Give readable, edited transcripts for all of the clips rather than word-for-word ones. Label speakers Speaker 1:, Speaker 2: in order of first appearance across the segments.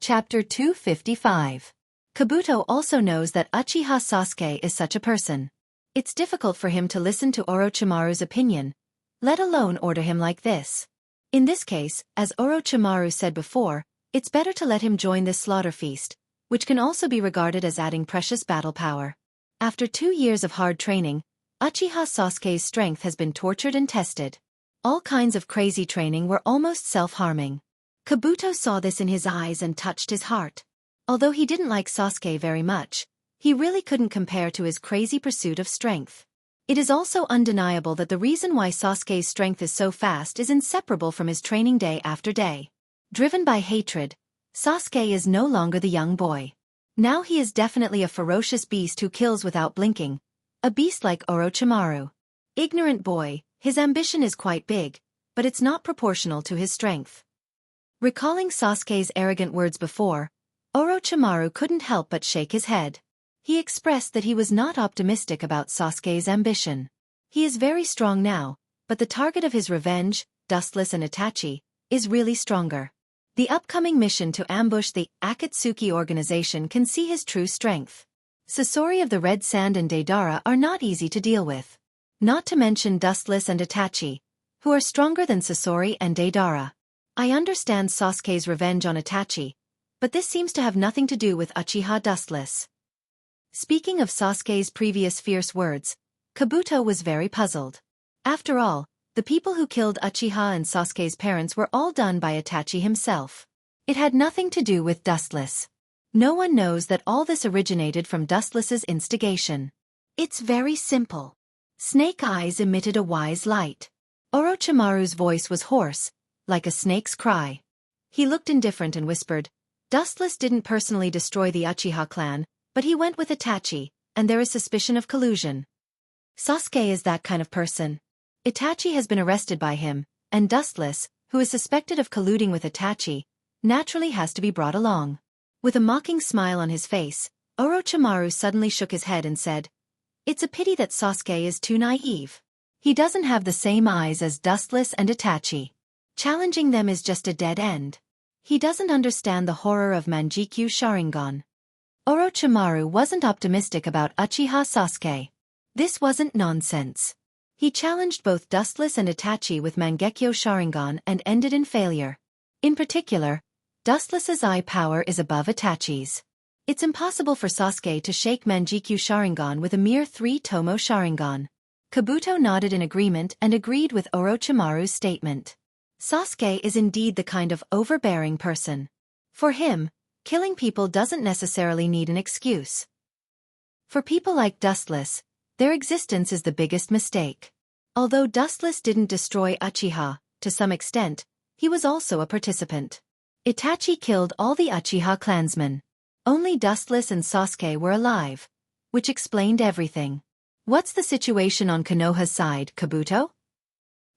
Speaker 1: Chapter 255. Kabuto also knows that Uchiha Sasuke is such a person. It's difficult for him to listen to Orochimaru's opinion, let alone order him like this. In this case, as Orochimaru said before, it's better to let him join this slaughter feast, which can also be regarded as adding precious battle power. After 2 years of hard training, Uchiha Sasuke's strength has been tortured and tested. All kinds of crazy training were almost self-harming. Kabuto saw this in his eyes and touched his heart. Although he didn't like Sasuke very much, he really couldn't compare to his crazy pursuit of strength. It is also undeniable that the reason why Sasuke's strength is so fast is inseparable from his training day after day. Driven by hatred, Sasuke is no longer the young boy. Now he is definitely a ferocious beast who kills without blinking, a beast like Orochimaru. Ignorant boy, his ambition is quite big, but it's not proportional to his strength. Recalling Sasuke's arrogant words before, Orochimaru couldn't help but shake his head. He expressed that he was not optimistic about Sasuke's ambition. He is very strong now, but the target of his revenge, Dustless and Itachi, is really stronger. The upcoming mission to ambush the Akatsuki organization can see his true strength. Sasori of the Red Sand and Deidara are not easy to deal with. Not to mention Dustless and Itachi, who are stronger than Sasori and Deidara. I understand Sasuke's revenge on Itachi, but this seems to have nothing to do with Uchiha Dustless. Speaking of Sasuke's previous fierce words, Kabuto was very puzzled. After all, the people who killed Uchiha and Sasuke's parents were all done by Itachi himself. It had nothing to do with Dustless. No one knows that all this originated from Dustless's instigation. It's very simple. Snake Eyes emitted a wise light. Orochimaru's voice was hoarse, like a snake's cry. He looked indifferent and whispered, Dustless didn't personally destroy the Uchiha clan, but he went with Itachi, and there is suspicion of collusion. Sasuke is that kind of person. Itachi has been arrested by him, and Dustless, who is suspected of colluding with Itachi, naturally has to be brought along. With a mocking smile on his face, Orochimaru suddenly shook his head and said, It's a pity that Sasuke is too naive. He doesn't have the same eyes as Dustless and Itachi. Challenging them is just a dead end. He doesn't understand the horror of Manjikyu Sharingan. Orochimaru wasn't optimistic about Uchiha Sasuke. This wasn't nonsense. He challenged both Dustless and Itachi with Mangekyo Sharingan and ended in failure. In particular, Dustless's eye power is above Itachi's. It's impossible for Sasuke to shake Manjikyu Sharingan with a mere 3-tomo Sharingan. Kabuto nodded in agreement and agreed with Orochimaru's statement. Sasuke is indeed the kind of overbearing person. For him, killing people doesn't necessarily need an excuse. For people like Dustless, their existence is the biggest mistake. Although Dustless didn't destroy Uchiha, to some extent, he was also a participant. Itachi killed all the Uchiha clansmen. Only Dustless and Sasuke were alive, which explained everything. What's the situation on Konoha's side, Kabuto?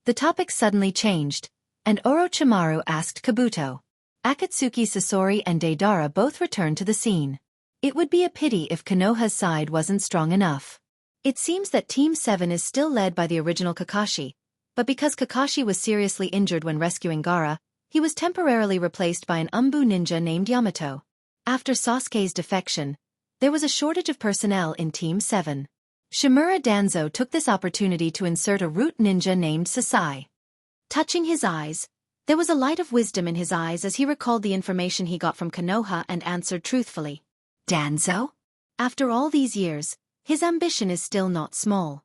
Speaker 1: The topic suddenly changed, and Orochimaru asked Kabuto. Akatsuki, Sasori and Deidara both returned to the scene. It would be a pity if Konoha's side wasn't strong enough. It seems that Team 7 is still led by the original Kakashi, but because Kakashi was seriously injured when rescuing Gaara, he was temporarily replaced by an Umbu ninja named Yamato. After Sasuke's defection, there was a shortage of personnel in Team 7. Shimura Danzo took this opportunity to insert a root ninja named Sasai. Touching his eyes, there was a light of wisdom in his eyes as he recalled the information he got from Konoha and answered truthfully. Danzo? After all these years, his ambition is still not small.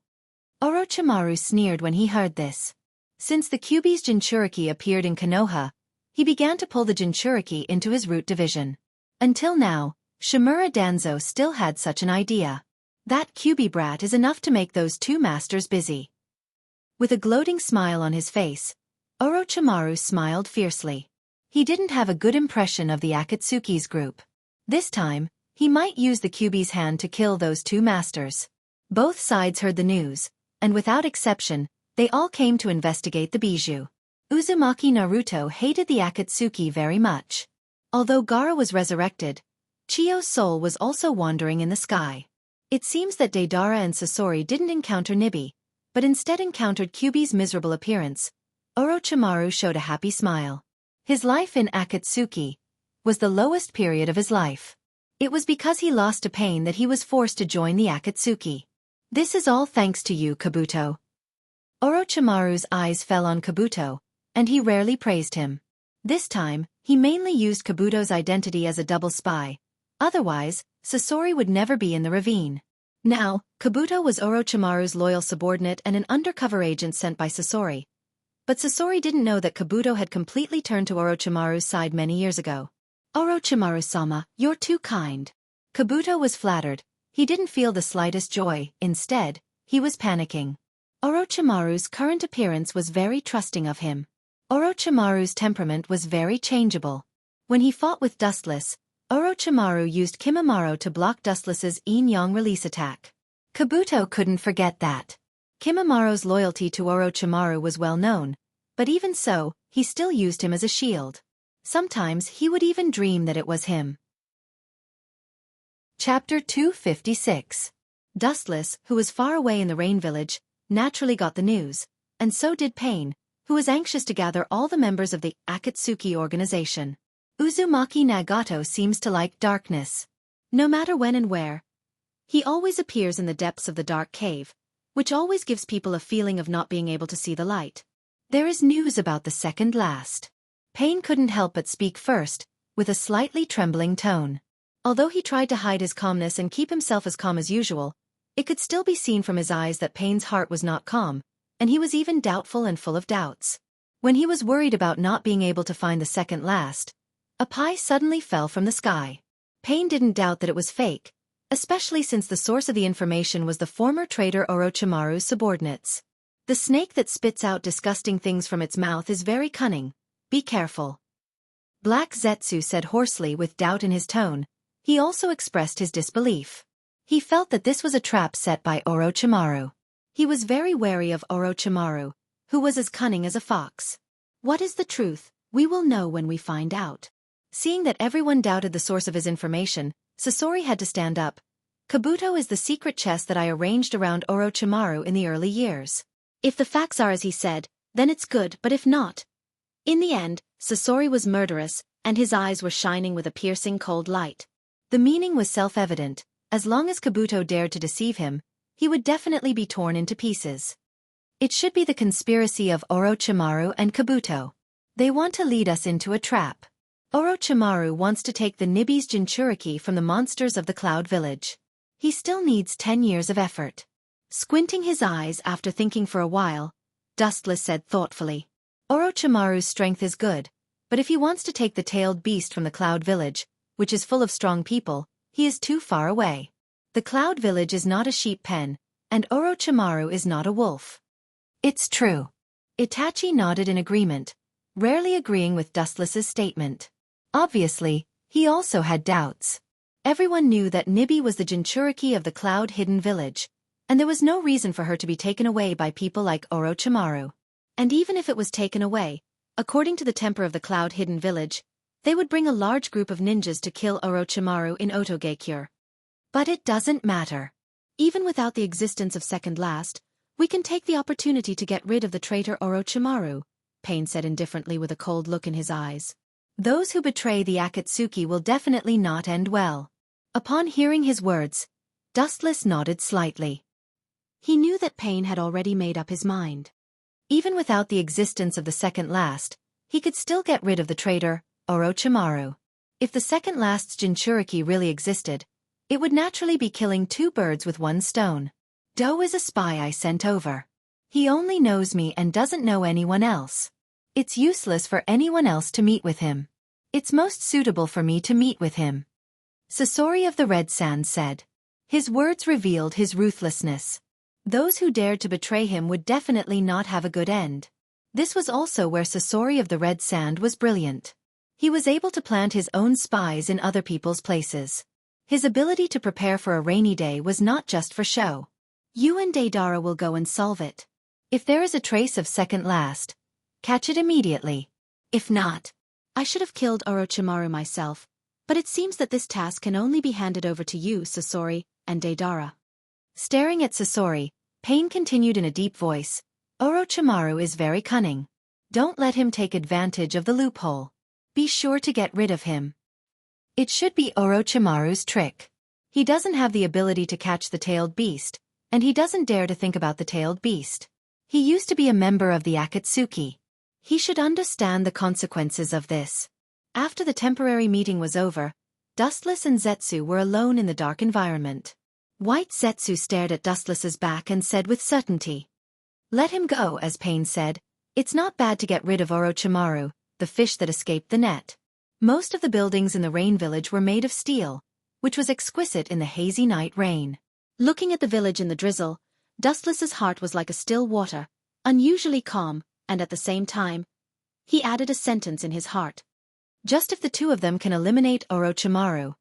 Speaker 1: Orochimaru sneered when he heard this. Since the Kyuubi's Jinchuriki appeared in Konoha, he began to pull the Jinchuriki into his root division. Until now, Shimura Danzo still had such an idea. That Kyuubi brat is enough to make those two masters busy. With a gloating smile on his face, Orochimaru smiled fiercely. He didn't have a good impression of the Akatsuki's group. This time, he might use the Kyuubi's hand to kill those two masters. Both sides heard the news, and without exception, they all came to investigate the bijou. Uzumaki Naruto hated the Akatsuki very much. Although Gaara was resurrected, Chiyo's soul was also wandering in the sky. It seems that Deidara and Sasori didn't encounter Nibi, but instead encountered Kyuubi's miserable appearance. Orochimaru showed a happy smile. His life in Akatsuki, was the lowest period of his life. It was because he lost to Pain that he was forced to join the Akatsuki. This is all thanks to you, Kabuto. Orochimaru's eyes fell on Kabuto, and he rarely praised him. This time, he mainly used Kabuto's identity as a double spy. Otherwise, Sasori would never be in the ravine. Now, Kabuto was Orochimaru's loyal subordinate and an undercover agent sent by Sasori. But Sasori didn't know that Kabuto had completely turned to Orochimaru's side many years ago. Orochimaru-sama, you're too kind. Kabuto was flattered. He didn't feel the slightest joy. Instead, he was panicking. Orochimaru's current appearance was very trusting of him. Orochimaru's temperament was very changeable. When he fought with Dustless, Orochimaru used Kimimaro to block Dustless's yin-yang release attack. Kabuto couldn't forget that. Kimimaro's loyalty to Orochimaru was well known, but even so, he still used him as a shield. Sometimes he would even dream that it was him. Chapter 256. Dustless, who was far away in the Rain Village, naturally got the news, and so did Pain, who was anxious to gather all the members of the Akatsuki organization. Uzumaki Nagato seems to like darkness. No matter when and where, he always appears in the depths of the dark cave, which always gives people a feeling of not being able to see the light. There is news about the second last. Pain couldn't help but speak first, with a slightly trembling tone. Although he tried to hide his calmness and keep himself as calm as usual, it could still be seen from his eyes that Pain's heart was not calm, and he was even doubtful and full of doubts. When he was worried about not being able to find the second last, a pie suddenly fell from the sky. Pain didn't doubt that it was fake, especially since the source of the information was the former traitor Orochimaru's subordinates. The snake that spits out disgusting things from its mouth is very cunning. Be careful. Black Zetsu said hoarsely with doubt in his tone. He also expressed his disbelief. He felt that this was a trap set by Orochimaru. He was very wary of Orochimaru, who was as cunning as a fox. What is the truth? We will know when we find out. Seeing that everyone doubted the source of his information, Sasori had to stand up. Kabuto is the secret chest that I arranged around Orochimaru in the early years. If the facts are as he said, then it's good, but if not. In the end, Sasori was murderous, and his eyes were shining with a piercing cold light. The meaning was self-evident. As long as Kabuto dared to deceive him, he would definitely be torn into pieces. It should be the conspiracy of Orochimaru and Kabuto. They want to lead us into a trap. Orochimaru wants to take the Nibi's Jinchuriki from the monsters of the Cloud Village. He still needs 10 years of effort. Squinting his eyes after thinking for a while, Dustless said thoughtfully, Orochimaru's strength is good, but if he wants to take the tailed beast from the Cloud Village, which is full of strong people, he is too far away. The Cloud Village is not a sheep pen, and Orochimaru is not a wolf. It's true. Itachi nodded in agreement, rarely agreeing with Dustless's statement. Obviously, he also had doubts. Everyone knew that Nibi was the Jinchuriki of the Cloud-hidden village, and there was no reason for her to be taken away by people like Orochimaru. And even if it was taken away, according to the temper of the Cloud-hidden village, they would bring a large group of ninjas to kill Orochimaru in Otogakure. But it doesn't matter. Even without the existence of Second Last, we can take the opportunity to get rid of the traitor Orochimaru, Pain said indifferently with a cold look in his eyes. Those who betray the Akatsuki will definitely not end well. Upon hearing his words, Dustless nodded slightly. He knew that Pain had already made up his mind. Even without the existence of the Second Last, he could still get rid of the traitor, Orochimaru. If the Second Last's Jinchuriki really existed, it would naturally be killing two birds with one stone. Do is a spy I sent over. He only knows me and doesn't know anyone else. It's useless for anyone else to meet with him. It's most suitable for me to meet with him. Sasori of the Red Sand said. His words revealed his ruthlessness. Those who dared to betray him would definitely not have a good end. This was also where Sasori of the Red Sand was brilliant. He was able to plant his own spies in other people's places. His ability to prepare for a rainy day was not just for show. You and Deidara will go and solve it. If there is a trace of Second Last, catch it immediately. If not, I should have killed Orochimaru myself, but it seems that this task can only be handed over to you, Sasori, and Deidara. Staring at Sasori, Pain continued in a deep voice, Orochimaru is very cunning. Don't let him take advantage of the loophole. Be sure to get rid of him. It should be Orochimaru's trick. He doesn't have the ability to catch the tailed beast, and he doesn't dare to think about the tailed beast. He used to be a member of the Akatsuki. He should understand the consequences of this. After the temporary meeting was over, Dustless and Zetsu were alone in the dark environment. White Zetsu stared at Dustless's back and said with certainty, "Let him go," as Pain said. "It's not bad to get rid of Orochimaru, the fish that escaped the net." Most of the buildings in the rain village were made of steel, which was exquisite in the hazy night rain. Looking at the village in the drizzle, Dustless's heart was like a still water, unusually calm, and at the same time, he added a sentence in his heart. Just if the two of them can eliminate Orochimaru.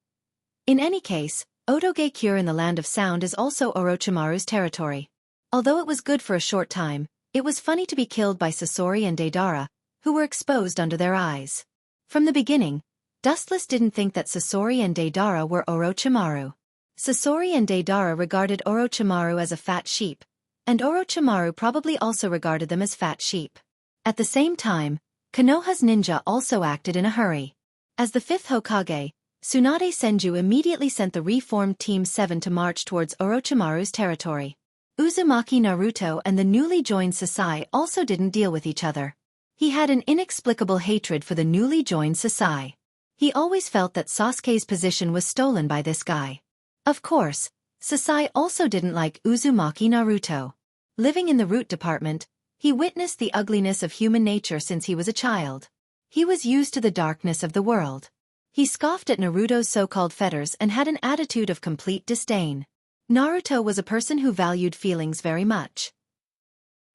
Speaker 1: In any case, Otoge-cure in the Land of Sound is also Orochimaru's territory. Although it was good for a short time, it was funny to be killed by Sasori and Deidara, who were exposed under their eyes. From the beginning, Dustless didn't think that Sasori and Deidara were Orochimaru. Sasori and Deidara regarded Orochimaru as a fat sheep, and Orochimaru probably also regarded them as fat sheep. At the same time, Konoha's ninja also acted in a hurry. As the fifth Hokage, Tsunade Senju immediately sent the reformed Team 7 to march towards Orochimaru's territory. Uzumaki Naruto and the newly joined Sasai also didn't deal with each other. He had an inexplicable hatred for the newly joined Sasai. He always felt that Sasuke's position was stolen by this guy. Of course, Sasai also didn't like Uzumaki Naruto. Living in the root department, he witnessed the ugliness of human nature since he was a child. He was used to the darkness of the world. He scoffed at Naruto's so-called fetters and had an attitude of complete disdain. Naruto was a person who valued feelings very much.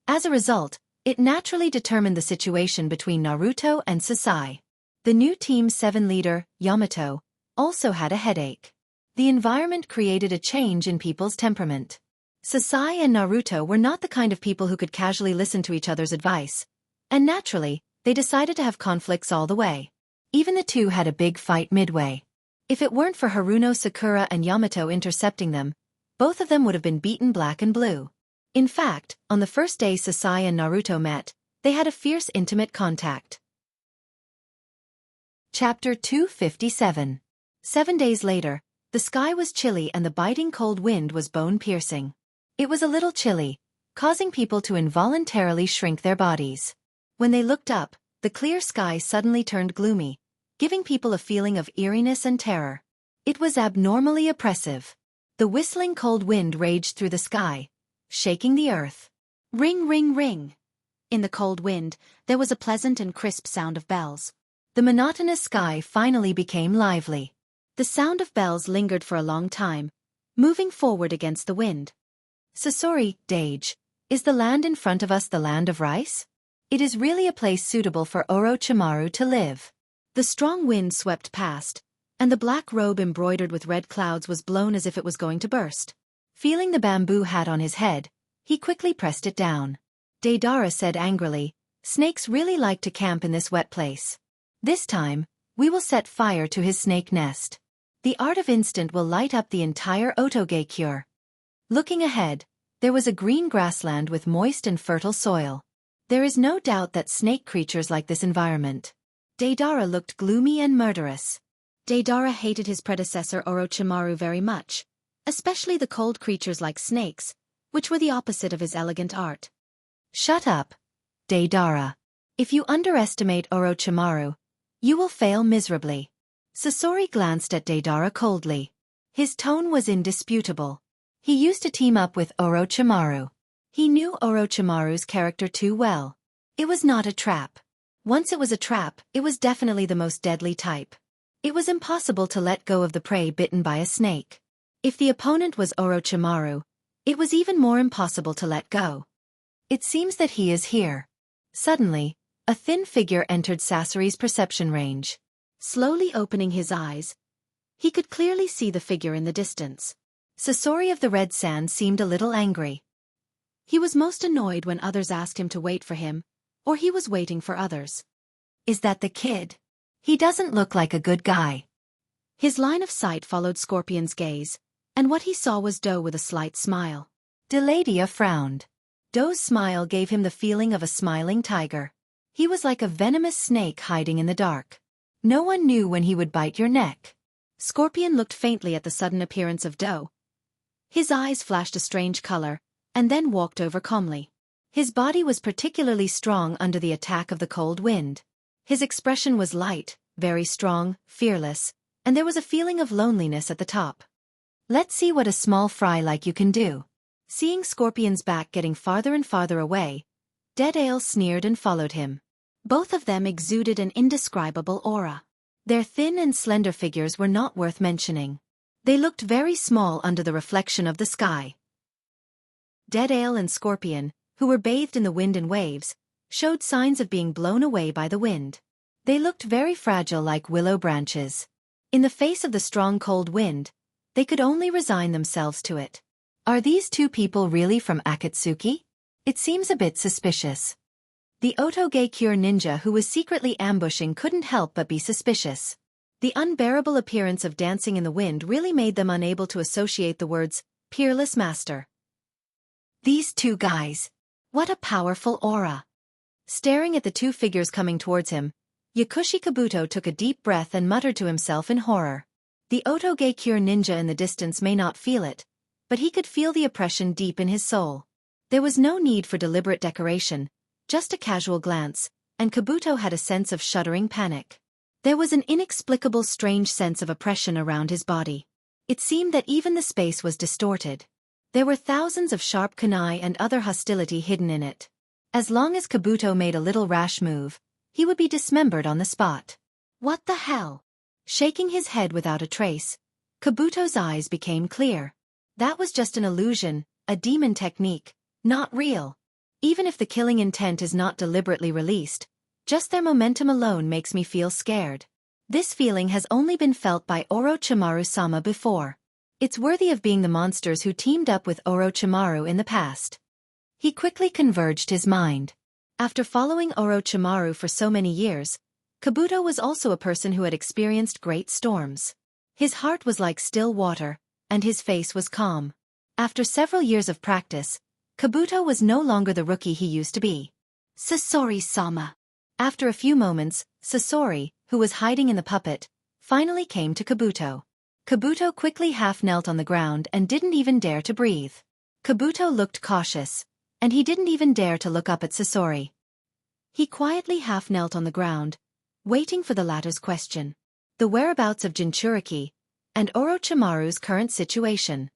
Speaker 1: As a result, it naturally determined the situation between Naruto and Sasai. The new Team 7 leader, Yamato, also had a headache. The environment created a change in people's temperament. Sasai and Naruto were not the kind of people who could casually listen to each other's advice, and naturally, they decided to have conflicts all the way. Even the two had a big fight midway. If it weren't for Haruno Sakura and Yamato intercepting them, both of them would have been beaten black and blue. In fact, on the first day Sasai and Naruto met, they had a fierce intimate contact. Chapter 257. 7 days later, the sky was chilly and the biting cold wind was bone-piercing. It was a little chilly, causing people to involuntarily shrink their bodies. When they looked up, the clear sky suddenly turned gloomy, giving people a feeling of eeriness and terror. It was abnormally oppressive. The whistling cold wind raged through the sky, shaking the earth. Ring, ring, ring. In the cold wind, there was a pleasant and crisp sound of bells. The monotonous sky finally became lively. The sound of bells lingered for a long time, moving forward against the wind. Sasori, Dage, is the land in front of us the land of rice? It is really a place suitable for Orochimaru to live. The strong wind swept past, and the black robe embroidered with red clouds was blown as if it was going to burst. Feeling the bamboo hat on his head, he quickly pressed it down. Deidara said angrily, "Snakes really like to camp in this wet place. This time, we will set fire to his snake nest. The art of instant will light up the entire Otoge-cure." Looking ahead, there was a green grassland with moist and fertile soil. There is no doubt that snake creatures like this environment. Deidara looked gloomy and murderous. Deidara hated his predecessor Orochimaru very much, especially the cold creatures like snakes, which were the opposite of his elegant art. "Shut up, Deidara. If you underestimate Orochimaru, you will fail miserably." Sasori glanced at Deidara coldly. His tone was indisputable. He used to team up with Orochimaru. He knew Orochimaru's character too well. It was not a trap. Once it was a trap, it was definitely the most deadly type. It was impossible to let go of the prey bitten by a snake. If the opponent was Orochimaru, it was even more impossible to let go. It seems that he is here. Suddenly, a thin figure entered Sasori's perception range. Slowly opening his eyes, he could clearly see the figure in the distance. Sasori of the Red Sand seemed a little angry. He was most annoyed when others asked him to wait for him, or he was waiting for others. "Is that the kid? He doesn't look like a good guy." His line of sight followed Scorpion's gaze, and what he saw was Do with a slight smile. Deladia frowned. Do's smile gave him the feeling of a smiling tiger. He was like a venomous snake hiding in the dark. No one knew when he would bite your neck. Scorpion looked faintly at the sudden appearance of Do. His eyes flashed a strange color, and then walked over calmly. His body was particularly strong under the attack of the cold wind. His expression was light, very strong, fearless, and there was a feeling of loneliness at the top. Let's see what a small fry like you can do. Seeing Scorpion's back getting farther and farther away, Deadale sneered and followed him. Both of them exuded an indescribable aura. Their thin and slender figures were not worth mentioning. They looked very small under the reflection of the sky. Deadale and Scorpion, who were bathed in the wind and waves, showed signs of being blown away by the wind. They looked very fragile like willow branches. In the face of the strong cold wind, they could only resign themselves to it. Are these two people really from Akatsuki? It seems a bit suspicious. The Otoge Cure ninja who was secretly ambushing couldn't help but be suspicious. The unbearable appearance of dancing in the wind really made them unable to associate the words, peerless master. These two guys. What a powerful aura. Staring at the two figures coming towards him, Yakushi Kabuto took a deep breath and muttered to himself in horror. The Otoge Cure ninja in the distance may not feel it, but he could feel the oppression deep in his soul. There was no need for deliberate decoration, just a casual glance, and Kabuto had a sense of shuddering panic. There was an inexplicable strange sense of oppression around his body. It seemed that even the space was distorted. There were thousands of sharp kunai and other hostility hidden in it. As long as Kabuto made a little rash move, he would be dismembered on the spot. What the hell? Shaking his head without a trace, Kabuto's eyes became clear. That was just an illusion, a demon technique, not real. Even if the killing intent is not deliberately released, just their momentum alone makes me feel scared. This feeling has only been felt by Orochimaru-sama before. It's worthy of being the monsters who teamed up with Orochimaru in the past. He quickly converged his mind. After following Orochimaru for so many years, Kabuto was also a person who had experienced great storms. His heart was like still water, and his face was calm. After several years of practice, Kabuto was no longer the rookie he used to be. Sasori-sama. After a few moments, Sasori, who was hiding in the puppet, finally came to Kabuto. Kabuto quickly half-knelt on the ground and didn't even dare to breathe. Kabuto looked cautious, and he didn't even dare to look up at Sasori. He quietly half-knelt on the ground, waiting for the latter's question. The whereabouts of Jinchuriki, and Orochimaru's current situation.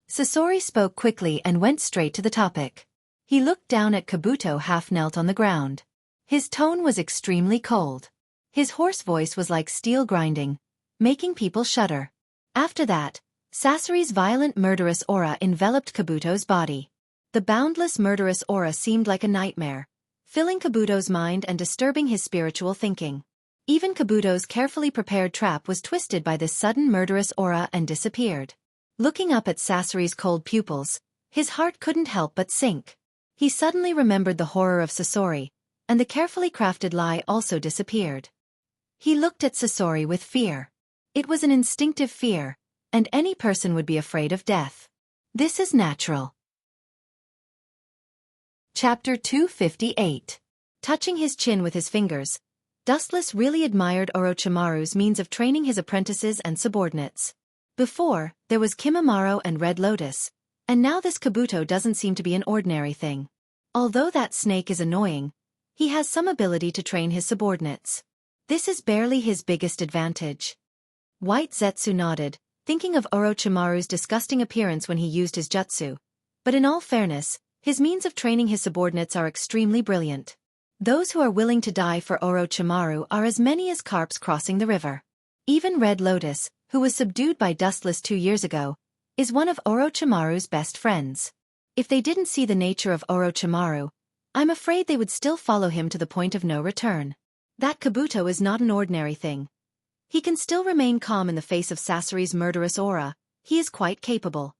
Speaker 1: Sasori spoke quickly and went straight to the topic. He looked down at Kabuto half-knelt on the ground. His tone was extremely cold. His hoarse voice was like steel grinding, making people shudder. After that, Sasori's violent murderous aura enveloped Kabuto's body. The boundless murderous aura seemed like a nightmare, filling Kabuto's mind and disturbing his spiritual thinking. Even Kabuto's carefully prepared trap was twisted by this sudden murderous aura and disappeared. Looking up at Sasori's cold pupils, his heart couldn't help but sink. He suddenly remembered the horror of Sasori, and the carefully crafted lie also disappeared. He looked at Sasori with fear. It was an instinctive fear, and any person would be afraid of death. This is natural. Chapter 258. Touching his chin with his fingers, Dustless really admired Orochimaru's means of training his apprentices and subordinates. Before, there was Kimimaro and Red Lotus, and now this Kabuto doesn't seem to be an ordinary thing. Although that snake is annoying, he has some ability to train his subordinates. This is barely his biggest advantage. White Zetsu nodded, thinking of Orochimaru's disgusting appearance when he used his jutsu. But in all fairness, his means of training his subordinates are extremely brilliant. Those who are willing to die for Orochimaru are as many as carps crossing the river. Even Red Lotus, who was subdued by Dustless 2 years ago, is one of Orochimaru's best friends. If they didn't see the nature of Orochimaru, I'm afraid they would still follow him to the point of no return. That Kabuto is not an ordinary thing. He can still remain calm in the face of Sasori's murderous aura. He is quite capable.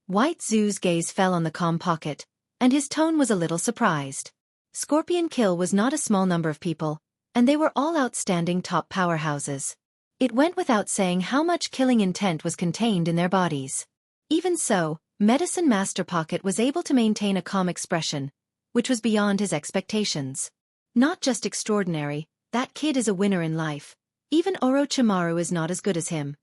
Speaker 1: White Zoo's gaze fell on the calm pocket, and his tone was a little surprised. Scorpion Kill was not a small number of people, and they were all outstanding top powerhouses. It went without saying how much killing intent was contained in their bodies. Even so, Medicine Master Pocket was able to maintain a calm expression, which was beyond his expectations. Not just extraordinary, that kid is a winner in life. Even Orochimaru is not as good as him.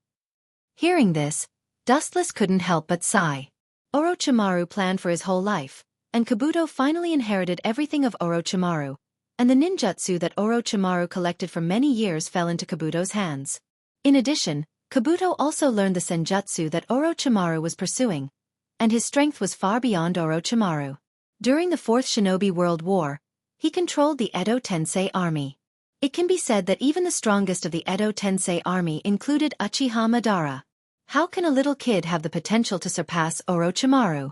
Speaker 1: Hearing this, Dustless couldn't help but sigh. Orochimaru planned for his whole life, and Kabuto finally inherited everything of Orochimaru, and the ninjutsu that Orochimaru collected for many years fell into Kabuto's hands. In addition, Kabuto also learned the senjutsu that Orochimaru was pursuing, and his strength was far beyond Orochimaru. During the Fourth Shinobi World War, he controlled the Edo Tensei army. It can be said that even the strongest of the Edo Tensei army included Uchiha Madara. How can a little kid have the potential to surpass Orochimaru?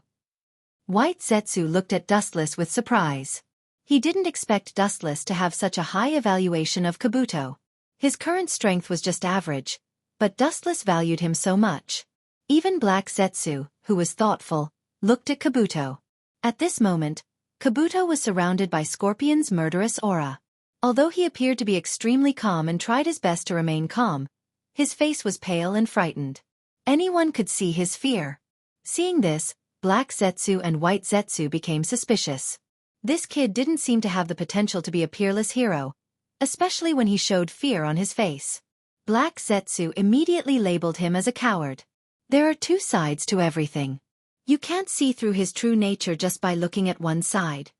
Speaker 1: White Zetsu looked at Dustless with surprise. He didn't expect Dustless to have such a high evaluation of Kabuto. His current strength was just average, but Dustless valued him so much. Even Black Zetsu, who was thoughtful, looked at Kabuto. At this moment, Kabuto was surrounded by Scorpion's murderous aura. Although he appeared to be extremely calm and tried his best to remain calm, his face was pale and frightened. Anyone could see his fear. Seeing this, Black Zetsu and White Zetsu became suspicious. This kid didn't seem to have the potential to be a peerless hero, especially when he showed fear on his face. Black Zetsu immediately labeled him as a coward. There are two sides to everything. You can't see through his true nature just by looking at one side.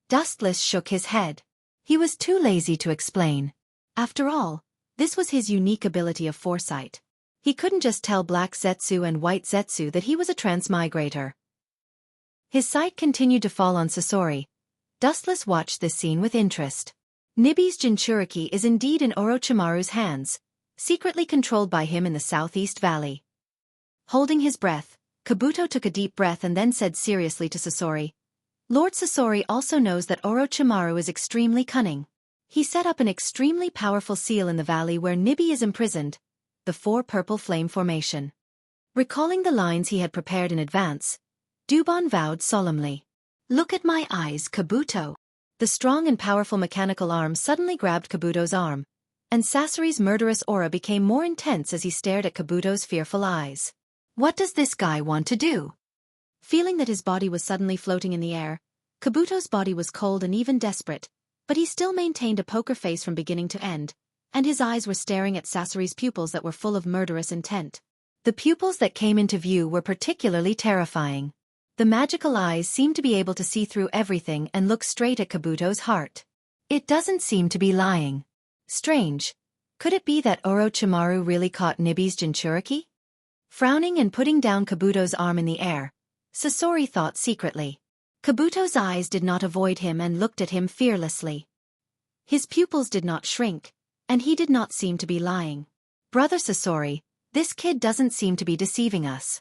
Speaker 1: Dustless shook his head. He was too lazy to explain. After all, this was his unique ability of foresight. He couldn't just tell Black Zetsu and White Zetsu that he was a transmigrator. His sight continued to fall on Sasori. Dustless watched this scene with interest. Nibi's Jinchuriki is indeed in Orochimaru's hands, secretly controlled by him in the Southeast Valley. Holding his breath, Kabuto took a deep breath and then said seriously to Sasori, Lord Sasori also knows that Orochimaru is extremely cunning. He set up an extremely powerful seal in the valley where Nibi is imprisoned, the Four Purple Flame Formation. Recalling the lines he had prepared in advance, Dubon vowed solemnly. Look at my eyes, Kabuto. The strong and powerful mechanical arm suddenly grabbed Kabuto's arm, and Sasori's murderous aura became more intense as he stared at Kabuto's fearful eyes. What does this guy want to do? Feeling that his body was suddenly floating in the air, Kabuto's body was cold and even desperate, but he still maintained a poker face from beginning to end, and his eyes were staring at Sasori's pupils that were full of murderous intent. The pupils that came into view were particularly terrifying. The magical eyes seemed to be able to see through everything and look straight at Kabuto's heart. It doesn't seem to be lying. Strange. Could it be that Orochimaru really caught Nibi's Jinchuriki? Frowning and putting down Kabuto's arm in the air, Sasori thought secretly. Kabuto's eyes did not avoid him and looked at him fearlessly. His pupils did not shrink, and he did not seem to be lying. Brother Sasori, this kid doesn't seem to be deceiving us.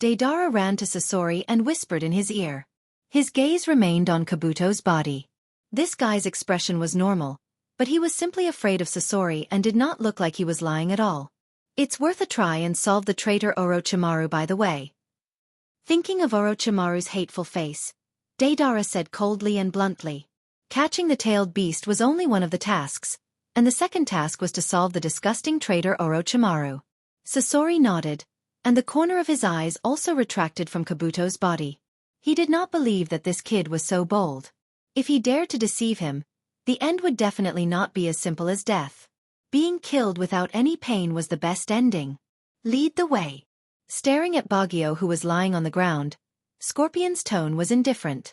Speaker 1: Deidara ran to Sasori and whispered in his ear. His gaze remained on Kabuto's body. This guy's expression was normal, but he was simply afraid of Sasori and did not look like he was lying at all. It's worth a try and solve the traitor Orochimaru by the way. Thinking of Orochimaru's hateful face, Deidara said coldly and bluntly. Catching the tailed beast was only one of the tasks, and the second task was to solve the disgusting traitor Orochimaru. Sasori nodded, and the corner of his eyes also retracted from Kabuto's body. He did not believe that this kid was so bold. If he dared to deceive him, the end would definitely not be as simple as death. Being killed without any pain was the best ending. Lead the way. Staring at Baguio who was lying on the ground, Scorpion's tone was indifferent.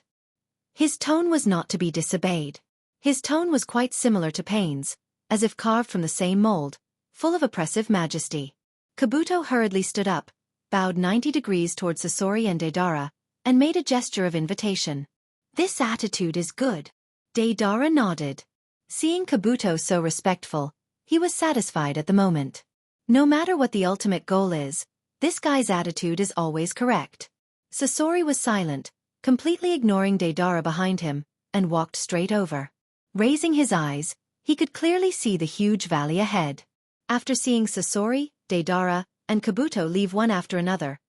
Speaker 1: His tone was not to be disobeyed. His tone was quite similar to Pain's, as if carved from the same mold, full of oppressive majesty. Kabuto hurriedly stood up, bowed 90 degrees towards Sasori and Deidara, and made a gesture of invitation. This attitude is good. Deidara nodded. Seeing Kabuto so respectful, he was satisfied at the moment. No matter what the ultimate goal is, this guy's attitude is always correct. Sasori was silent, completely ignoring Deidara behind him, and walked straight over. Raising his eyes, he could clearly see the huge valley ahead. After seeing Sasori, Deidara, and Kabuto leave one after another,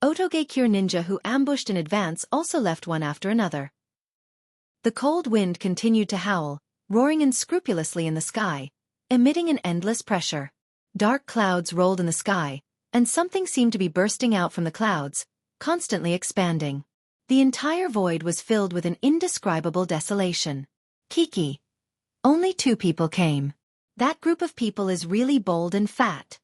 Speaker 1: Otogekure ninja who ambushed in advance also left one after another. The cold wind continued to howl, roaring unscrupulously in the sky, emitting an endless pressure. Dark clouds rolled in the sky, and something seemed to be bursting out from the clouds, constantly expanding. The entire void was filled with an indescribable desolation. Kiki. Only 2 people came. That group of people is really bold and fat.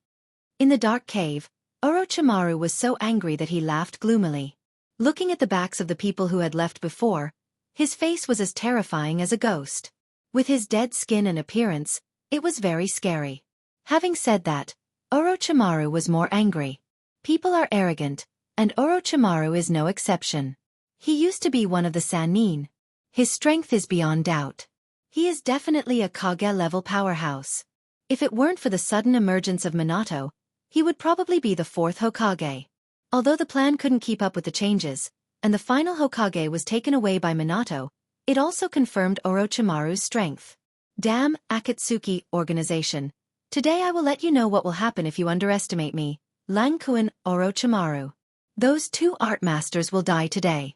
Speaker 1: In the dark cave, Orochimaru was so angry that he laughed gloomily. Looking at the backs of the people who had left before, his face was as terrifying as a ghost. With his dead skin and appearance, it was very scary. Having said that, Orochimaru was more angry. People are arrogant, and Orochimaru is no exception. He used to be one of the Sannin. His strength is beyond doubt. He is definitely a Kage-level powerhouse. If it weren't for the sudden emergence of Minato, he would probably be the fourth Hokage. Although the plan couldn't keep up with the changes, and the final Hokage was taken away by Minato, it also confirmed Orochimaru's strength. Damn Akatsuki organization. Today I will let you know what will happen if you underestimate me, Lankuin Orochimaru. Those two art masters will die today.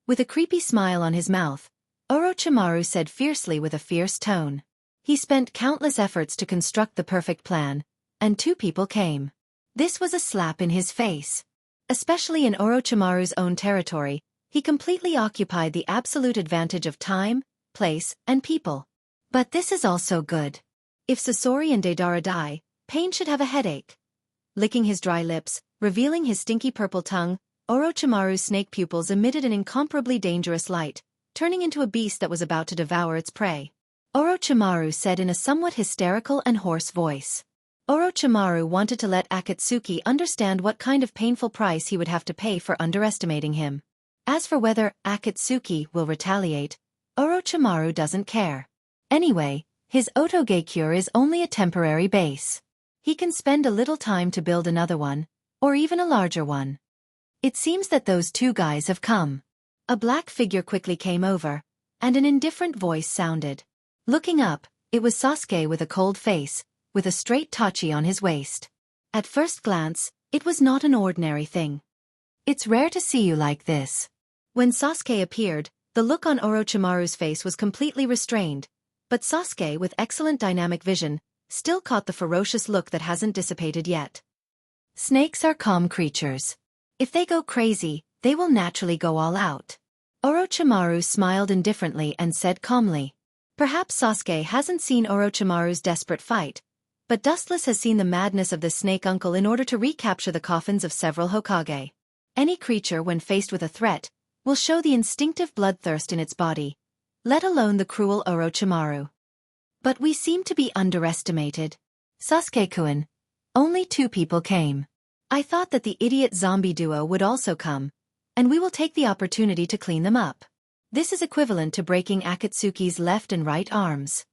Speaker 1: With a creepy smile on his mouth, Orochimaru said fiercely with a fierce tone. He spent countless efforts to construct the perfect plan, and two people came. This was a slap in his face. Especially in Orochimaru's own territory, he completely occupied the absolute advantage of time, place, and people. But this is also good. If Sasori and Deidara die, Pain should have a headache. Licking his dry lips, revealing his stinky purple tongue, Orochimaru's snake pupils emitted an incomparably dangerous light, turning into a beast that was about to devour its prey. Orochimaru said in a somewhat hysterical and hoarse voice. Orochimaru wanted to let Akatsuki understand what kind of painful price he would have to pay for underestimating him. As for whether Akatsuki will retaliate, Orochimaru doesn't care. Anyway, his Otoge cure is only a temporary base. He can spend a little time to build another one, or even a larger one. It seems that those two guys have come. A black figure quickly came over, and an indifferent voice sounded. Looking up, it was Sasuke with a cold face, with a straight tachi on his waist. At first glance, it was not an ordinary thing. It's rare to see you like this. When Sasuke appeared, the look on Orochimaru's face was completely restrained, but Sasuke, with excellent dynamic vision, still caught the ferocious look that hasn't dissipated yet. Snakes are calm creatures. If they go crazy, they will naturally go all out. Orochimaru smiled indifferently and said calmly. Perhaps Sasuke hasn't seen Orochimaru's desperate fight, but Dustless has seen the madness of the snake uncle in order to recapture the coffins of several Hokage. Any creature when faced with a threat, will show the instinctive bloodthirst in its body, let alone the cruel Orochimaru. But we seem to be underestimated. Sasuke-kun, only two people came. I thought that the idiot zombie duo would also come, and we will take the opportunity to clean them up. This is equivalent to breaking Akatsuki's left and right arms.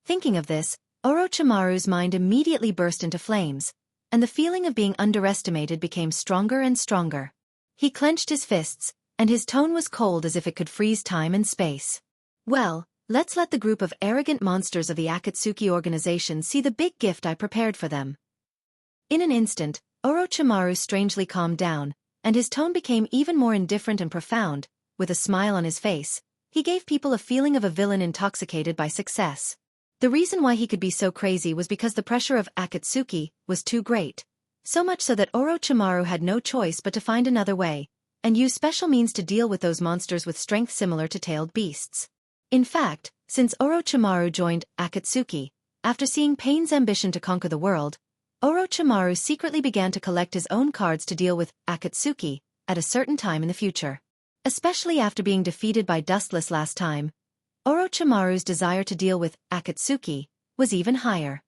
Speaker 1: Thinking of this, Orochimaru's mind immediately burst into flames, and the feeling of being underestimated became stronger and stronger. He clenched his fists, and his tone was cold as if it could freeze time and space. Well, let's let the group of arrogant monsters of the Akatsuki organization see the big gift I prepared for them. In an instant, Orochimaru strangely calmed down, and his tone became even more indifferent and profound. With a smile on his face, he gave people a feeling of a villain intoxicated by success. The reason why he could be so crazy was because the pressure of Akatsuki was too great, so much so that Orochimaru had no choice but to find another way, and use special means to deal with those monsters with strength similar to tailed beasts. In fact, since Orochimaru joined Akatsuki, after seeing Pain's ambition to conquer the world, Orochimaru secretly began to collect his own cards to deal with Akatsuki at a certain time in the future. Especially after being defeated by Dustless last time, Orochimaru's desire to deal with Akatsuki was even higher.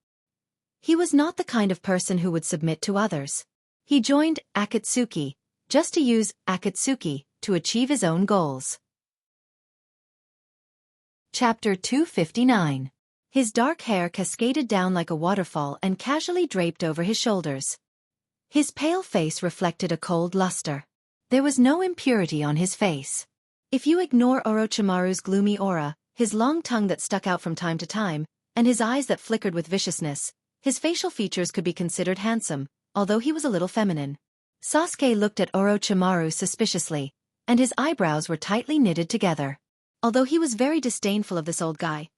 Speaker 1: He was not the kind of person who would submit to others. He joined Akatsuki just to use Akatsuki to achieve his own goals. Chapter 259. His dark hair cascaded down like a waterfall and casually draped over his shoulders. His pale face reflected a cold luster. There was no impurity on his face. If you ignore Orochimaru's gloomy aura, his long tongue that stuck out from time to time, and his eyes that flickered with viciousness, his facial features could be considered handsome, although he was a little feminine. Sasuke looked at Orochimaru suspiciously, and his eyebrows were tightly knitted together. Although he was very disdainful of this old guy,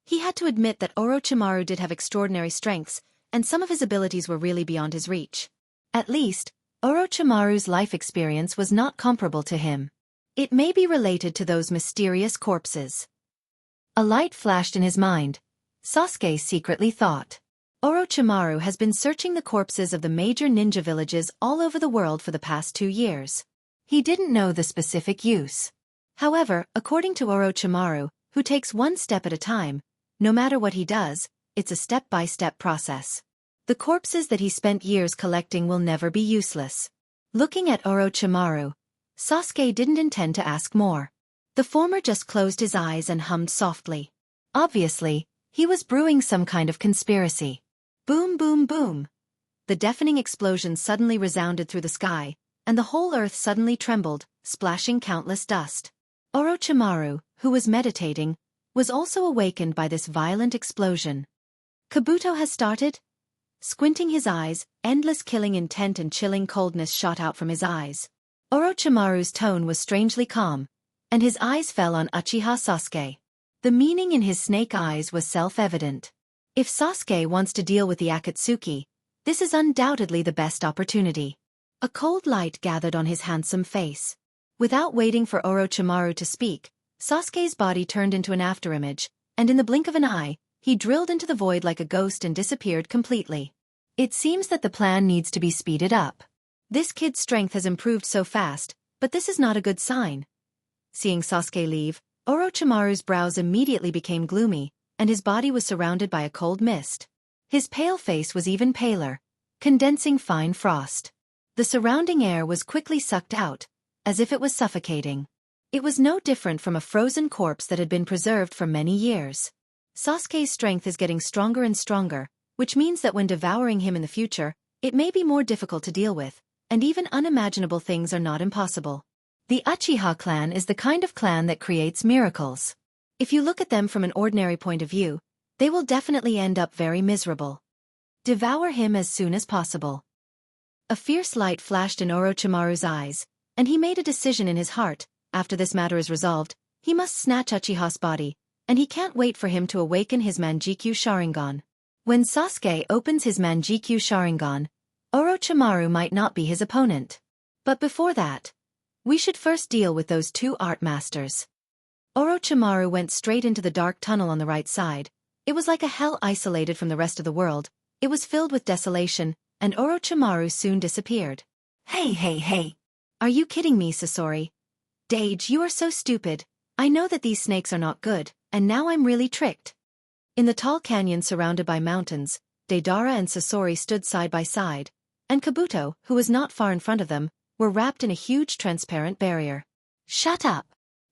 Speaker 1: he had to admit that Orochimaru did have extraordinary strengths, and some of his abilities were really beyond his reach. At least, Orochimaru's life experience was not comparable to him. It may be related to those mysterious corpses. A light flashed in his mind. Sasuke secretly thought. Orochimaru has been searching the corpses of the major ninja villages all over the world for the past 2 years. He didn't know the specific use. However, according to Orochimaru, who takes one step at a time, no matter what he does, it's a step-by-step process. The corpses that he spent years collecting will never be useless. Looking at Orochimaru, Sasuke didn't intend to ask more. The former just closed his eyes and hummed softly. Obviously, he was brewing some kind of conspiracy. Boom, boom, boom. The deafening explosion suddenly resounded through the sky, and the whole earth suddenly trembled, splashing countless dust. Orochimaru, who was meditating, was also awakened by this violent explosion. Kabuto has started? Squinting his eyes, endless killing intent and chilling coldness shot out from his eyes. Orochimaru's tone was strangely calm, and his eyes fell on Uchiha Sasuke. The meaning in his snake eyes was self-evident. If Sasuke wants to deal with the Akatsuki, this is undoubtedly the best opportunity. A cold light gathered on his handsome face. Without waiting for Orochimaru to speak, Sasuke's body turned into an afterimage, and in the blink of an eye, he drilled into the void like a ghost and disappeared completely. It seems that the plan needs to be speeded up. This kid's strength has improved so fast, but this is not a good sign. Seeing Sasuke leave, Orochimaru's brows immediately became gloomy, and his body was surrounded by a cold mist. His pale face was even paler, condensing fine frost. The surrounding air was quickly sucked out, as if it was suffocating. It was no different from a frozen corpse that had been preserved for many years. Sasuke's strength is getting stronger and stronger, which means that when devouring him in the future, it may be more difficult to deal with, and even unimaginable things are not impossible. The Uchiha clan is the kind of clan that creates miracles. If you look at them from an ordinary point of view, they will definitely end up very miserable. Devour him as soon as possible. A fierce light flashed in Orochimaru's eyes, and he made a decision in his heart. After this matter is resolved, he must snatch Uchiha's body, and he can't wait for him to awaken his Manjikyu Sharingan. When Sasuke opens his Manjikyu Sharingan, Orochimaru might not be his opponent. But before that, we should first deal with those 2 art masters. Orochimaru went straight into the dark tunnel on the right side. It was like a hell isolated from the rest of the world. It was filled with desolation, and Orochimaru soon disappeared. Hey. Are you kidding me, Sasori? Dage, you are so stupid. I know that these snakes are not good, and now I'm really tricked. In the tall canyon surrounded by mountains, Deidara and Sasori stood side by side, and Kabuto, who was not far in front of them, were wrapped in a huge transparent barrier. Shut up!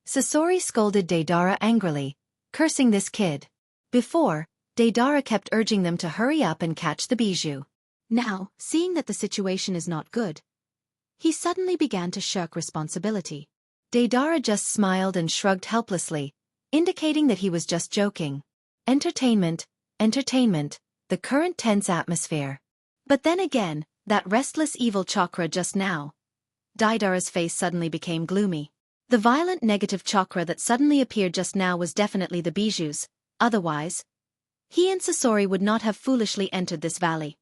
Speaker 1: Sasori scolded Deidara angrily, cursing this kid. Before, Deidara kept urging them to hurry up and catch the bijou. Now, seeing that the situation is not good, he suddenly began to shirk responsibility. Deidara just smiled and shrugged helplessly, indicating that he was just joking. Entertainment, the current tense atmosphere. But then again, that restless evil chakra just now. Deidara's face suddenly became gloomy. The violent negative chakra that suddenly appeared just now was definitely the bijou's, otherwise, he and Sasori would not have foolishly entered this valley.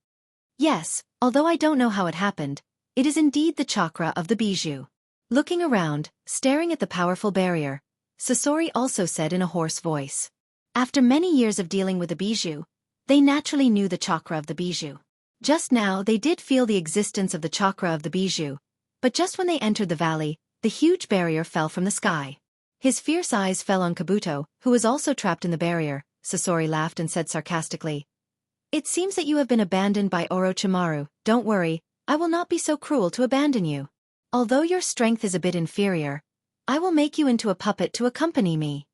Speaker 1: Yes, although I don't know how it happened, it is indeed the chakra of the bijou. Looking around, staring at the powerful barrier, Sasori also said in a hoarse voice. After many years of dealing with the bijou, they naturally knew the chakra of the bijou. Just now they did feel the existence of the chakra of the bijou, but just when they entered the valley, the huge barrier fell from the sky. His fierce eyes fell on Kabuto, who was also trapped in the barrier. Sasori laughed and said sarcastically, "It seems that you have been abandoned by Orochimaru. Don't worry, I will not be so cruel to abandon you. Although your strength is a bit inferior, I will make you into a puppet to accompany me."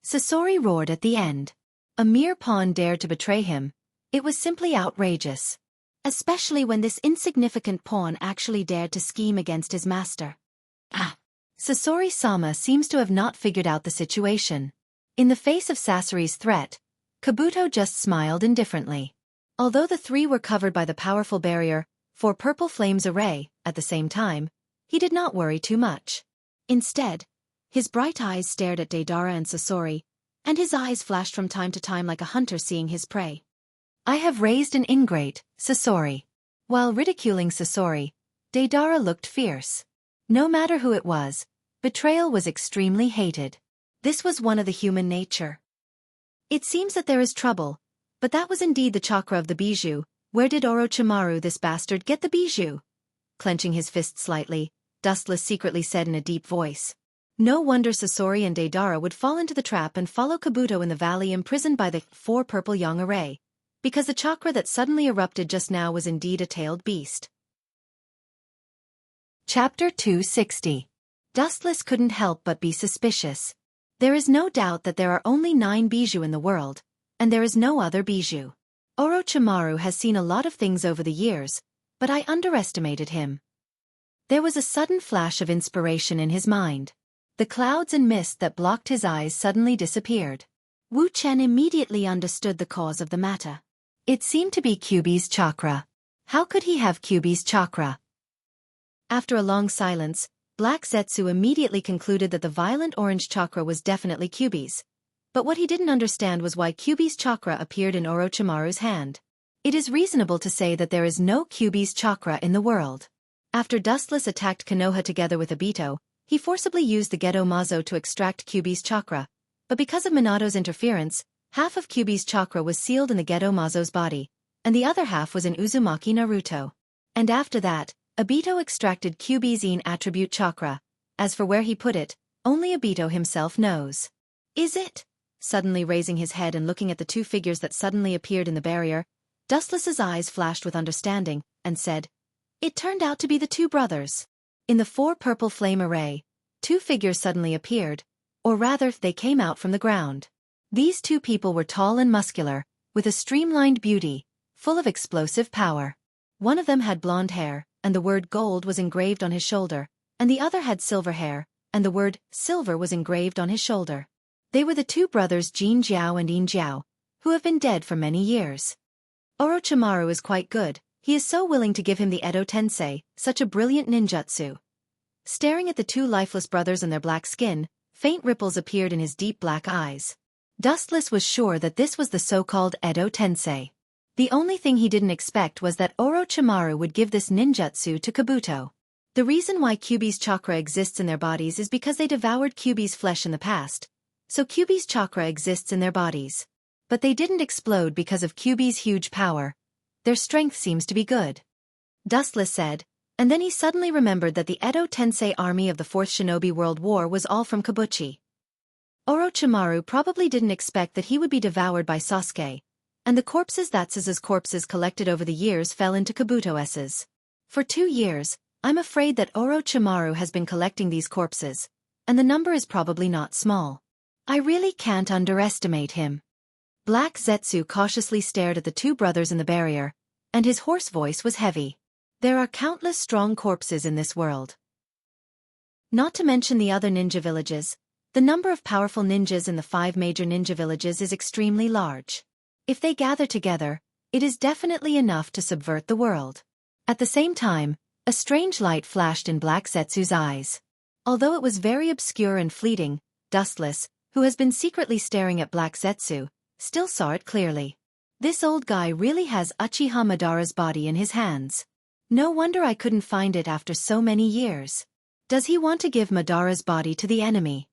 Speaker 1: Sasori roared at the end. A mere pawn dared to betray him. It was simply outrageous. Especially when this insignificant pawn actually dared to scheme against his master. Sasori-sama seems to have not figured out the situation. In the face of Sasori's threat, Kabuto just smiled indifferently. Although the 3 were covered by the powerful barrier, 4 purple flames array, at the same time, he did not worry too much. Instead, his bright eyes stared at Deidara and Sasori, and his eyes flashed from time to time like a hunter seeing his prey. "I have raised an ingrate, Sasori." While ridiculing Sasori, Deidara looked fierce. No matter who it was, betrayal was extremely hated. This was one of the human nature. It seems that there is trouble. But that was indeed the chakra of the bijou. Where did Orochimaru, this bastard, get the bijou? Clenching his fist slightly, Dustless secretly said in a deep voice. No wonder Sasori and Deidara would fall into the trap and follow Kabuto in the valley imprisoned by the four purple yang array. Because the chakra that suddenly erupted just now was indeed a tailed beast. Chapter 260. Dustless couldn't help but be suspicious. There is no doubt that there are only 9 bijou in the world, and there is no other bijou. Orochimaru has seen a lot of things over the years, but I underestimated him. There was a sudden flash of inspiration in his mind. The clouds and mist that blocked his eyes suddenly disappeared. Wu Chen immediately understood the cause of the matter. It seemed to be Kyuubi's chakra. How could he have Kyuubi's chakra? After a long silence, Black Zetsu immediately concluded that the violent orange chakra was definitely Kyuubi's. But what he didn't understand was why Kyuubi's chakra appeared in Orochimaru's hand. It is reasonable to say that there is no Kyuubi's chakra in the world. After Dustless attacked Konoha together with Obito, he forcibly used the Gedo Mazo to extract Kyuubi's chakra, but because of Minato's interference, half of Kyuubi's chakra was sealed in the Gedo Mazo's body, and the other half was in Uzumaki Naruto. And after that, Obito extracted Kyuubi's Yin attribute chakra. As for where he put it, only Obito himself knows. Is it? Suddenly raising his head and looking at the 2 figures that suddenly appeared in the barrier, Dustless's eyes flashed with understanding, and said, it turned out to be the 2 brothers. In the 4 purple flame array, 2 figures suddenly appeared, or rather, they came out from the ground. These 2 people were tall and muscular, with a streamlined beauty, full of explosive power. One of them had blonde hair, and the word gold was engraved on his shoulder, and the other had silver hair, and the word silver was engraved on his shoulder. They were the 2 brothers Jin Jiao and Yin Jiao, who have been dead for many years. Orochimaru is quite good, he is so willing to give him the Edo Tensei, such a brilliant ninjutsu. Staring at the 2 lifeless brothers and their black skin, faint ripples appeared in his deep black eyes. Dustless was sure that this was the so-called Edo Tensei. The only thing he didn't expect was that Orochimaru would give this ninjutsu to Kabuto. The reason why Kyuubi's chakra exists in their bodies is because they devoured Kyuubi's flesh in the past, so Kyuubi's chakra exists in their bodies. But they didn't explode because of Kyuubi's huge power. Their strength seems to be good. Dustless said, and then he suddenly remembered that the Edo Tensei army of the 4th Shinobi World War was all from Kabuchi. Orochimaru probably didn't expect that he would be devoured by Sasuke, and the corpses that Sasuke's corpses collected over the years fell into Kabuto's. For 2 years, I'm afraid that Orochimaru has been collecting these corpses, and the number is probably not small. I really can't underestimate him. Black Zetsu cautiously stared at the 2 brothers in the barrier, and his hoarse voice was heavy. There are countless strong corpses in this world. Not to mention the other ninja villages, the number of powerful ninjas in the 5 major ninja villages is extremely large. If they gather together, it is definitely enough to subvert the world. At the same time, a strange light flashed in Black Zetsu's eyes. Although it was very obscure and fleeting, Dustless, who has been secretly staring at Black Zetsu, still saw it clearly. This old guy really has Uchiha Madara's body in his hands. No wonder I couldn't find it after so many years. Does he want to give Madara's body to the enemy?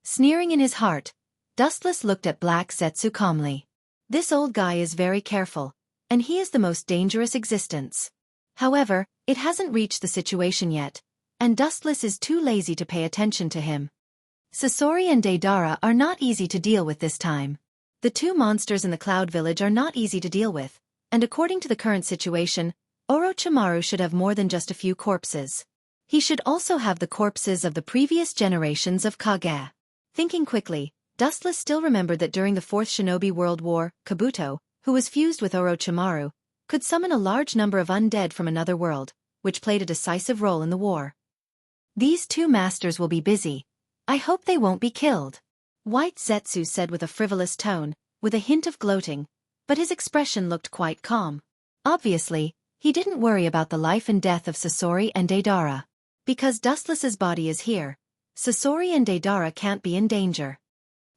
Speaker 1: Sneering in his heart, Dustless looked at Black Zetsu calmly. This old guy is very careful, and he is the most dangerous existence. However, it hasn't reached the situation yet, and Dustless is too lazy to pay attention to him. Sasori and Deidara are not easy to deal with this time. The 2 monsters in the Cloud Village are not easy to deal with, and according to the current situation, Orochimaru should have more than just a few corpses. He should also have the corpses of the previous generations of Kage. Thinking quickly, Dustless still remembered that during the 4th Shinobi World War, Kabuto, who was fused with Orochimaru, could summon a large number of undead from another world, which played a decisive role in the war. These 2 masters will be busy. I hope they won't be killed. White Zetsu said with a frivolous tone, with a hint of gloating, but his expression looked quite calm. Obviously, he didn't worry about the life and death of Sasori and Deidara. Because Dustless's body is here, Sasori and Deidara can't be in danger.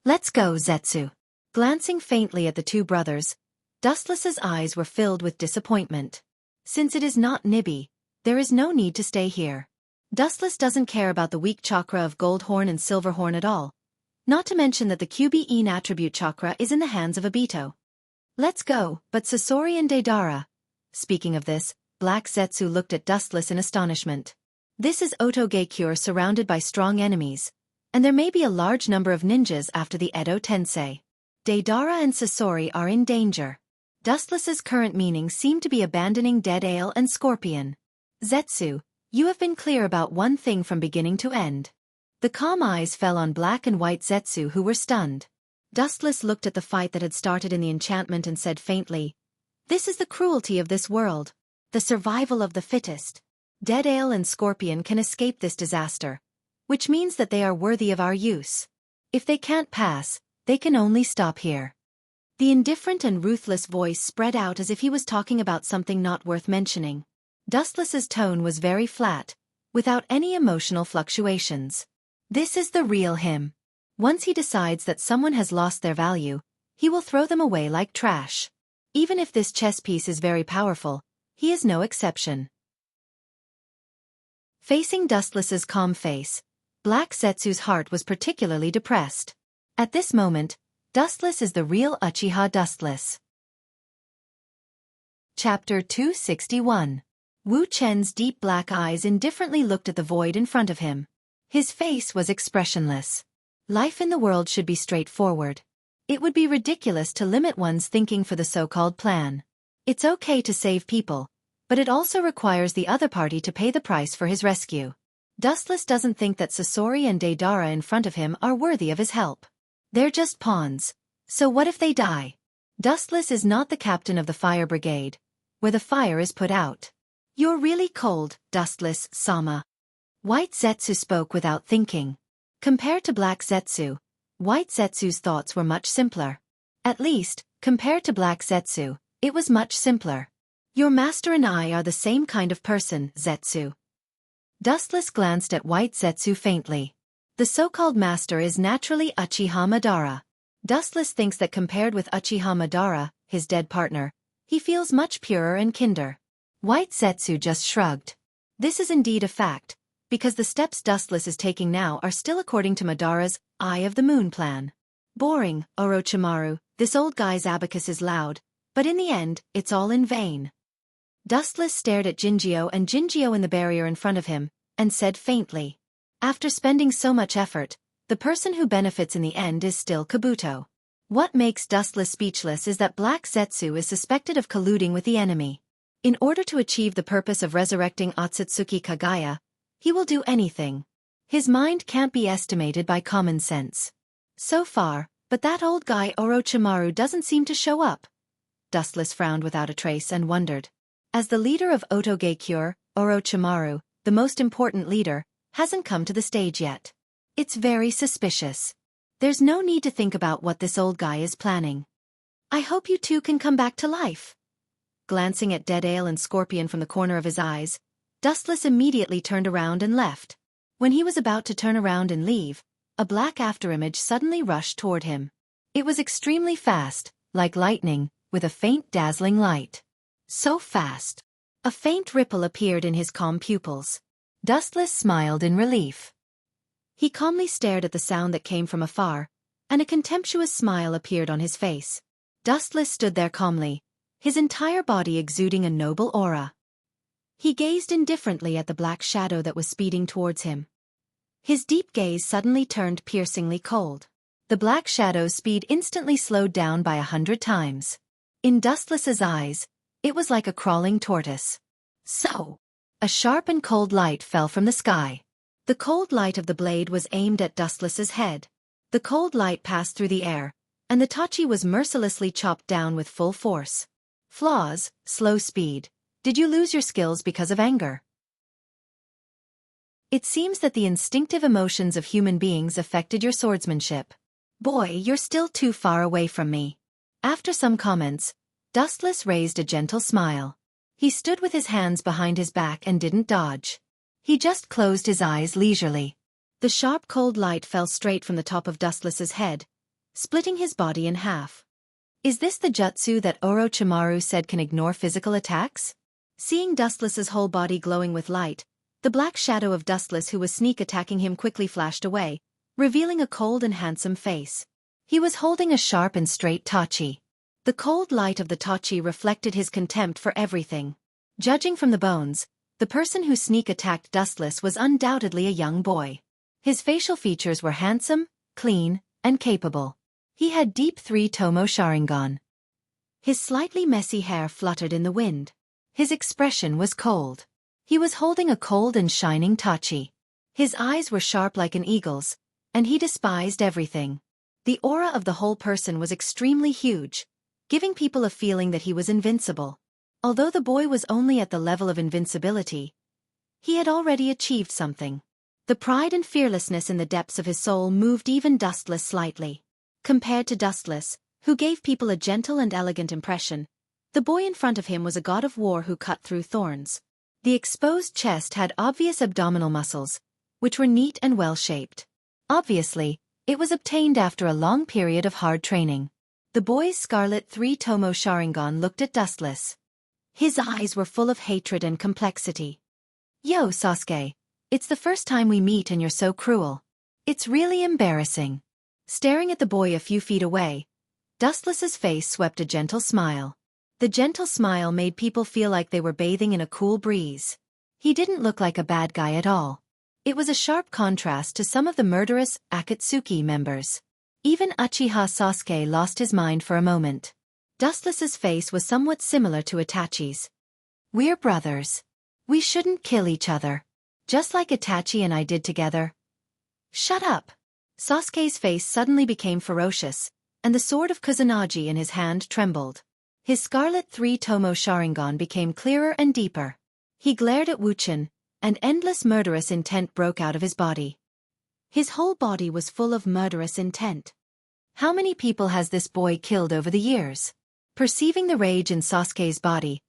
Speaker 1: Let's go, Zetsu. Glancing faintly at the 2 brothers, Dustless's eyes were filled with disappointment. Since it is not Nibi, there is no need to stay here. Dustless doesn't care about the weak chakra of Goldhorn and Silverhorn at all. Not to mention that the QBE attribute chakra is in the hands of Obito. Let's go, but Sasori and Deidara. Speaking of this, Black Zetsu looked at Dustless in astonishment. This is Otogakure surrounded by strong enemies, and there may be a large number of ninjas after the Edo Tensei. Deidara and Sasori are in danger. Dustless's current meaning seemed to be abandoning Dead Ale and Scorpion. Zetsu, you have been clear about one thing from beginning to end. The calm eyes fell on Black and White Zetsu who were stunned. Dustless looked at the fight that had started in the enchantment and said faintly, "This is the cruelty of this world. The survival of the fittest. Dead Ale and Scorpion can escape this disaster, which means that they are worthy of our use. If they can't pass, they can only stop here." The indifferent and ruthless voice spread out as if he was talking about something not worth mentioning. Dustless's tone was very flat, without any emotional fluctuations. This is the real him. Once he decides that someone has lost their value, he will throw them away like trash. Even if this chess piece is very powerful, he is no exception. Facing Dustless's calm face, Black Zetsu's heart was particularly depressed. At this moment, Dustless is the real Uchiha Dustless. Chapter 261. Wu Chen's deep black eyes indifferently looked at the void in front of him. His face was expressionless. Life in the world should be straightforward. It would be ridiculous to limit one's thinking for the so-called plan. It's okay to save people, but it also requires the other party to pay the price for his rescue. Dustless doesn't think that Sasori and Deidara in front of him are worthy of his help. They're just pawns. So what if they die? Dustless is not the captain of the fire brigade, where the fire is put out. You're really cold, Dustless-sama. White Zetsu spoke without thinking. Compared to Black Zetsu, White Zetsu's thoughts were much simpler. At least, compared to Black Zetsu, it was much simpler. Your master and I are the same kind of person, Zetsu. Dustless glanced at White Zetsu faintly. The so-called master is naturally Uchiha Madara. Dustless thinks that compared with Uchiha Madara, his dead partner, he feels much purer and kinder. White Zetsu just shrugged. This is indeed a fact, because the steps Dustless is taking now are still according to Madara's Eye of the Moon plan. Boring, Orochimaru, this old guy's abacus is loud, but in the end, it's all in vain. Dustless stared at Jinjio and Jinjio in the barrier in front of him, and said faintly, "After spending so much effort, the person who benefits in the end is still Kabuto." What makes Dustless speechless is that Black Zetsu is suspected of colluding with the enemy. In order to achieve the purpose of resurrecting Otsutsuki Kagaya, he will do anything. His mind can't be estimated by common sense. So far, but that old guy Orochimaru doesn't seem to show up. Dustless frowned without a trace and wondered. As the leader of Otogakure, Orochimaru, the most important leader, hasn't come to the stage yet. It's very suspicious. There's no need to think about what this old guy is planning. I hope you two can come back to life. Glancing at Dead Ale and Scorpion from the corner of his eyes, Dustless immediately turned around and left. When he was about to turn around and leave, a black afterimage suddenly rushed toward him. It was extremely fast, like lightning, with a faint dazzling light. So fast. A faint ripple appeared in his calm pupils. Dustless smiled in relief. He calmly stared at the sound that came from afar, and a contemptuous smile appeared on his face. Dustless stood there calmly, his entire body exuding a noble aura. He gazed indifferently at the black shadow that was speeding towards him. His deep gaze suddenly turned piercingly cold. The black shadow's speed instantly slowed down by 100 times. In Dustless's eyes, it was like a crawling tortoise. So, a sharp and cold light fell from the sky. The cold light of the blade was aimed at Dustless's head. The cold light passed through the air, and the Tachi was mercilessly chopped down with full force. Flaws, slow speed. Did you lose your skills because of anger? It seems that the instinctive emotions of human beings affected your swordsmanship. Boy, you're still too far away from me. After some comments, Dustless raised a gentle smile. He stood with his hands behind his back and didn't dodge. He just closed his eyes leisurely. The sharp cold light fell straight from the top of Dustless's head, splitting his body in half. Is this the jutsu that Orochimaru said can ignore physical attacks? Seeing Dustless's whole body glowing with light, the black shadow of Dustless who was sneak attacking him quickly flashed away, revealing a cold and handsome face. He was holding a sharp and straight tachi. The cold light of the tachi reflected his contempt for everything. Judging from the bones, the person who sneak attacked Dustless was undoubtedly a young boy. His facial features were handsome, clean, and capable. He had deep three-tomo Sharingan. His slightly messy hair fluttered in the wind. His expression was cold. He was holding a cold and shining tachi. His eyes were sharp like an eagle's, and he despised everything. The aura of the whole person was extremely huge, giving people a feeling that he was invincible. Although the boy was only at the level of invincibility, he had already achieved something. The pride and fearlessness in the depths of his soul moved even Dustless slightly. Compared to Dustless, who gave people a gentle and elegant impression, the boy in front of him was a god of war who cut through thorns. The exposed chest had obvious abdominal muscles, which were neat and well-shaped. Obviously, it was obtained after a long period of hard training. The boy's scarlet three-tomo Sharingan looked at Dustless. His eyes were full of hatred and complexity. "Yo, Sasuke, it's the first time we meet and you're so cruel. It's really embarrassing." Staring at the boy a few feet away, Dustless's face swept a gentle smile. The gentle smile made people feel like they were bathing in a cool breeze. He didn't look like a bad guy at all. It was a sharp contrast to some of the murderous Akatsuki members. Even Uchiha Sasuke lost his mind for a moment. Dustless's face was somewhat similar to Itachi's. "We're brothers. We shouldn't kill each other. Just like Itachi and I did together." "Shut up." Sasuke's face suddenly became ferocious, and the sword of Kusanagi in his hand trembled. His scarlet three-tomo Sharingan became clearer and deeper. He glared at Wuxia, and endless murderous intent broke out of his body. His whole body was full of murderous intent. How many people has this boy killed over the years? Perceiving the rage in Sasuke's body,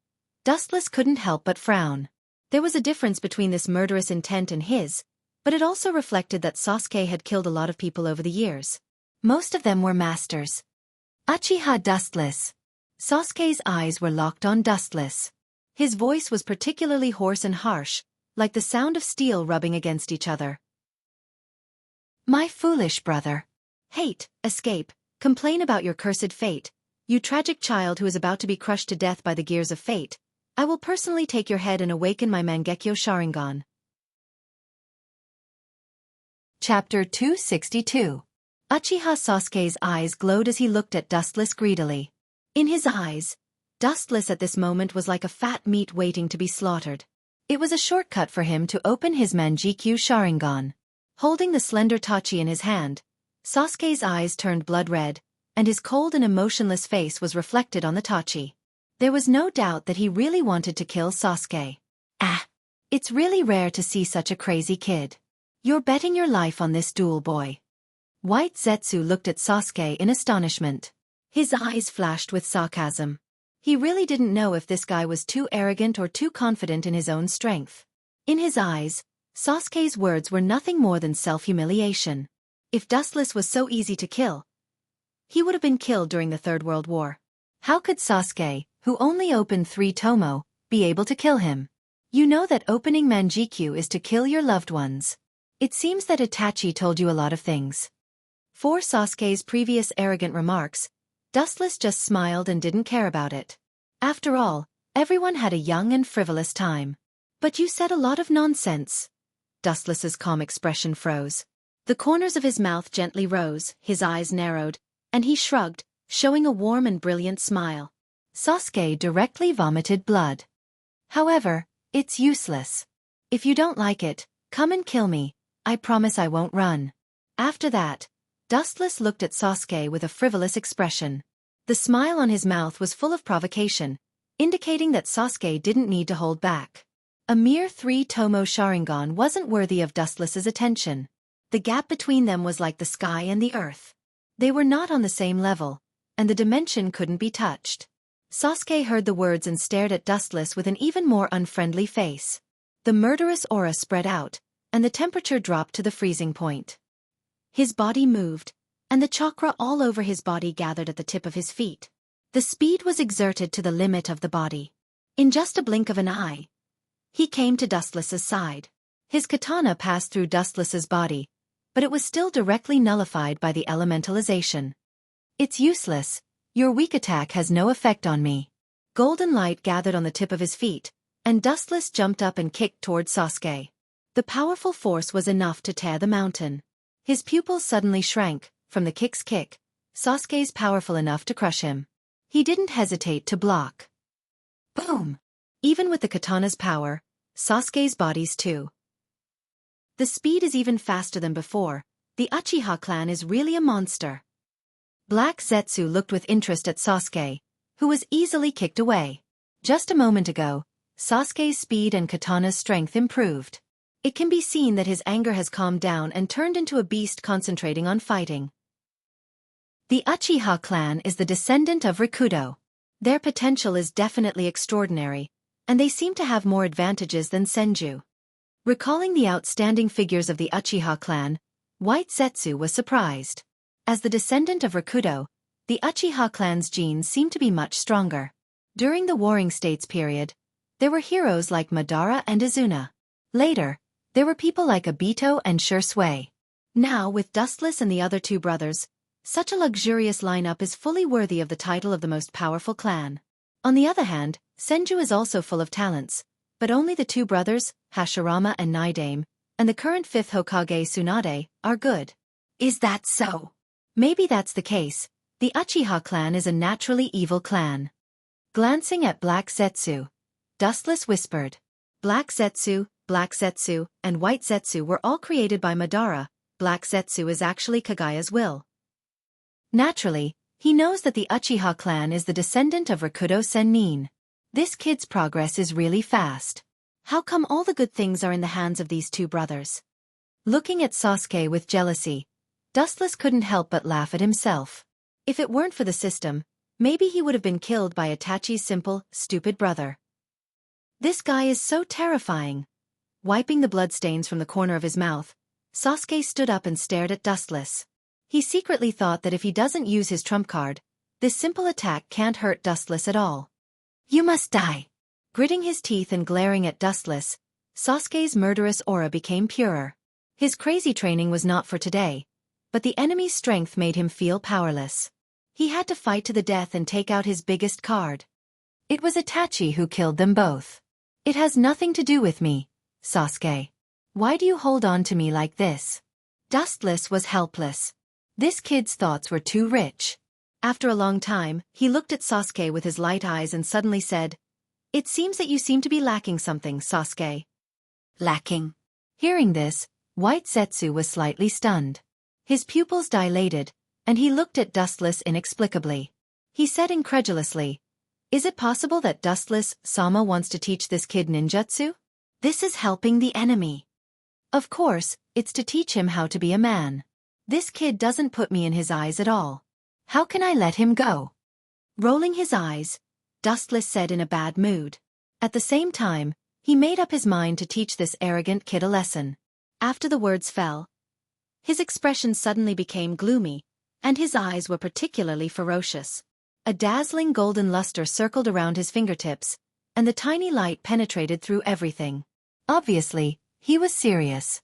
Speaker 1: Dustless couldn't help but frown. There was a difference between this murderous intent and his, but it also reflected that Sasuke had killed a lot of people over the years. Most of them were masters. "Uchiha Dustless." Sasuke's eyes were locked on Dustless. His voice was particularly hoarse and harsh, like the sound of steel rubbing against each other. "My foolish brother. Hate, escape, complain about your cursed fate. You tragic child who is about to be crushed to death by the gears of fate. I will personally take your head and awaken my Mangekyo Sharingan." Chapter 262. Uchiha Sasuke's eyes glowed as he looked at Dustless greedily. In his eyes, Dustless at this moment was like a fat meat waiting to be slaughtered. It was a shortcut for him to open his Mangekyo Sharingan. Holding the slender tachi in his hand, Sasuke's eyes turned blood red, and his cold and emotionless face was reflected on the tachi. There was no doubt that he really wanted to kill Sasuke. "Ah! It's really rare to see such a crazy kid. You're betting your life on this duel, boy." White Zetsu looked at Sasuke in astonishment. His eyes flashed with sarcasm. He really didn't know if this guy was too arrogant or too confident in his own strength. In his eyes, Sasuke's words were nothing more than self-humiliation. If Dustless was so easy to kill, he would have been killed during the Third World War. How could Sasuke, who only opened 3 tomo, be able to kill him? You know that opening Mangekyo is to kill your loved ones. It seems that Itachi told you a lot of things. For Sasuke's previous arrogant remarks, Dustless just smiled and didn't care about it. After all, everyone had a young and frivolous time. "But you said a lot of nonsense." Dustless's calm expression froze. The corners of his mouth gently rose, his eyes narrowed, and he shrugged, showing a warm and brilliant smile. Sasuke directly vomited blood. "However, it's useless. If you don't like it, come and kill me. I promise I won't run." After that, Dustless looked at Sasuke with a frivolous expression. The smile on his mouth was full of provocation, indicating that Sasuke didn't need to hold back. A mere 3 tomo Sharingan wasn't worthy of Dustless's attention. The gap between them was like the sky and the earth. They were not on the same level, and the dimension couldn't be touched. Sasuke heard the words and stared at Dustless with an even more unfriendly face. The murderous aura spread out, and the temperature dropped to the freezing point. His body moved, and the chakra all over his body gathered at the tip of his feet. The speed was exerted to the limit of the body. In just a blink of an eye, he came to Dustless's side. His katana passed through Dustless's body, but it was still directly nullified by the elementalization. It's useless. Your weak attack has no effect on me. Golden light gathered on the tip of his feet, and Dustless jumped up and kicked toward Sasuke. The powerful force was enough to tear the mountain. His pupils suddenly shrank. From the kick's kick, Sasuke's powerful enough to crush him. He didn't hesitate to block. Boom! Even with the katana's power, Sasuke's body's too. The speed is even faster than before. The Uchiha clan is really a monster. Black Zetsu looked with interest at Sasuke, who was easily kicked away. Just a moment ago, Sasuke's speed and katana's strength improved. It can be seen that his anger has calmed down and turned into a beast concentrating on fighting. The Uchiha clan is the descendant of Rikudo. Their potential is definitely extraordinary, and they seem to have more advantages than Senju. Recalling the outstanding figures of the Uchiha clan, White Zetsu was surprised. As the descendant of Rikudo, the Uchiha clan's genes seem to be much stronger. During the Warring States period, there were heroes like Madara and Izuna. Later, there were people like Obito and Shui. Now, with Dustless and the other two brothers, such a luxurious lineup is fully worthy of the title of the most powerful clan. On the other hand, Senju is also full of talents, but only the two brothers, Hashirama and Naidame, and the current fifth Hokage Tsunade, are good. Is that so? Maybe that's the case. The Uchiha clan is a naturally evil clan. Glancing at Black Zetsu, Dustless whispered. Black Zetsu, and White Zetsu were all created by Madara. Black Zetsu is actually Kagaya's will. Naturally, he knows that the Uchiha clan is the descendant of Rikudo Sennin. This kid's progress is really fast. How come all the good things are in the hands of these two brothers? Looking at Sasuke with jealousy, Dustless couldn't help but laugh at himself. If it weren't for the system, maybe he would have been killed by Itachi's simple, stupid brother. This guy is so terrifying. Wiping the bloodstains from the corner of his mouth, Sasuke stood up and stared at Dustless. He secretly thought that if he doesn't use his trump card, this simple attack can't hurt Dustless at all. You must die. Gritting his teeth and glaring at Dustless, Sasuke's murderous aura became purer. His crazy training was not for today, but the enemy's strength made him feel powerless. He had to fight to the death and take out his biggest card. It was Itachi who killed them both. It has nothing to do with me, Sasuke. Why do you hold on to me like this? Dustless was helpless. This kid's thoughts were too rich. After a long time, he looked at Sasuke with his light eyes and suddenly said, "It seems that you seem to be lacking something, Sasuke." Lacking? Hearing this, White Zetsu was slightly stunned. His pupils dilated, and he looked at Dustless inexplicably. He said incredulously, "Is it possible that Dustless-sama wants to teach this kid ninjutsu? This is helping the enemy." Of course, it's to teach him how to be a man. This kid doesn't put me in his eyes at all. How can I let him go? Rolling his eyes, Dustless said in a bad mood. At the same time, he made up his mind to teach this arrogant kid a lesson. After the words fell, his expression suddenly became gloomy, and his eyes were particularly ferocious. A dazzling golden luster circled around his fingertips, and the tiny light penetrated through everything. Obviously, he was serious.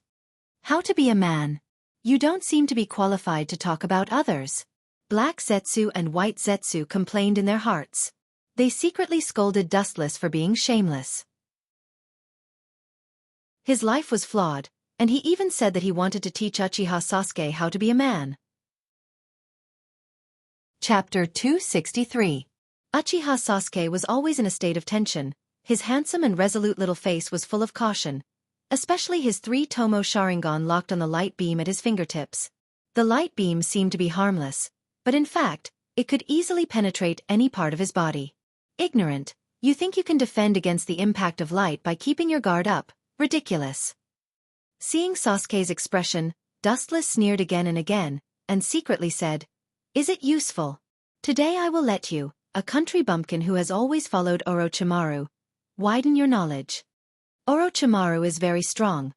Speaker 1: How to be a man? You don't seem to be qualified to talk about others. Black Zetsu and White Zetsu complained in their hearts. They secretly scolded Dustless for being shameless. His life was flawed, and he even said that he wanted to teach Uchiha Sasuke how to be a man. Chapter 263. Uchiha Sasuke was always in a state of tension. His handsome and resolute little face was full of caution, especially his 3-tomo Sharingan locked on the light beam at his fingertips. The light beam seemed to be harmless, but in fact, it could easily penetrate any part of his body. Ignorant, you think you can defend against the impact of light by keeping your guard up? Ridiculous. Seeing Sasuke's expression, Dustless sneered again and secretly said, "Is it useful? Today I will let you, a country bumpkin who has always followed Orochimaru, widen your knowledge. Orochimaru is very strong,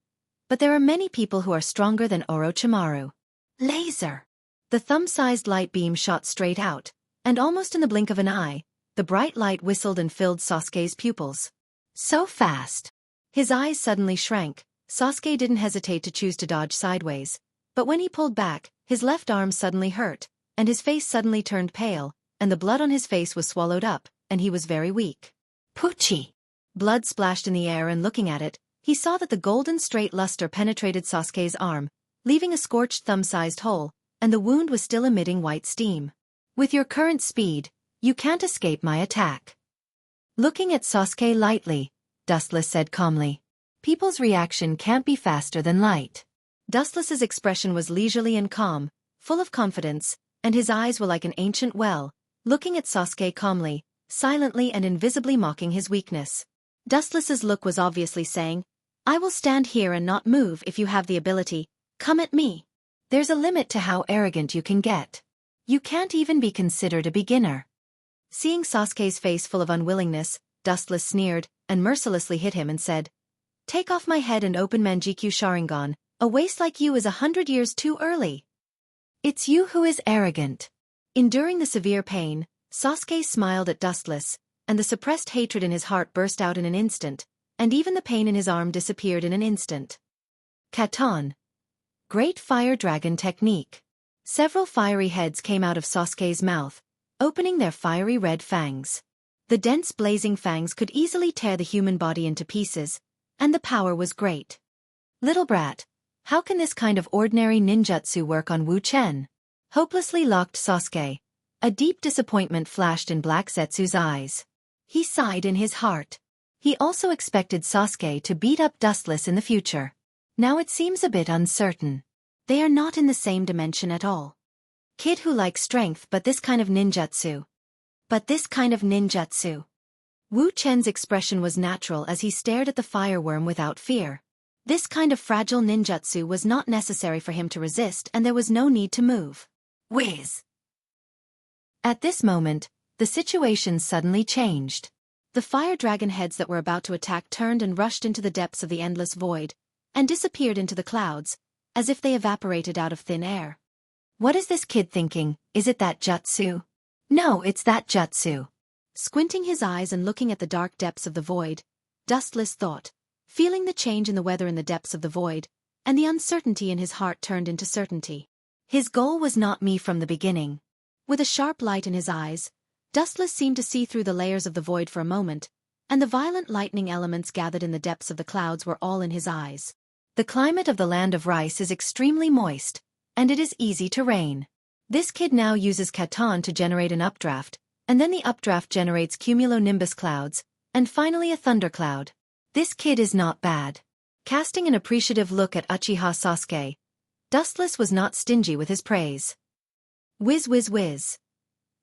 Speaker 1: but there are many people who are stronger than Orochimaru." Laser! The thumb-sized light beam shot straight out, and almost in the blink of an eye, the bright light whistled and filled Sasuke's pupils. So fast! His eyes suddenly shrank. Sasuke didn't hesitate to choose to dodge sideways, But when he pulled back, his left arm suddenly hurt, and his face suddenly turned pale, and the blood on his face was swallowed up, and he was very weak. Poochie! Blood splashed in the air, and looking at it, he saw that the golden straight luster penetrated Sasuke's arm, leaving a scorched thumb-sized hole, and the wound was still emitting white steam. With your current speed, you can't escape my attack. Looking at Sasuke lightly, Dustless said calmly. People's reaction can't be faster than light. Dustless's expression was leisurely and calm, full of confidence, and his eyes were like an ancient well, looking at Sasuke calmly, silently and invisibly mocking his weakness. Dustless's look was obviously saying, I will stand here and not move if you have the ability, come at me. There's a limit to how arrogant you can get. You can't even be considered a beginner. Seeing Sasuke's face full of unwillingness, Dustless sneered, and mercilessly hit him and said, Take off my head and open Manjikyu Sharingan, a waste like you is 100 years too early. It's you who is arrogant. Enduring the severe pain, Sasuke smiled at Dustless, and the suppressed hatred in his heart burst out in an instant, and even the pain in his arm disappeared in an instant. Katon. Great Fire Dragon Technique. Several fiery heads came out of Sasuke's mouth, opening their fiery red fangs. The dense blazing fangs could easily tear the human body into pieces, and the power was great. Little brat, how can this kind of ordinary ninjutsu work on Wu Chen? Hopelessly locked Sasuke. A deep disappointment flashed in Black Zetsu's eyes. He sighed in his heart. He also expected Sasuke to beat up Dustless in the future. Now it seems a bit uncertain. They are not in the same dimension at all. Kid who likes strength but this kind of ninjutsu. Wu Chen's expression was natural as he stared at the fireworm without fear. This kind of fragile ninjutsu was not necessary for him to resist, and there was no need to move. Whiz! At this moment, the situation suddenly changed. The fire dragon heads that were about to attack turned and rushed into the depths of the endless void, and disappeared into the clouds, as if they evaporated out of thin air. What is this kid thinking? Is it that jutsu? No, it's that jutsu. Squinting his eyes and looking at the dark depths of the void, Dustless thought, feeling the change in the weather in the depths of the void, and the uncertainty in his heart turned into certainty. His goal was not me from the beginning. With a sharp light in his eyes, Dustless seemed to see through the layers of the void for a moment, and the violent lightning elements gathered in the depths of the clouds were all in his eyes. The climate of the land of rice is extremely moist, and it is easy to rain. This kid now uses Katon to generate an updraft, and then the updraft generates cumulonimbus clouds, and finally a thundercloud. This kid is not bad. Casting an appreciative look at Uchiha Sasuke, Dustless was not stingy with his praise. Whiz whiz whiz.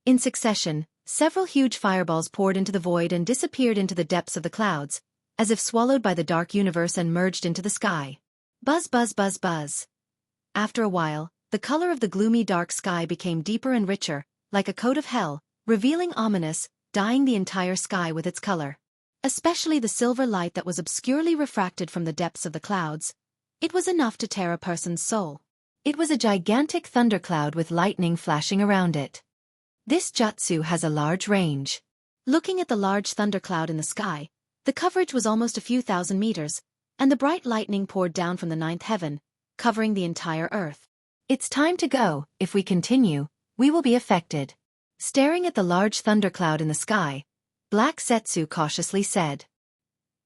Speaker 1: In succession, several huge fireballs poured into the void and disappeared into the depths of the clouds, as if swallowed by the dark universe and merged into the sky. Buzz buzz buzz buzz. After a while, the color of the gloomy dark sky became deeper and richer, like a coat of hell, revealing ominous, dyeing the entire sky with its color. Especially the silver light that was obscurely refracted from the depths of the clouds. It was enough to tear a person's soul. It was a gigantic thundercloud with lightning flashing around it. This jutsu has a large range. Looking at the large thundercloud in the sky, the coverage was almost a few thousand meters, and the bright lightning poured down from the ninth heaven, covering the entire earth. It's time to go. If we continue, we will be affected. Staring at the large thundercloud in the sky, Black Zetsu cautiously said.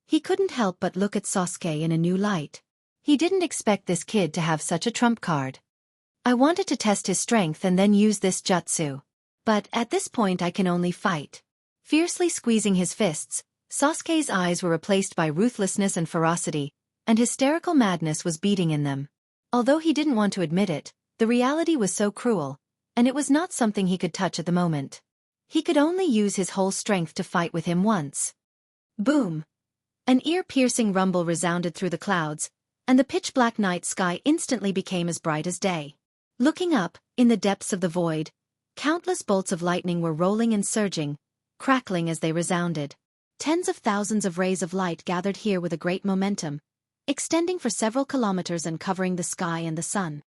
Speaker 1: He couldn't help but look at Sasuke in a new light. He didn't expect this kid to have such a trump card. I wanted to test his strength and then use this jutsu. But at this point I can only fight. Fiercely squeezing his fists, Sasuke's eyes were replaced by ruthlessness and ferocity, and hysterical madness was beating in them. Although he didn't want to admit it, the reality was so cruel, and it was not something he could touch at the moment. He could only use his whole strength to fight with him once. Boom! An ear-piercing rumble resounded through the clouds, and the pitch-black night sky instantly became as bright as day. Looking up, in the depths of the void, countless bolts of lightning were rolling and surging, crackling as they resounded. Tens of thousands of rays of light gathered here with a great momentum, extending for several kilometers and covering the sky and the sun.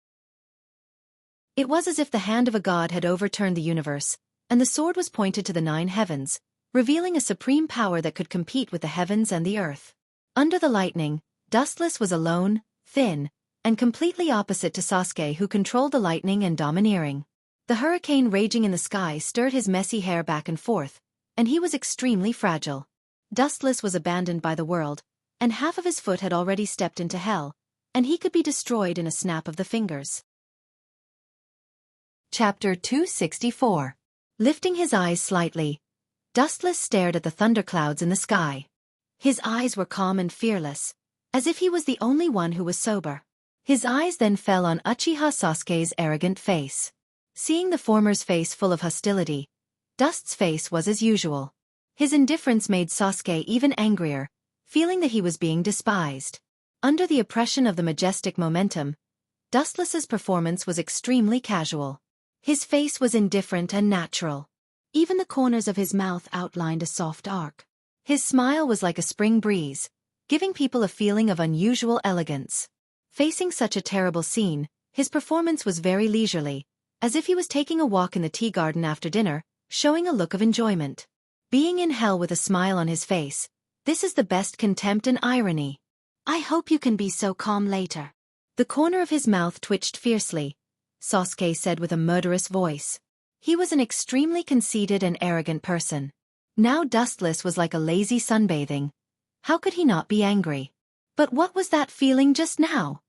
Speaker 1: It was as if the hand of a god had overturned the universe, and the sword was pointed to the 9 heavens, revealing a supreme power that could compete with the heavens and the earth. Under the lightning, Dustless was alone, thin, and completely opposite to Sasuke, who controlled the lightning and domineering. The hurricane raging in the sky stirred his messy hair back and forth, and he was extremely fragile. Dustless was abandoned by the world, and half of his foot had already stepped into hell, and he could be destroyed in a snap of the fingers. Chapter 264. Lifting his eyes slightly, Dustless stared at the thunderclouds in the sky. His eyes were calm and fearless, as if he was the only one who was sober. His eyes then fell on Uchiha Sasuke's arrogant face. Seeing the former's face full of hostility, Dust's face was as usual. His indifference made Sasuke even angrier, feeling that he was being despised. Under the oppression of the majestic momentum, Dustless's performance was extremely casual. His face was indifferent and natural. Even the corners of his mouth outlined a soft arc. His smile was like a spring breeze, giving people a feeling of unusual elegance. Facing such a terrible scene, his performance was very leisurely, as if he was taking a walk in the tea garden after dinner, showing a look of enjoyment. Being in hell with a smile on his face, this is the best contempt and irony. I hope you can be so calm later. The corner of his mouth twitched fiercely, Sasuke said with a murderous voice. He was an extremely conceited and arrogant person. Now Dustless was like a lazy sunbathing. How could he not be angry? But what was that feeling just now?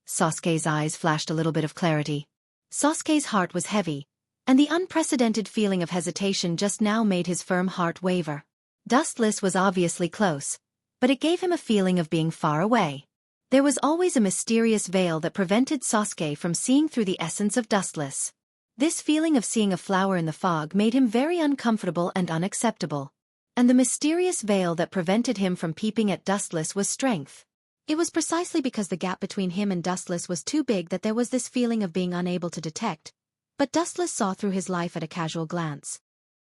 Speaker 1: Sasuke's eyes flashed a little bit of clarity. Sasuke's heart was heavy, and the unprecedented feeling of hesitation just now made his firm heart waver. Dustless was obviously close, but it gave him a feeling of being far away. There was always a mysterious veil that prevented Sasuke from seeing through the essence of Dustless. This feeling of seeing a flower in the fog made him very uncomfortable and unacceptable. And the mysterious veil that prevented him from peeping at Dustless was strength. It was precisely because the gap between him and Dustless was too big that there was this feeling of being unable to detect. But Dustless saw through his life at a casual glance.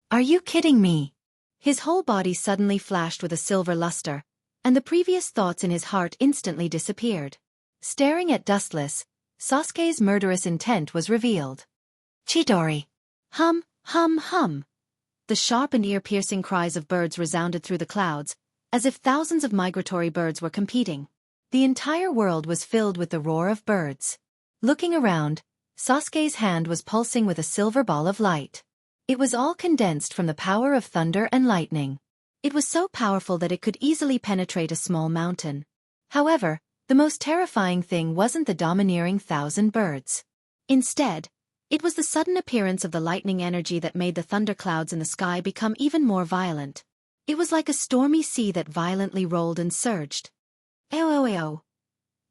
Speaker 1: Are you kidding me? His whole body suddenly flashed with a silver luster, and the previous thoughts in his heart instantly disappeared. Staring at Dustless, Sasuke's murderous intent was revealed. Chidori! Hum, hum, hum! The sharp and ear-piercing cries of birds resounded through the clouds, as if thousands of migratory birds were competing. The entire world was filled with the roar of birds. Looking around, Sasuke's hand was pulsing with a silver ball of light. It was all condensed from the power of thunder and lightning. It was so powerful that it could easily penetrate a small mountain. However, the most terrifying thing wasn't the domineering 1,000 birds. Instead, it was the sudden appearance of the lightning energy that made the thunderclouds in the sky become even more violent. It was like a stormy sea that violently rolled and surged. Eoeoeo!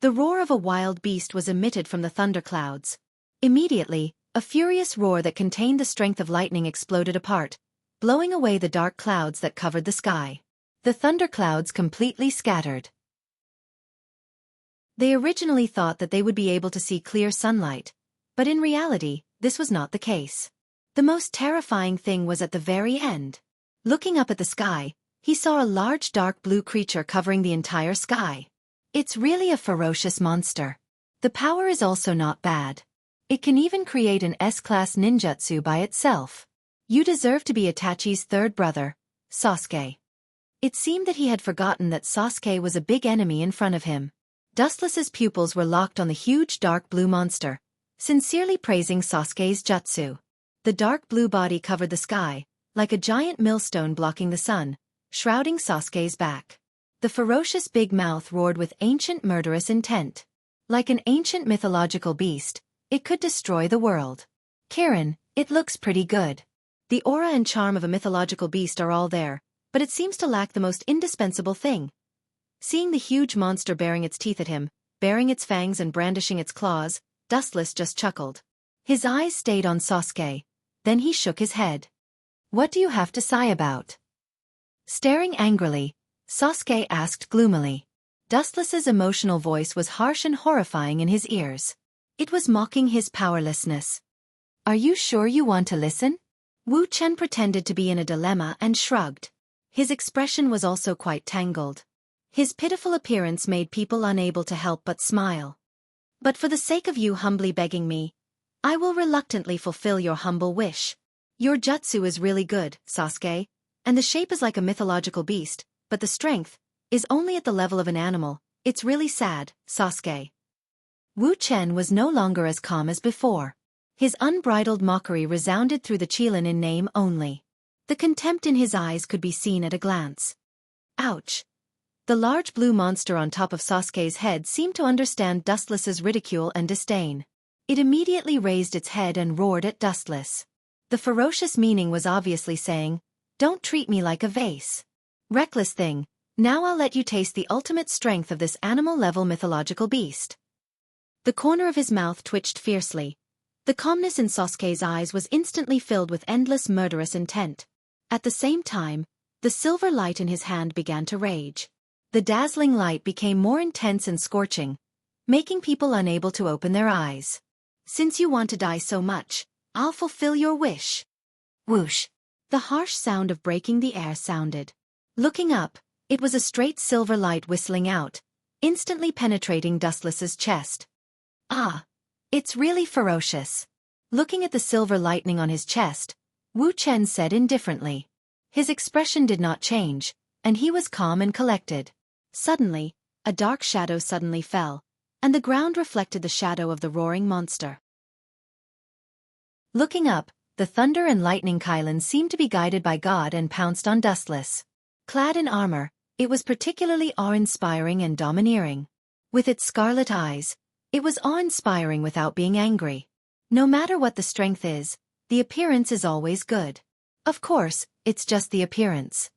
Speaker 1: The roar of a wild beast was emitted from the thunderclouds. Immediately, a furious roar that contained the strength of lightning exploded apart, blowing away the dark clouds that covered the sky. The thunderclouds completely scattered. They originally thought that they would be able to see clear sunlight, but in reality, this was not the case. The most terrifying thing was at the very end. Looking up at the sky, he saw a large dark blue creature covering the entire sky. It's really a ferocious monster. The power is also not bad. It can even create an S-class ninjutsu by itself. You deserve to be Itachi's third brother, Sasuke. It seemed that he had forgotten that Sasuke was a big enemy in front of him. Dustless's pupils were locked on the huge dark blue monster, sincerely praising Sasuke's jutsu. The dark blue body covered the sky, like a giant millstone blocking the sun, shrouding Sasuke's back. The ferocious big mouth roared with ancient murderous intent. Like an ancient mythological beast, it could destroy the world. Kirin, it looks pretty good. The aura and charm of a mythological beast are all there, but it seems to lack the most indispensable thing. Seeing the huge monster baring its teeth at him, baring its fangs and brandishing its claws, Dustless just chuckled. His eyes stayed on Sasuke, then he shook his head. What do you have to sigh about? Staring angrily, Sasuke asked gloomily. Dustless's emotional voice was harsh and horrifying in his ears. It was mocking his powerlessness. Are you sure you want to listen? Wu Chen pretended to be in a dilemma and shrugged. His expression was also quite tangled. His pitiful appearance made people unable to help but smile. But for the sake of you humbly begging me, I will reluctantly fulfill your humble wish. Your jutsu is really good, Sasuke, and the shape is like a mythological beast, but the strength is only at the level of an animal. It's really sad, Sasuke. Wu Chen was no longer as calm as before. His unbridled mockery resounded through the Qilin in name only. The contempt in his eyes could be seen at a glance. Ouch! The large blue monster on top of Sasuke's head seemed to understand Dustless's ridicule and disdain. It immediately raised its head and roared at Dustless. The ferocious meaning was obviously saying, "Don't treat me like a vase. Reckless thing, now I'll let you taste the ultimate strength of this animal-level mythological beast." The corner of his mouth twitched fiercely. The calmness in Sasuke's eyes was instantly filled with endless murderous intent. At the same time, the silver light in his hand began to rage. The dazzling light became more intense and scorching, making people unable to open their eyes. "Since you want to die so much, I'll fulfill your wish." Whoosh! The harsh sound of breaking the air sounded. Looking up, it was a straight silver light whistling out, instantly penetrating Dustless's chest. "Ah! It's really ferocious." Looking at the silver lightning on his chest, Wu Chen said indifferently. His expression did not change, and he was calm and collected. Suddenly, a dark shadow suddenly fell, and the ground reflected the shadow of the roaring monster. Looking up, the thunder and lightning Qilin seemed to be guided by God and pounced on Dustless. Clad in armor, it was particularly awe-inspiring and domineering. With its scarlet eyes, it was awe-inspiring without being angry. No matter what the strength is, the appearance is always good. Of course, it's just the appearance.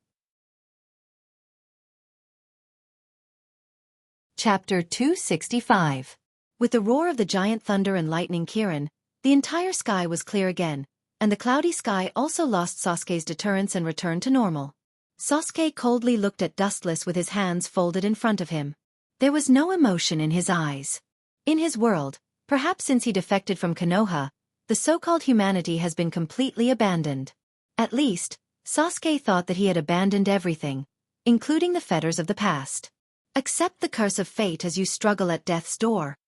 Speaker 1: Chapter 265. With the roar of the giant thunder and lightning Kirin, the entire sky was clear again, and the cloudy sky also lost Sasuke's deterrence and returned to normal. Sasuke coldly looked at Dustless with his hands folded in front of him. There was no emotion in his eyes. In his world, perhaps since he defected from Konoha, the so-called humanity has been completely abandoned. At least, Sasuke thought that he had abandoned everything, including the fetters of the past. Accept the curse of fate as you struggle at death's door.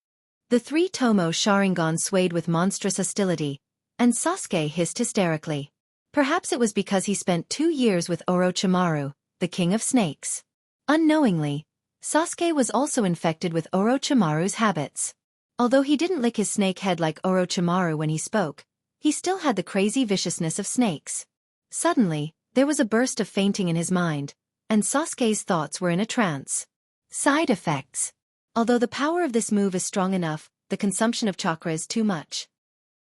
Speaker 1: The three Tomo Sharingan swayed with monstrous hostility, and Sasuke hissed hysterically. Perhaps it was because he spent 2 years with Orochimaru, the king of snakes. Unknowingly, Sasuke was also infected with Orochimaru's habits. Although he didn't lick his snake head like Orochimaru when he spoke, he still had the crazy viciousness of snakes. Suddenly, there was a burst of fainting in his mind, and Sasuke's thoughts were in a trance. Side effects. Although the power of this move is strong enough, the consumption of chakra is too much.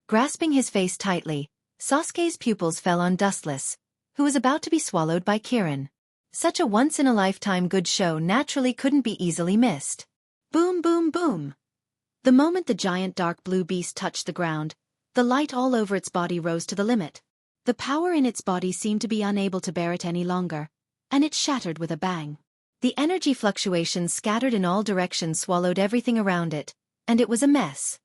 Speaker 1: Grasping his face tightly, Sasuke's pupils fell on Dustless, who was about to be swallowed by Kirin. Such a once-in-a-lifetime good show naturally couldn't be easily missed. Boom boom boom! The moment the giant dark blue beast touched the ground, the light all over its body rose to the limit. The power in its body seemed to be unable to bear it any longer, and it shattered with a bang. The energy fluctuations scattered in all directions swallowed everything around it, and it was a mess.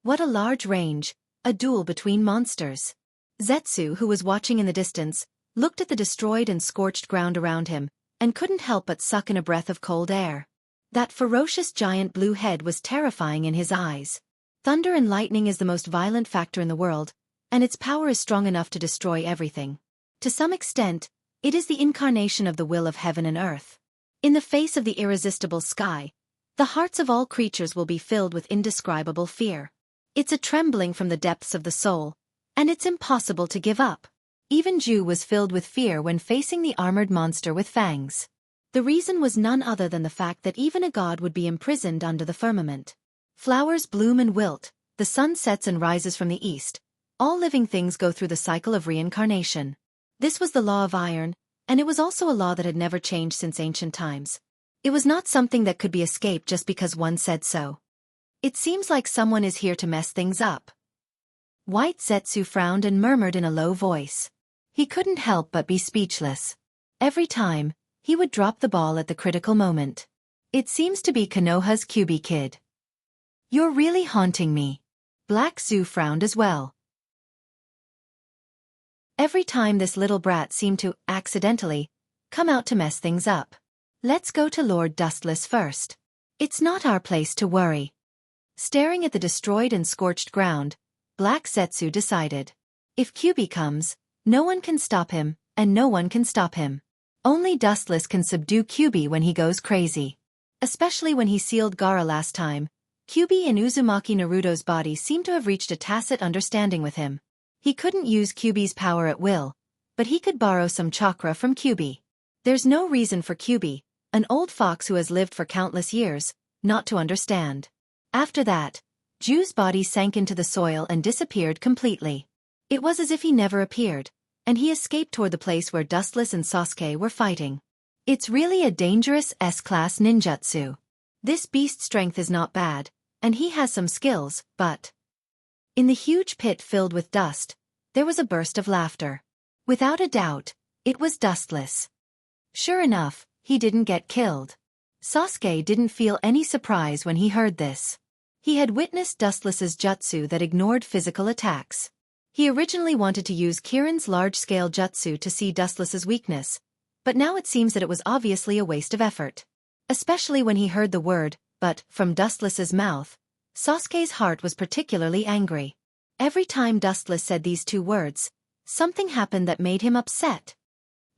Speaker 1: What a large range, a duel between monsters. Zetsu, who was watching in the distance, looked at the destroyed and scorched ground around him, and couldn't help but suck in a breath of cold air. That ferocious giant blue head was terrifying in his eyes. Thunder and lightning is the most violent factor in the world, and its power is strong enough to destroy everything. To some extent, it is the incarnation of the will of heaven and earth. In the face of the irresistible sky, the hearts of all creatures will be filled with indescribable fear. It's a trembling from the depths of the soul, and it's impossible to give up. Even Ju was filled with fear when facing the armored monster with fangs. The reason was none other than the fact that even a god would be imprisoned under the firmament. Flowers bloom and wilt, the sun sets and rises from the east. All living things go through the cycle of reincarnation. This was the law of iron, and it was also a law that had never changed since ancient times. It was not something that could be escaped just because one said so. It seems like someone is here to mess things up. White Zetsu frowned and murmured in a low voice. He couldn't help but be speechless. Every time, he would drop the ball at the critical moment. It seems to be Konoha's Kyuubi kid. You're really haunting me. Black Zu frowned as well. Every time this little brat seemed to, accidentally, come out to mess things up. Let's go to Lord Dustless first. It's not our place to worry. Staring at the destroyed and scorched ground, Black Zetsu decided. If Kyuubi comes, no one can stop him, and no one can stop him. Only Dustless can subdue Kyuubi when he goes crazy. Especially when he sealed Gaara last time, Kyuubi in Uzumaki Naruto's body seemed to have reached a tacit understanding with him. He couldn't use Kyuubi's power at will, but he could borrow some chakra from Kyuubi. There's no reason for Kyuubi, an old fox who has lived for countless years, not to understand. After that, Ju's body sank into the soil and disappeared completely. It was as if he never appeared, and he escaped toward the place where Dustless and Sasuke were fighting. It's really a dangerous S-class ninjutsu. This beast's strength is not bad, and he has some skills, but... In the huge pit filled with dust, there was a burst of laughter. Without a doubt, it was Dustless. Sure enough, he didn't get killed. Sasuke didn't feel any surprise when he heard this. He had witnessed Dustless's jutsu that ignored physical attacks. He originally wanted to use Kirin's large-scale jutsu to see Dustless's weakness, but now it seems that it was obviously a waste of effort. Especially when he heard the word, but, from Dustless's mouth, Sasuke's heart was particularly angry. Every time Dustless said these two words, something happened that made him upset.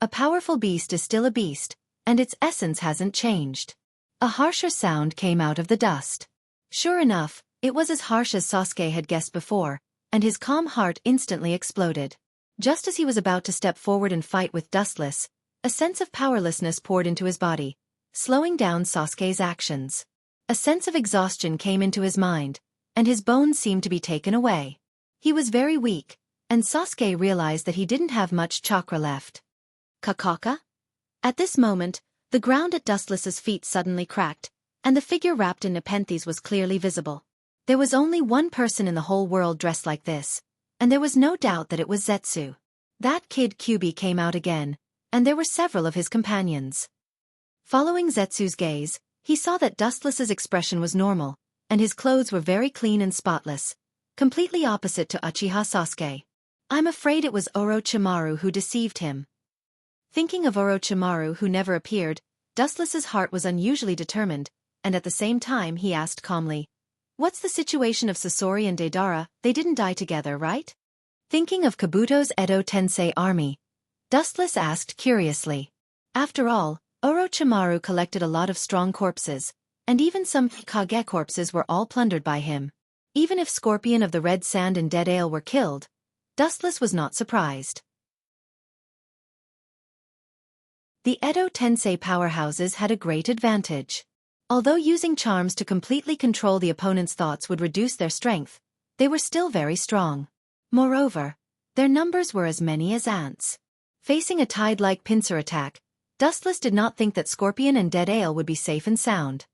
Speaker 1: A powerful beast is still a beast, and its essence hasn't changed. A harsher sound came out of the dust. Sure enough, it was as harsh as Sasuke had guessed before, and his calm heart instantly exploded. Just as he was about to step forward and fight with Dustless, a sense of powerlessness poured into his body, slowing down Sasuke's actions. A sense of exhaustion came into his mind, and his bones seemed to be taken away. He was very weak, and Sasuke realized that he didn't have much chakra left. Kakaka? At this moment, the ground at Dustless's feet suddenly cracked, and the figure wrapped in nepenthes was clearly visible. There was only one person in the whole world dressed like this, and there was no doubt that it was Zetsu. That kid Kyuubi came out again, and there were several of his companions. Following Zetsu's gaze, he saw that Dustless's expression was normal, and his clothes were very clean and spotless, completely opposite to Uchiha Sasuke. I'm afraid it was Orochimaru who deceived him. Thinking of Orochimaru who never appeared, Dustless's heart was unusually determined, and at the same time he asked calmly, "What's the situation of Sasori and Deidara? They didn't die together, right?" Thinking of Kabuto's Edo Tensei army, Dustless asked curiously. After all, Orochimaru collected a lot of strong corpses, and even some Kage corpses were all plundered by him. Even if Scorpion of the Red Sand and Dead Ale were killed, Dustless was not surprised. The Edo Tensei powerhouses had a great advantage. Although using charms to completely control the opponent's thoughts would reduce their strength, they were still very strong. Moreover, their numbers were as many as ants. Facing a tide-like pincer attack, Dustless did not think that Scorpion and Dead Ale would be safe and sound.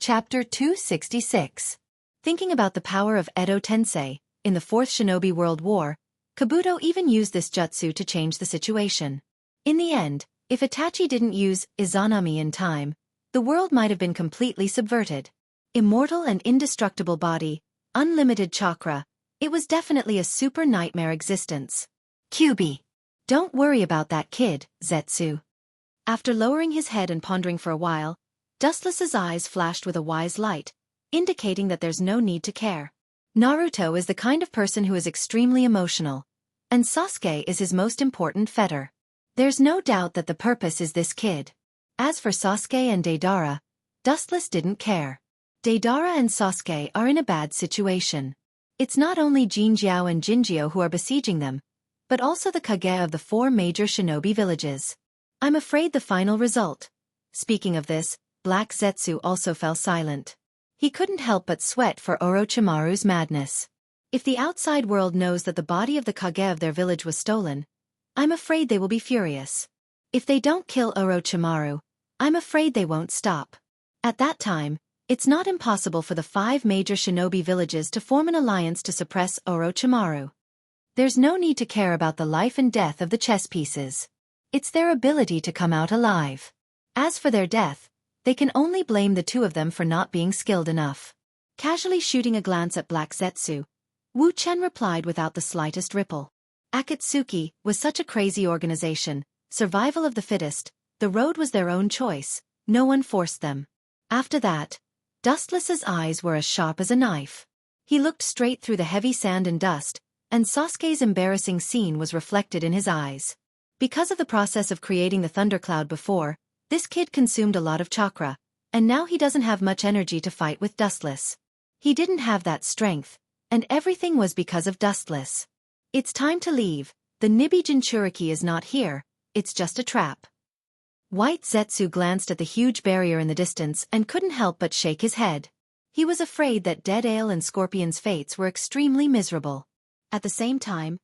Speaker 1: Chapter 266. Thinking about the power of Edo Tensei, in the Fourth Shinobi World War, Kabuto even used this jutsu to change the situation. In the end, if Itachi didn't use Izanami in time, the world might have been completely subverted. Immortal and indestructible body, unlimited chakra, it was definitely a super nightmare existence. Kyuubi. Don't worry about that kid, Zetsu. After lowering his head and pondering for a while, Dustless's eyes flashed with a wise light, indicating that there's no need to care. Naruto is the kind of person who is extremely emotional, and Sasuke is his most important fetter. There's no doubt that the purpose is this kid. As for Sasuke and Deidara, Dustless didn't care. Deidara and Sasuke are in a bad situation. It's not only Jinjiao and Jinjio who are besieging them, but also the Kage of the 4 major shinobi villages. I'm afraid the final result. Speaking of this, Black Zetsu also fell silent. He couldn't help but sweat for Orochimaru's madness. If the outside world knows that the body of the Kage of their village was stolen, I'm afraid they will be furious. If they don't kill Orochimaru, I'm afraid they won't stop. At that time, it's not impossible for the 5 major shinobi villages to form an alliance to suppress Orochimaru. There's no need to care about the life and death of the chess pieces. It's their ability to come out alive. As for their death, they can only blame the 2 of them for not being skilled enough. Casually shooting a glance at Black Zetsu, Wu Chen replied without the slightest ripple. Akatsuki was such a crazy organization, survival of the fittest, the road was their own choice, no one forced them. After that, Dustless's eyes were as sharp as a knife. He looked straight through the heavy sand and dust, and Sasuke's embarrassing scene was reflected in his eyes. Because of the process of creating the thundercloud before, this kid consumed a lot of chakra, and now he doesn't have much energy to fight with Dustless. He didn't have that strength, and everything was because of Dustless. It's time to leave. The Nibi Jinchuriki is not here, it's just a trap. White Zetsu glanced at the huge barrier in the distance and couldn't help but shake his head. He was afraid that Dead Ale and Scorpion's fates were extremely miserable. At the same time,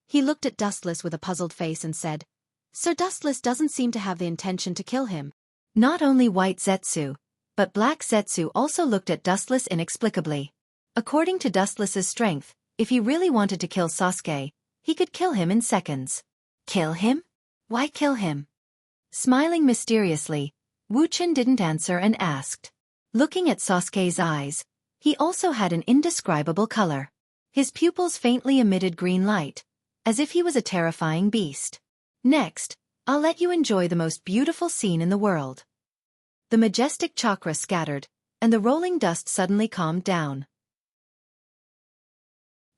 Speaker 1: he looked at Dustless with a puzzled face and said, "Sir Dustless doesn't seem to have the intention to kill him." Not only White Zetsu, but Black Zetsu also looked at Dustless inexplicably. According to Dustless's strength, if he really wanted to kill Sasuke, he could kill him in seconds. Kill him? Why kill him? Smiling mysteriously, Wuchen didn't answer and asked. Looking at Sasuke's eyes, he also had an indescribable color. His pupils faintly emitted green light, as if he was a terrifying beast. Next, I'll let you enjoy the most beautiful scene in the world. The majestic chakra scattered, and the rolling dust suddenly calmed down.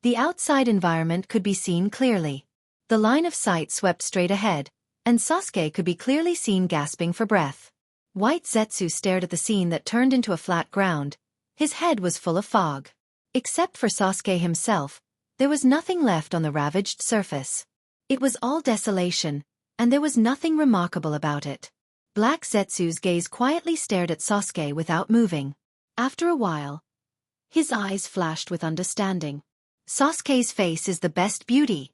Speaker 1: The outside environment could be seen clearly. The line of sight swept straight ahead, and Sasuke could be clearly seen gasping for breath. White Zetsu stared at the scene that turned into a flat ground. His head was full of fog. Except for Sasuke himself, there was nothing left on the ravaged surface. It was all desolation, and there was nothing remarkable about it. Black Zetsu's gaze quietly stared at Sasuke without moving. After a while, his eyes flashed with understanding. Sasuke's face is the best beauty.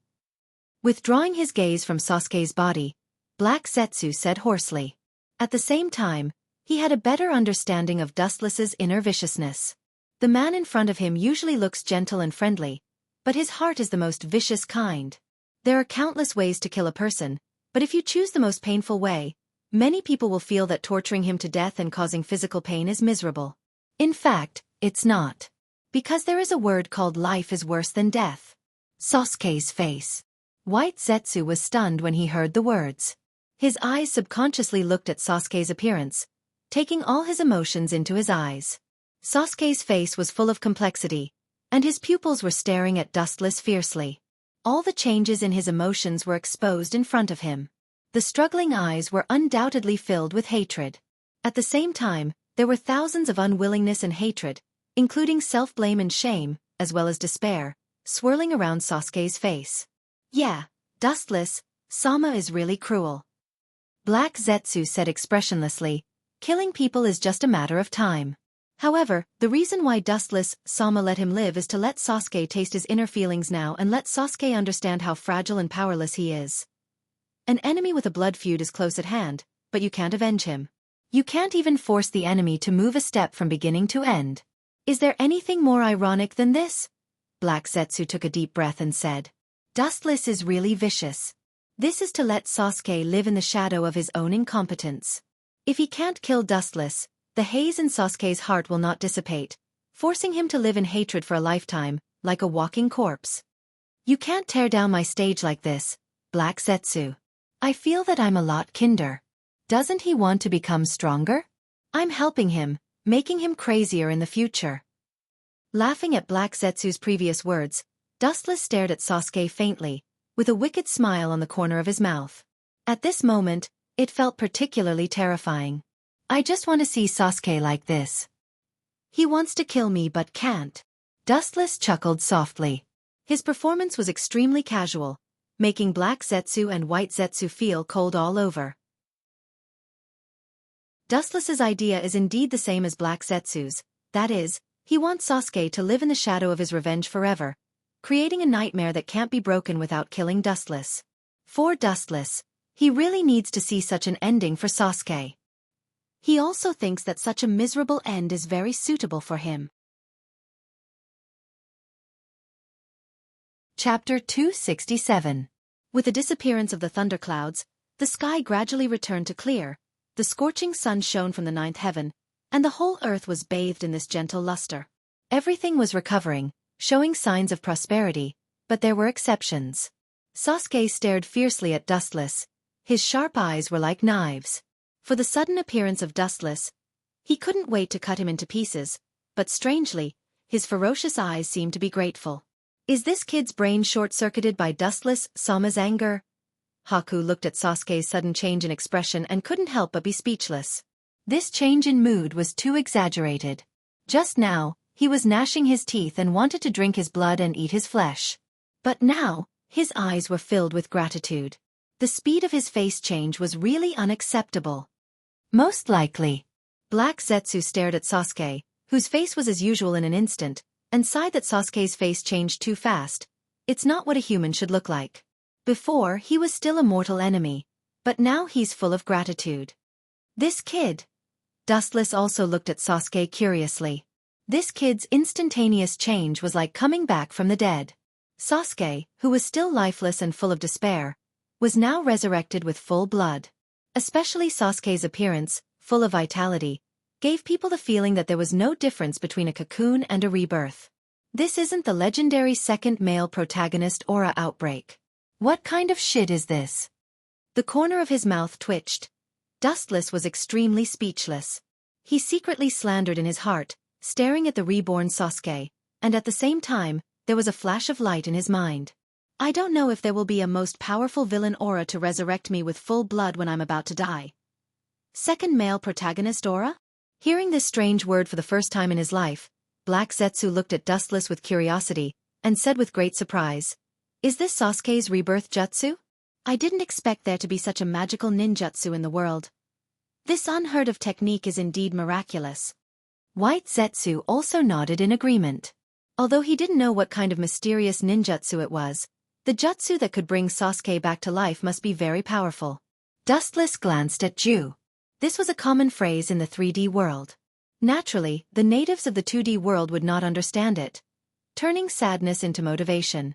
Speaker 1: Withdrawing his gaze from Sasuke's body, Black Zetsu said hoarsely. At the same time, he had a better understanding of Dustless's inner viciousness. The man in front of him usually looks gentle and friendly, but his heart is the most vicious kind. There are countless ways to kill a person, but if you choose the most painful way, many people will feel that torturing him to death and causing physical pain is miserable. In fact, it's not. Because there is a word called life is worse than death. Sasuke's face. White Zetsu was stunned when he heard the words. His eyes subconsciously looked at Sasuke's appearance, taking all his emotions into his eyes. Sasuke's face was full of complexity, and his pupils were staring at Dustless fiercely. All the changes in his emotions were exposed in front of him. The struggling eyes were undoubtedly filled with hatred. At the same time, there were thousands of unwillingness and hatred, including self-blame and shame, as well as despair, swirling around Sasuke's face. Yeah, Dustless, Sama is really cruel. Black Zetsu said expressionlessly, killing people is just a matter of time. However, the reason why Dustless, Sama let him live is to let Sasuke taste his inner feelings now and let Sasuke understand how fragile and powerless he is. An enemy with a blood feud is close at hand, but you can't avenge him. You can't even force the enemy to move a step from beginning to end. Is there anything more ironic than this? Black Zetsu took a deep breath and said. Dustless is really vicious. This is to let Sasuke live in the shadow of his own incompetence. If he can't kill Dustless, the haze in Sasuke's heart will not dissipate, forcing him to live in hatred for a lifetime, like a walking corpse. You can't tear down my stage like this, Black Zetsu. I feel that I'm a lot kinder. Doesn't he want to become stronger? I'm helping him, making him crazier in the future. Laughing at Black Zetsu's previous words, Dustless stared at Sasuke faintly, with a wicked smile on the corner of his mouth. At this moment, it felt particularly terrifying. I just want to see Sasuke like this. He wants to kill me but can't. Dustless chuckled softly. His performance was extremely casual, making Black Zetsu and White Zetsu feel cold all over. Dustless's idea is indeed the same as Black Zetsu's, that is, he wants Sasuke to live in the shadow of his revenge forever, creating a nightmare that can't be broken without killing Dustless. For Dustless, he really needs to see such an ending for Sasuke. He also thinks that such a miserable end is very suitable for him. Chapter 267. With the disappearance of the thunderclouds, the sky gradually returned to clear, the scorching sun shone from the ninth heaven, and the whole earth was bathed in this gentle luster. Everything was recovering, showing signs of prosperity, but there were exceptions. Sasuke stared fiercely at Dustless. His sharp eyes were like knives. For the sudden appearance of Dustless, he couldn't wait to cut him into pieces, but strangely, his ferocious eyes seemed to be grateful. Is this kid's brain short-circuited by Dustless Sama's anger? Haku looked at Sasuke's sudden change in expression and couldn't help but be speechless. This change in mood was too exaggerated. Just now, he was gnashing his teeth and wanted to drink his blood and eat his flesh. But now, his eyes were filled with gratitude. The speed of his face change was really unacceptable. Most likely. Black Zetsu stared at Sasuke, whose face was as usual in an instant, and sighed that Sasuke's face changed too fast. It's not what a human should look like. Before, he was still a mortal enemy, but now he's full of gratitude. This kid. Dustless also looked at Sasuke curiously. This kid's instantaneous change was like coming back from the dead. Sasuke, who was still lifeless and full of despair, was now resurrected with full blood. Especially Sasuke's appearance, full of vitality, gave people the feeling that there was no difference between a cocoon and a rebirth. This isn't the legendary second male protagonist aura outbreak. What kind of shit is this? The corner of his mouth twitched. Dustless was extremely speechless. He secretly slandered in his heart, staring at the reborn Sasuke, and at the same time, there was a flash of light in his mind. I don't know if there will be a most powerful villain aura to resurrect me with full blood when I'm about to die. Second male protagonist aura? Hearing this strange word for the first time in his life, Black Zetsu looked at Dustless with curiosity, and said with great surprise, "Is this Sasuke's rebirth jutsu? I didn't expect there to be such a magical ninjutsu in the world. This unheard-of technique is indeed miraculous." White Zetsu also nodded in agreement. Although he didn't know what kind of mysterious ninjutsu it was, the jutsu that could bring Sasuke back to life must be very powerful. Dustless glanced at Ju. This was a common phrase in the 3D world. Naturally, the natives of the 2D world would not understand it, turning sadness into motivation.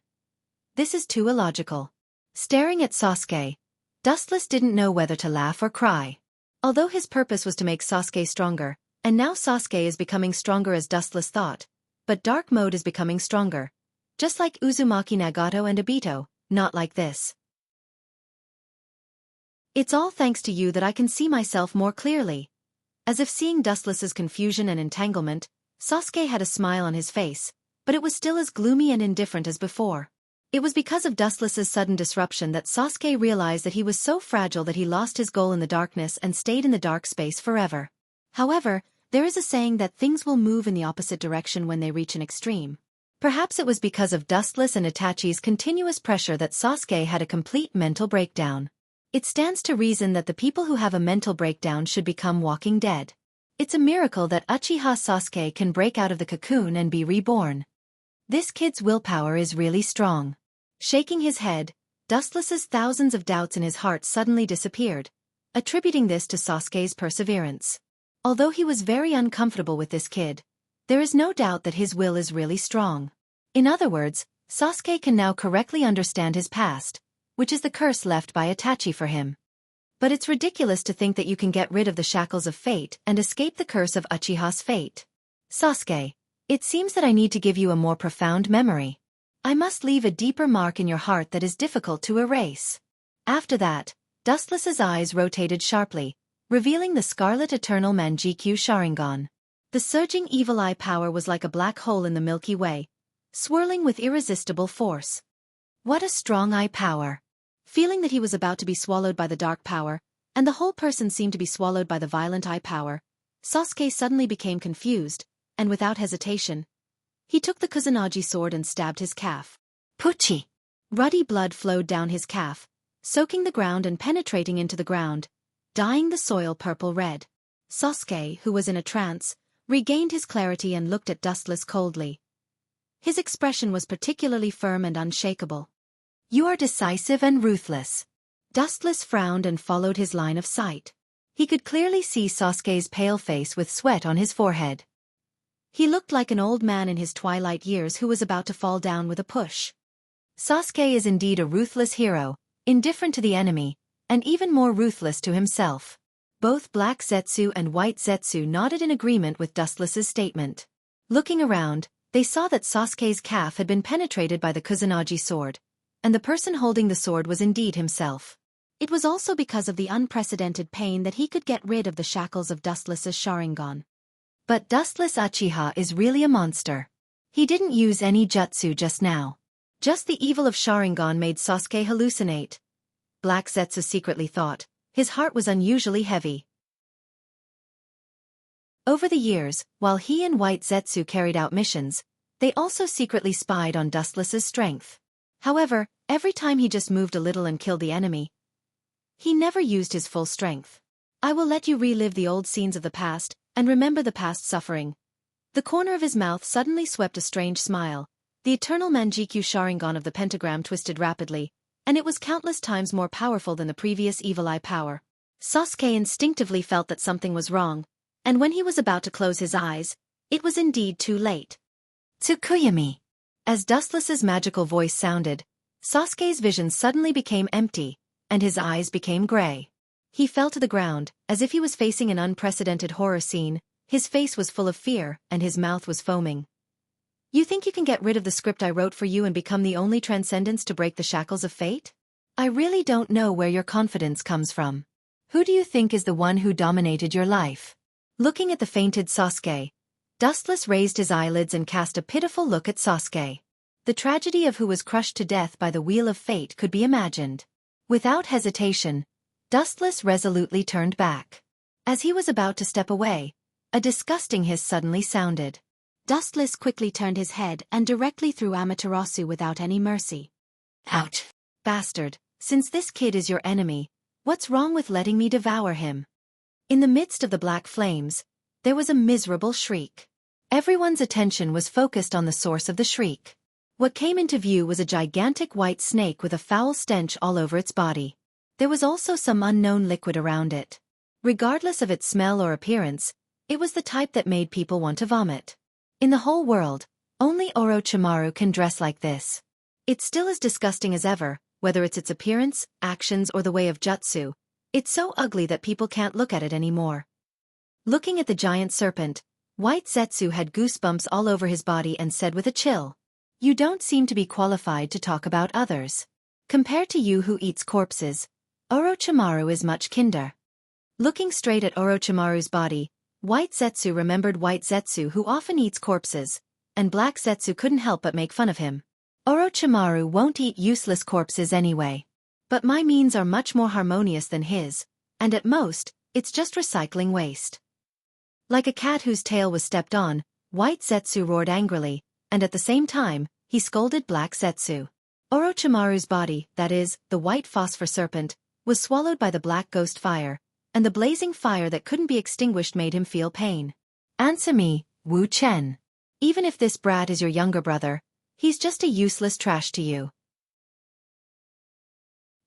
Speaker 1: This is too illogical. Staring at Sasuke, Dustless didn't know whether to laugh or cry. Although his purpose was to make Sasuke stronger, and now Sasuke is becoming stronger as Dustless thought, but dark mode is becoming stronger. Just like Uzumaki Nagato and Obito, not like this. It's all thanks to you that I can see myself more clearly. As if seeing Dustless's confusion and entanglement, Sasuke had a smile on his face, but it was still as gloomy and indifferent as before. It was because of Dustless's sudden disruption that Sasuke realized that he was so fragile that he lost his goal in the darkness and stayed in the dark space forever. However, there is a saying that things will move in the opposite direction when they reach an extreme. Perhaps it was because of Dustless and Itachi's continuous pressure that Sasuke had a complete mental breakdown. It stands to reason that the people who have a mental breakdown should become walking dead. It's a miracle that Uchiha Sasuke can break out of the cocoon and be reborn. This kid's willpower is really strong. Shaking his head, Dustless's thousands of doubts in his heart suddenly disappeared, attributing this to Sasuke's perseverance. Although he was very uncomfortable with this kid, there is no doubt that his will is really strong. In other words, Sasuke can now correctly understand his past, which is the curse left by Itachi for him. But it's ridiculous to think that you can get rid of the shackles of fate and escape the curse of Uchiha's fate. Sasuke, it seems that I need to give you a more profound memory. I must leave a deeper mark in your heart that is difficult to erase. After that, Dustless's eyes rotated sharply, revealing the Scarlet Eternal Manjikyu Sharingan. The surging evil eye power was like a black hole in the Milky Way, swirling with irresistible force. What a strong eye power! Feeling that he was about to be swallowed by the dark power, and the whole person seemed to be swallowed by the violent eye power, Sasuke suddenly became confused, and without hesitation, he took the Kusanagi sword and stabbed his calf. Puchi! Ruddy blood flowed down his calf, soaking the ground and penetrating into the ground, dyeing the soil purple-red. Sasuke, who was in a trance, regained his clarity and looked at Dustless coldly. His expression was particularly firm and unshakable. You are decisive and ruthless. Dustless frowned and followed his line of sight. He could clearly see Sasuke's pale face with sweat on his forehead. He looked like an old man in his twilight years who was about to fall down with a push. Sasuke is indeed a ruthless hero, indifferent to the enemy, and even more ruthless to himself. Both Black Zetsu and White Zetsu nodded in agreement with Dustless's statement. Looking around, they saw that Sasuke's calf had been penetrated by the Kusanagi sword, and the person holding the sword was indeed himself. It was also because of the unprecedented pain that he could get rid of the shackles of Dustless's Sharingan. But Dustless Uchiha is really a monster. He didn't use any jutsu just now. Just the evil of Sharingan made Sasuke hallucinate. Black Zetsu secretly thought. His heart was unusually heavy. Over the years, while he and White Zetsu carried out missions, they also secretly spied on Dustless's strength. However, every time he just moved a little and killed the enemy, he never used his full strength. I will let you relive the old scenes of the past, and remember the past suffering. The corner of his mouth suddenly swept a strange smile. The eternal Manjikyu Sharingan of the pentagram twisted rapidly, and it was countless times more powerful than the previous evil eye power. Sasuke instinctively felt that something was wrong, and when he was about to close his eyes, it was indeed too late. Tsukuyami. As Dustless's magical voice sounded, Sasuke's vision suddenly became empty, and his eyes became gray. He fell to the ground, as if he was facing an unprecedented horror scene. His face was full of fear, and his mouth was foaming. You think you can get rid of the script I wrote for you and become the only transcendence to break the shackles of fate? I really don't know where your confidence comes from. Who do you think is the one who dominated your life? Looking at the fainted Sasuke, Dustless raised his eyelids and cast a pitiful look at Sasuke. The tragedy of who was crushed to death by the wheel of fate could be imagined. Without hesitation, Dustless resolutely turned back. As he was about to step away, a disgusting hiss suddenly sounded. Dustless quickly turned his head and directly threw Amaterasu without any mercy. Ouch! Bastard, since this kid is your enemy, what's wrong with letting me devour him? In the midst of the black flames, there was a miserable shriek. Everyone's attention was focused on the source of the shriek. What came into view was a gigantic white snake with a foul stench all over its body. There was also some unknown liquid around it. Regardless of its smell or appearance, it was the type that made people want to vomit. In the whole world, only Orochimaru can dress like this. It's still as disgusting as ever, whether it's its appearance, actions or the way of jutsu. It's so ugly that people can't look at it anymore. Looking at the giant serpent, White Zetsu had goosebumps all over his body and said with a chill, "You don't seem to be qualified to talk about others. Compared to you who eats corpses, Orochimaru is much kinder." Looking straight at Orochimaru's body, White Zetsu remembered White Zetsu who often eats corpses, and Black Zetsu couldn't help but make fun of him. Orochimaru won't eat useless corpses anyway. But my means are much more harmonious than his, and at most, it's just recycling waste. Like a cat whose tail was stepped on, White Zetsu roared angrily, and at the same time, he scolded Black Zetsu. Orochimaru's body, that is, the white phosphor serpent, was swallowed by the black ghost fire, and the blazing fire that couldn't be extinguished made him feel pain. Answer me, Wu Chen. Even if this brat is your younger brother, he's just a useless trash to you.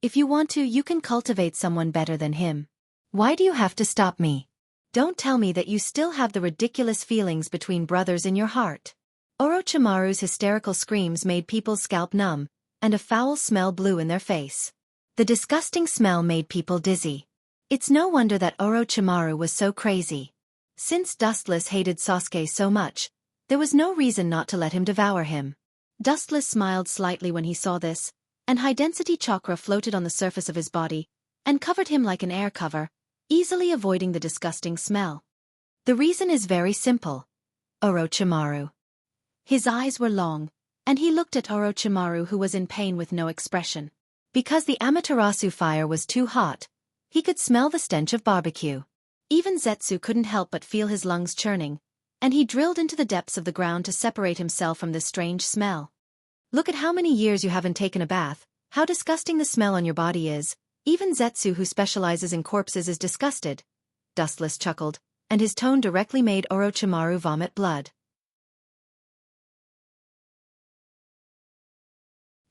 Speaker 1: If you want to, you can cultivate someone better than him. Why do you have to stop me? Don't tell me that you still have the ridiculous feelings between brothers in your heart. Orochimaru's hysterical screams made people's scalp numb, and a foul smell blew in their face. The disgusting smell made people dizzy. It's no wonder that Orochimaru was so crazy. Since Dustless hated Sasuke so much, there was no reason not to let him devour him. Dustless smiled slightly when he saw this, and high-density chakra floated on the surface of his body, and covered him like an air cover, easily avoiding the disgusting smell. The reason is very simple. Orochimaru. His eyes were long, and he looked at Orochimaru who was in pain with no expression. Because the Amaterasu fire was too hot, he could smell the stench of barbecue. Even Zetsu couldn't help but feel his lungs churning, and he drilled into the depths of the ground to separate himself from this strange smell. Look at how many years you haven't taken a bath, how disgusting the smell on your body is. Even Zetsu who specializes in corpses is disgusted. Dustless chuckled, and his tone directly made Orochimaru vomit blood.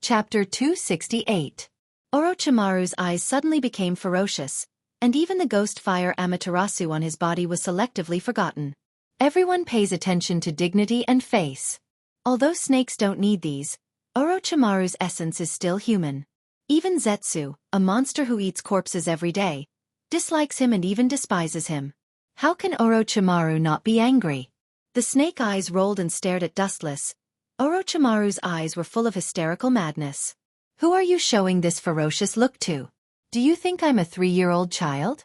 Speaker 1: Chapter 268. Orochimaru's eyes suddenly became ferocious, and even the ghost fire Amaterasu on his body was selectively forgotten. Everyone pays attention to dignity and face. Although snakes don't need these, Orochimaru's essence is still human. Even Zetsu, a monster who eats corpses every day, dislikes him and even despises him. How can Orochimaru not be angry? The snake eyes rolled and stared at Dustless. Orochimaru's eyes were full of hysterical madness. Who are you showing this ferocious look to? Do you think I'm a 3-year-old child?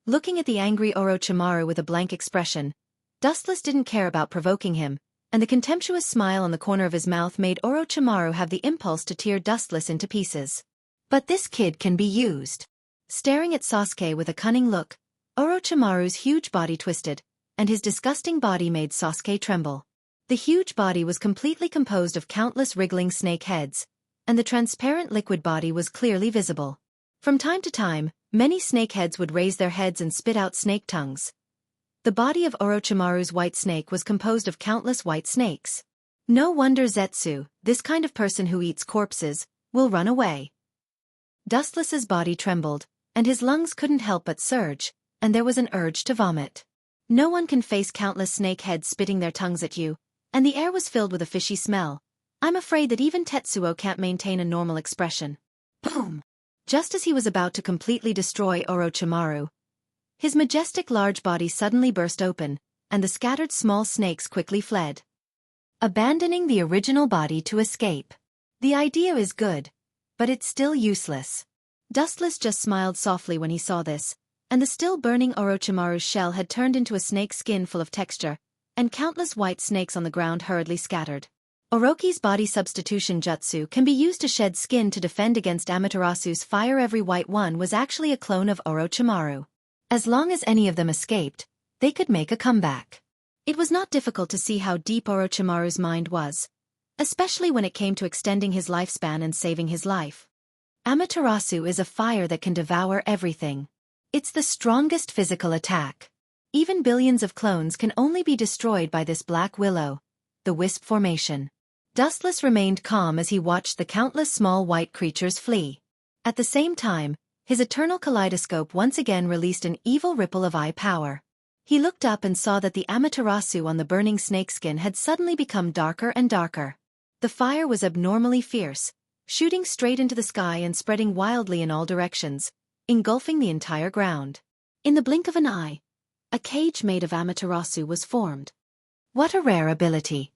Speaker 1: Looking at the angry Orochimaru with a blank expression, Dustless didn't care about provoking him, and the contemptuous smile on the corner of his mouth made Orochimaru have the impulse to tear Dustless into pieces. But this kid can be used. Staring at Sasuke with a cunning look, Orochimaru's huge body twisted, and his disgusting body made Sasuke tremble. The huge body was completely composed of countless wriggling snake heads, and the transparent liquid body was clearly visible. From time to time, many snakeheads would raise their heads and spit out snake tongues. The body of Orochimaru's white snake was composed of countless white snakes. No wonder Zetsu, this kind of person who eats corpses, will run away. Dustless's body trembled, and his lungs couldn't help but surge, and there was an urge to vomit. No one can face countless snake heads spitting their tongues at you, and the air was filled with a fishy smell. I'm afraid that even Tetsuo can't maintain a normal expression. Boom! Just as he was about to completely destroy Orochimaru, his majestic large body suddenly burst open, and the scattered small snakes quickly fled, abandoning the original body to escape. The idea is good, but it's still useless. Dustless just smiled softly when he saw this, and the still burning Orochimaru's shell had turned into a snake skin full of texture, and countless white snakes on the ground hurriedly scattered. Orochi's body substitution jutsu can be used to shed skin to defend against Amaterasu's fire. Every white one was actually a clone of Orochimaru. As long as any of them escaped, they could make a comeback. It was not difficult to see how deep Orochimaru's mind was, especially when it came to extending his lifespan and saving his life. Amaterasu is a fire that can devour everything. It's the strongest physical attack. Even billions of clones can only be destroyed by this black willow, the wisp formation. Dustless remained calm as he watched the countless small white creatures flee. At the same time, his eternal kaleidoscope once again released an evil ripple of eye power. He looked up and saw that the Amaterasu on the burning snakeskin had suddenly become darker and darker. The fire was abnormally fierce, shooting straight into the sky and spreading wildly in all directions, engulfing the entire ground. In the blink of an eye, a cage made of Amaterasu was formed. What a rare ability!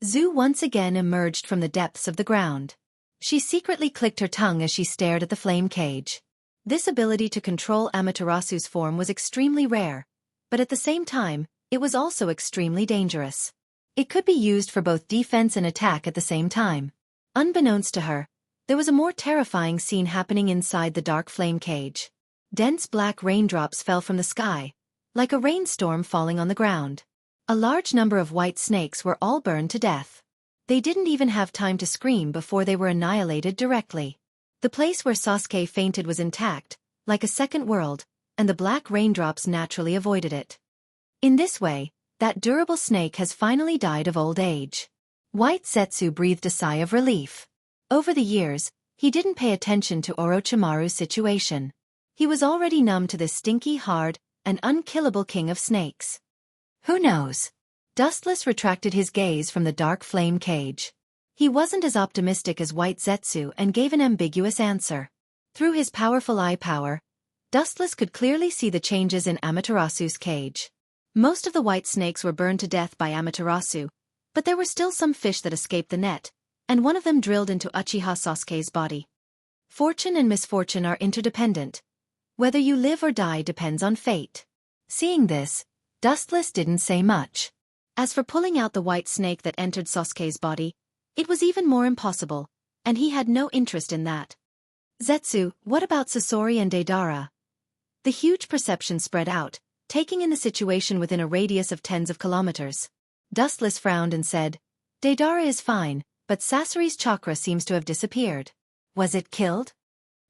Speaker 1: Zu once again emerged from the depths of the ground. She secretly clicked her tongue as she stared at the flame cage. This ability to control Amaterasu's form was extremely rare, but at the same time, it was also extremely dangerous. It could be used for both defense and attack at the same time. Unbeknownst to her, there was a more terrifying scene happening inside the dark flame cage. Dense black raindrops fell from the sky, like a rainstorm falling on the ground. A large number of white snakes were all burned to death. They didn't even have time to scream before they were annihilated directly. The place where Sasuke fainted was intact, like a second world, and the black raindrops naturally avoided it. In this way, that durable snake has finally died of old age. White Zetsu breathed a sigh of relief. Over the years, he didn't pay attention to Orochimaru's situation. He was already numb to this stinky, hard, and unkillable king of snakes. Who knows? Dustless retracted his gaze from the dark flame cage. He wasn't as optimistic as White Zetsu and gave an ambiguous answer. Through his powerful eye power, Dustless could clearly see the changes in Amaterasu's cage. Most of the white snakes were burned to death by Amaterasu, but there were still some fish that escaped the net, and one of them drilled into Uchiha Sasuke's body. Fortune and misfortune are interdependent. Whether you live or die depends on fate. Seeing this, Dustless didn't say much. As for pulling out the white snake that entered Sasuke's body, it was even more impossible, and he had no interest in that. Zetsu, what about Sasori and Deidara? The huge perception spread out, taking in the situation within a radius of tens of kilometers. Dustless frowned and said, Deidara is fine, but Sasori's chakra seems to have disappeared. Was it killed?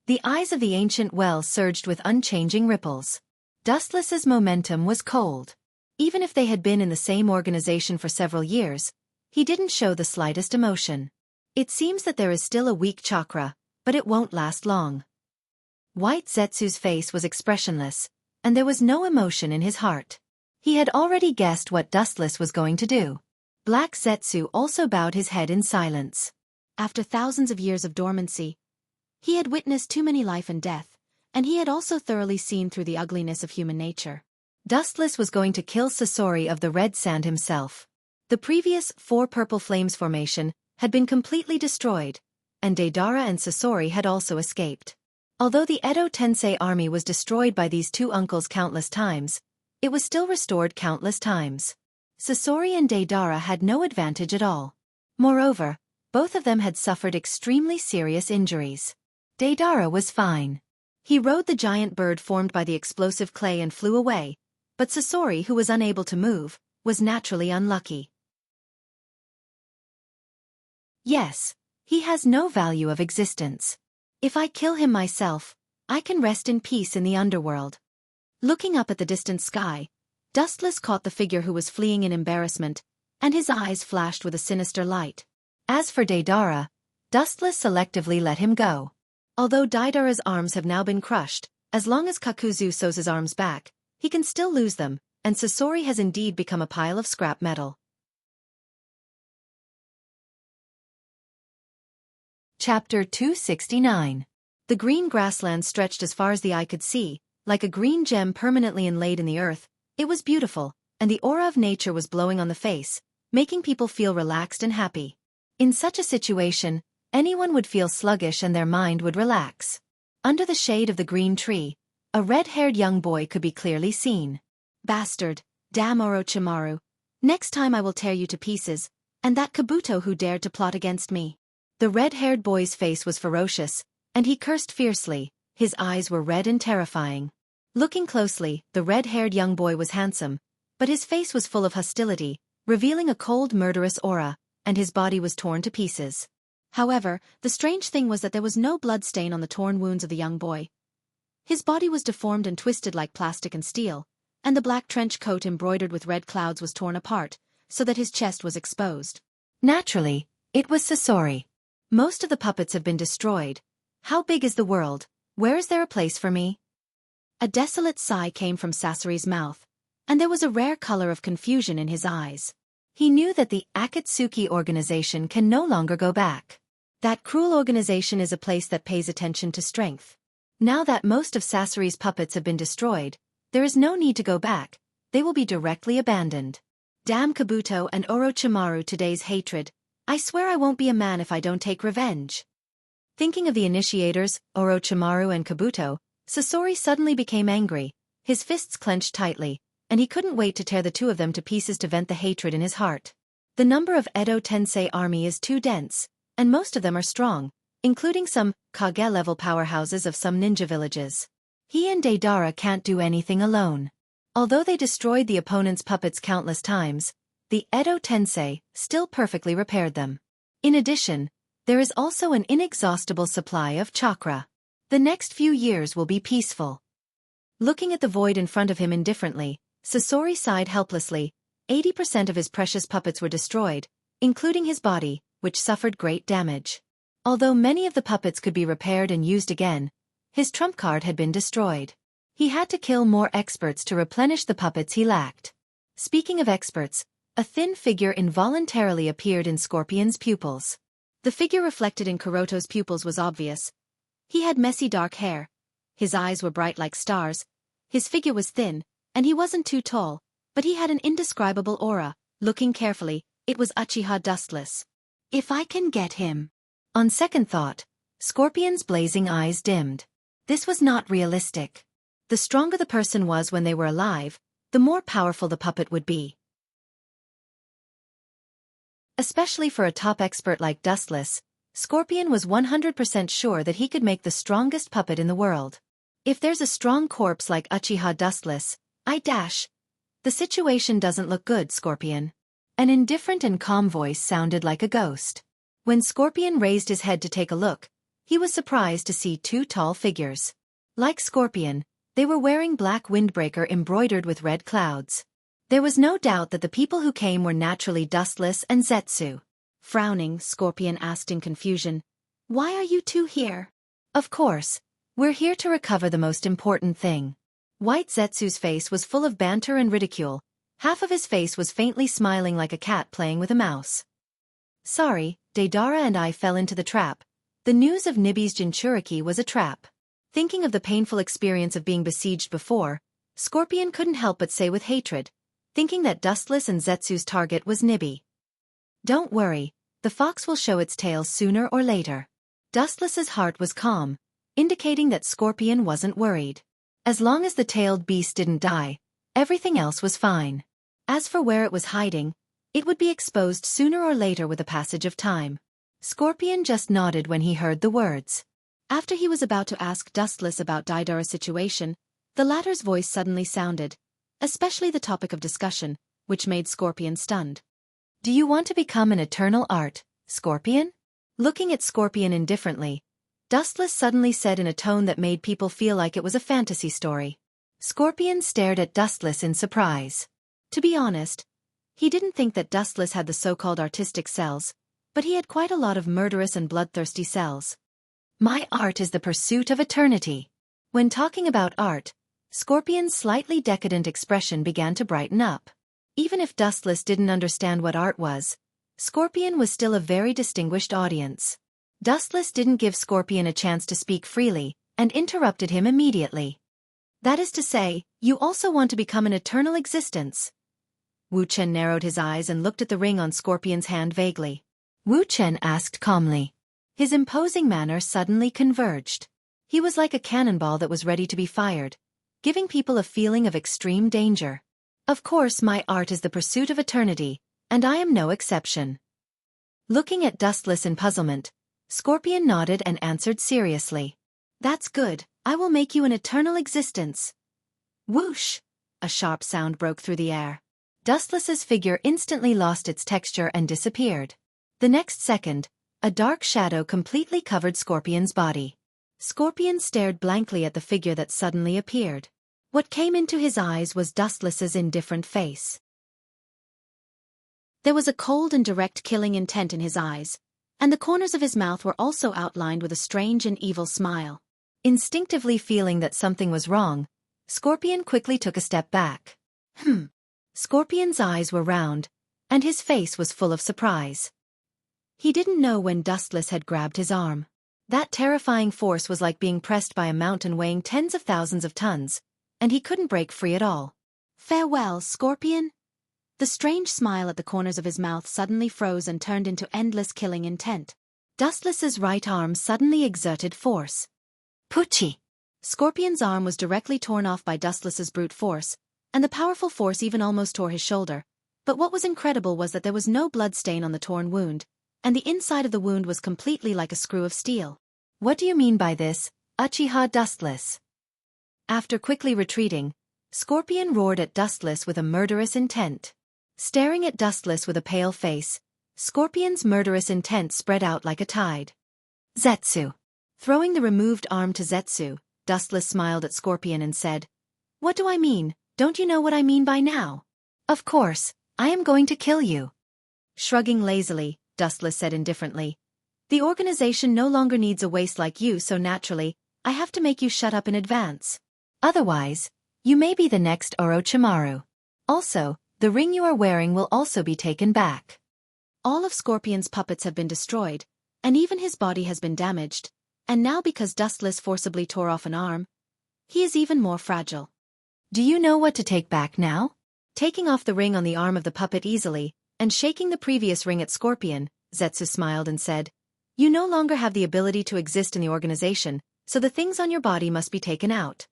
Speaker 1: The eyes of the ancient well surged with unchanging ripples. Dustless's momentum was cold. Even if they had been in the same organization for several years, he didn't show the slightest emotion. It seems that there is still a weak chakra, but it won't last long. White Zetsu's face was expressionless, and there was no emotion in his heart. He had already guessed what Dustless was going to do. Black Zetsu also bowed his head in silence. After thousands of years of dormancy, he had witnessed too many life and death, and he had also thoroughly seen through the ugliness of human nature. Dustless was going to kill Sasori of the Red Sand himself. The previous 4 Purple Flames formation had been completely destroyed, and Deidara and Sasori had also escaped. Although the Edo Tensei army was destroyed by these two uncles countless times, it was still restored countless times. Sasori and Deidara had no advantage at all. Moreover, both of them had suffered extremely serious injuries. Deidara was fine. He rode the giant bird formed by the explosive clay and flew away, but Sasori, who was unable to move, was naturally unlucky. Yes, he has no value of existence. If I kill him myself, I can rest in peace in the underworld. Looking up at the distant sky, Dustless caught the figure who was fleeing in embarrassment, and his eyes flashed with a sinister light. As for Deidara, Dustless selectively let him go. Although Deidara's arms have now been crushed, as long as Kakuzu sews his arms back, he can still lose them, and Sasori has indeed become a pile of scrap metal. Chapter 269. The green grassland stretched as far as the eye could see, like a green gem permanently inlaid in the earth. It was beautiful, and the aura of nature was blowing on the face, making people feel relaxed and happy. In such a situation, anyone would feel sluggish and their mind would relax. Under the shade of the green tree, a red-haired young boy could be clearly seen. Bastard, damn Orochimaru. Next time I will tear you to pieces, and that Kabuto who dared to plot against me. The red-haired boy's face was ferocious, and he cursed fiercely. His eyes were red and terrifying. Looking closely, the red-haired young boy was handsome, but his face was full of hostility, revealing a cold, murderous aura, and his body was torn to pieces. However, the strange thing was that there was no blood stain on the torn wounds of the young boy. His body was deformed and twisted like plastic and steel, and the black trench coat embroidered with red clouds was torn apart, so that his chest was exposed. Naturally, it was Sasori. Most of the puppets have been destroyed. How big is the world? Where is there a place for me? A desolate sigh came from Sasori's mouth, and there was a rare color of confusion in his eyes. He knew that the Akatsuki organization can no longer go back. That cruel organization is a place that pays attention to strength. Now that most of Sasori's puppets have been destroyed, there is no need to go back. They will be directly abandoned. Damn Kabuto and Orochimaru, today's hatred. I swear I won't be a man if I don't take revenge. Thinking of the initiators, Orochimaru and Kabuto, Sasori suddenly became angry. His fists clenched tightly, and he couldn't wait to tear the two of them to pieces to vent the hatred in his heart. The number of Edo Tensei army is too dense, and most of them are strong, including some Kage-level powerhouses of some ninja villages. He and Deidara can't do anything alone. Although they destroyed the opponent's puppets countless times, the Edo Tensei still perfectly repaired them. In addition, there is also an inexhaustible supply of chakra. The next few years will be peaceful. Looking at the void in front of him indifferently, Sasori sighed helplessly. 80% of his precious puppets were destroyed, including his body, which suffered great damage. Although many of the puppets could be repaired and used again, his trump card had been destroyed. He had to kill more experts to replenish the puppets he lacked. Speaking of experts, a thin figure involuntarily appeared in Scorpion's pupils. The figure reflected in Kuroto's pupils was obvious. He had messy dark hair. His eyes were bright like stars. His figure was thin, and he wasn't too tall, but he had an indescribable aura. Looking carefully, it was Uchiha Dustless. If I can get him. On second thought, Scorpion's blazing eyes dimmed. This was not realistic. The stronger the person was when they were alive, the more powerful the puppet would be. Especially for a top expert like Dustless, Scorpion was 100% sure that he could make the strongest puppet in the world. If there's a strong corpse like Uchiha Dustless, the situation doesn't look good, Scorpion. An indifferent and calm voice sounded like a ghost. When Scorpion raised his head to take a look, he was surprised to see two tall figures. Like Scorpion, they were wearing black windbreaker embroidered with red clouds. There was no doubt that the people who came were naturally Dustless and Zetsu. Frowning, Scorpion asked in confusion, "Why are you two here?" "Of course, we're here to recover the most important thing." White Zetsu's face was full of banter and ridicule. Half of his face was faintly smiling like a cat playing with a mouse. "Sorry, Deidara and I fell into the trap. The news of Nibi's Jinchuriki was a trap." Thinking of the painful experience of being besieged before, Scorpion couldn't help but say with hatred, thinking that Dustless and Zetsu's target was Nibi. "Don't worry, the fox will show its tail sooner or later." Dustless's heart was calm, indicating that Scorpion wasn't worried. As long as the tailed beast didn't die, everything else was fine. As for where it was hiding, it would be exposed sooner or later with the passage of time. Scorpion just nodded when he heard the words. After he was about to ask Dustless about Deidara's situation, the latter's voice suddenly sounded, especially the topic of discussion, which made Scorpion stunned. Do you want to become an eternal art, Scorpion? Looking at Scorpion indifferently, Dustless suddenly said in a tone that made people feel like it was a fantasy story. Scorpion stared at Dustless in surprise. To be honest, he didn't think that Dustless had the so-called artistic cells, but he had quite a lot of murderous and bloodthirsty cells. My art is the pursuit of eternity. When talking about art, Scorpion's slightly decadent expression began to brighten up. Even if Dustless didn't understand what art was, Scorpion was still a very distinguished audience. Dustless didn't give Scorpion a chance to speak freely, and interrupted him immediately. That is to say, you also want to become an eternal existence. Wu Chen narrowed his eyes and looked at the ring on Scorpion's hand vaguely. Wu Chen asked calmly. His imposing manner suddenly converged. He was like a cannonball that was ready to be fired, giving people a feeling of extreme danger. Of course, my art is the pursuit of eternity, and I am no exception. Looking at Dustless in puzzlement, Scorpion nodded and answered seriously. That's good, I will make you an eternal existence. Whoosh! A sharp sound broke through the air. Dustless's figure instantly lost its texture and disappeared. The next second, a dark shadow completely covered Scorpion's body. Scorpion stared blankly at the figure that suddenly appeared. What came into his eyes was Dustless's indifferent face. There was a cold and direct killing intent in his eyes, and the corners of his mouth were also outlined with a strange and evil smile. Instinctively feeling that something was wrong, Scorpion quickly took a step back. Scorpion's eyes were round, and his face was full of surprise. He didn't know when Dustless had grabbed his arm. That terrifying force was like being pressed by a mountain weighing tens of thousands of tons, and he couldn't break free at all. Farewell, Scorpion? The strange smile at the corners of his mouth suddenly froze and turned into endless killing intent. Dustless's right arm suddenly exerted force. Pucci! Scorpion's arm was directly torn off by Dustless's brute force, and the powerful force even almost tore his shoulder. But what was incredible was that there was no blood stain on the torn wound, and the inside of the wound was completely like a screw of steel. What do you mean by this, Uchiha Dustless? After quickly retreating, Scorpion roared at Dustless with a murderous intent. Staring at Dustless with a pale face, Scorpion's murderous intent spread out like a tide. Zetsu. Throwing the removed arm to Zetsu, Dustless smiled at Scorpion and said, What do I mean? Don't you know what I mean by now? Of course, I am going to kill you. Shrugging lazily, Dustless said indifferently, The organization no longer needs a waste like you, so naturally, I have to make you shut up in advance. Otherwise, you may be the next Orochimaru. Also, the ring you are wearing will also be taken back. All of Scorpion's puppets have been destroyed, and even his body has been damaged, and now because Dustless forcibly tore off an arm, he is even more fragile. Do you know what to take back now? Taking off the ring on the arm of the puppet easily, and shaking the previous ring at Scorpion, Zetsu smiled and said, You no longer have the ability to exist in the organization, so the things on your body must be taken out.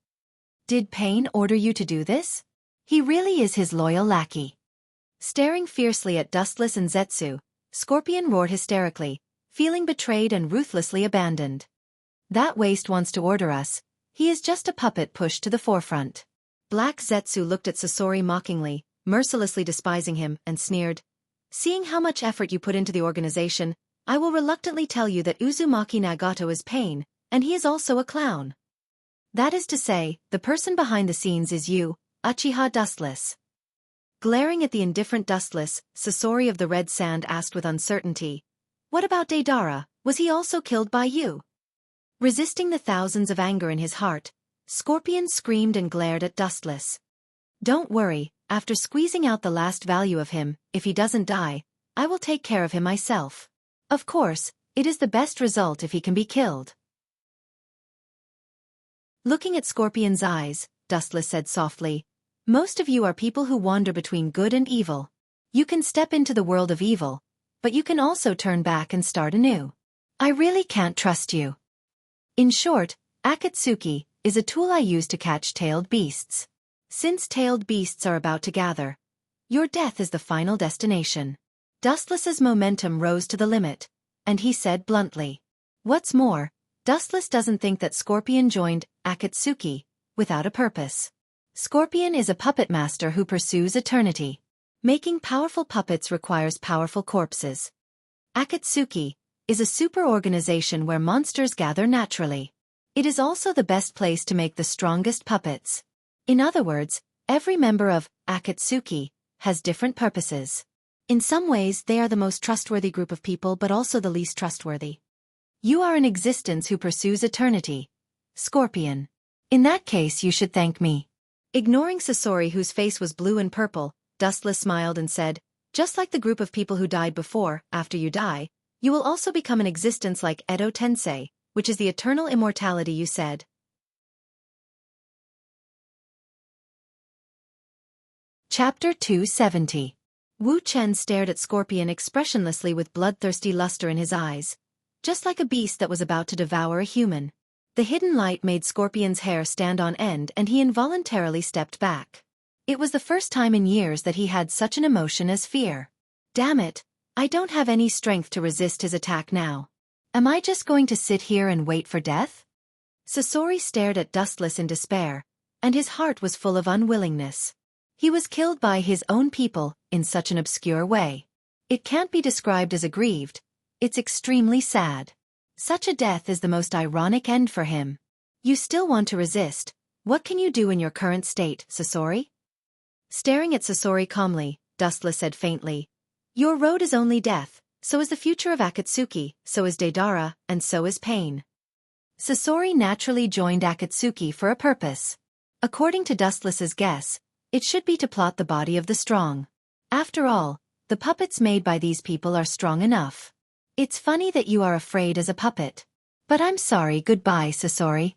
Speaker 1: Did Pain order you to do this? He really is his loyal lackey. Staring fiercely at Dustless and Zetsu, Scorpion roared hysterically, feeling betrayed and ruthlessly abandoned. That waste wants to order us. He is just a puppet pushed to the forefront. Black Zetsu looked at Sasori mockingly, mercilessly despising him, and sneered, Seeing how much effort you put into the organization, I will reluctantly tell you that Uzumaki Nagato is Pain, and he is also a clown. That is to say, the person behind the scenes is you, Uchiha Dustless. Glaring at the indifferent Dustless, Sasori of the Red Sand asked with uncertainty, What about Deidara? Was he also killed by you? Resisting the thousands of anger in his heart, Scorpion screamed and glared at Dustless. Don't worry, after squeezing out the last value of him, if he doesn't die, I will take care of him myself. Of course, it is the best result if he can be killed. Looking at Scorpion's eyes, Dustless said softly, Most of you are people who wander between good and evil. You can step into the world of evil, but you can also turn back and start anew. I really can't trust you. In short, Akatsuki is a tool I use to catch tailed beasts. Since tailed beasts are about to gather, your death is the final destination. Dustless's momentum rose to the limit, and he said bluntly. What's more, Dustless doesn't think that Scorpion joined Akatsuki without a purpose. Scorpion is a puppet master who pursues eternity. Making powerful puppets requires powerful corpses. Akatsuki is a super organization where monsters gather naturally. It is also the best place to make the strongest puppets. In other words, every member of Akatsuki has different purposes. In some ways, they are the most trustworthy group of people but also the least trustworthy. You are an existence who pursues eternity. Scorpion. In that case, you should thank me. Ignoring Sasori, whose face was blue and purple, Dustless smiled and said, just like the group of people who died before, after you die, you will also become an existence like Edo Tensei, which is the eternal immortality you said. Chapter 270. Wu Chen stared at Scorpion expressionlessly with bloodthirsty luster in his eyes, just like a beast that was about to devour a human. The hidden light made Scorpion's hair stand on end and he involuntarily stepped back. It was the first time in years that he had such an emotion as fear. Damn it, I don't have any strength to resist his attack now. Am I just going to sit here and wait for death? Sasori stared at Dustless in despair, and his heart was full of unwillingness. He was killed by his own people in such an obscure way. It can't be described as aggrieved. It's extremely sad. Such a death is the most ironic end for him. You still want to resist. What can you do in your current state, Sasori? Staring at Sasori calmly, Dustless said faintly, your road is only death, so is the future of Akatsuki, so is Deidara, and so is pain. Sasori naturally joined Akatsuki for a purpose. According to Dustless's guess, it should be to plot the body of the strong. After all, the puppets made by these people are strong enough. It's funny that you are afraid as a puppet. But I'm sorry, goodbye, Sasori.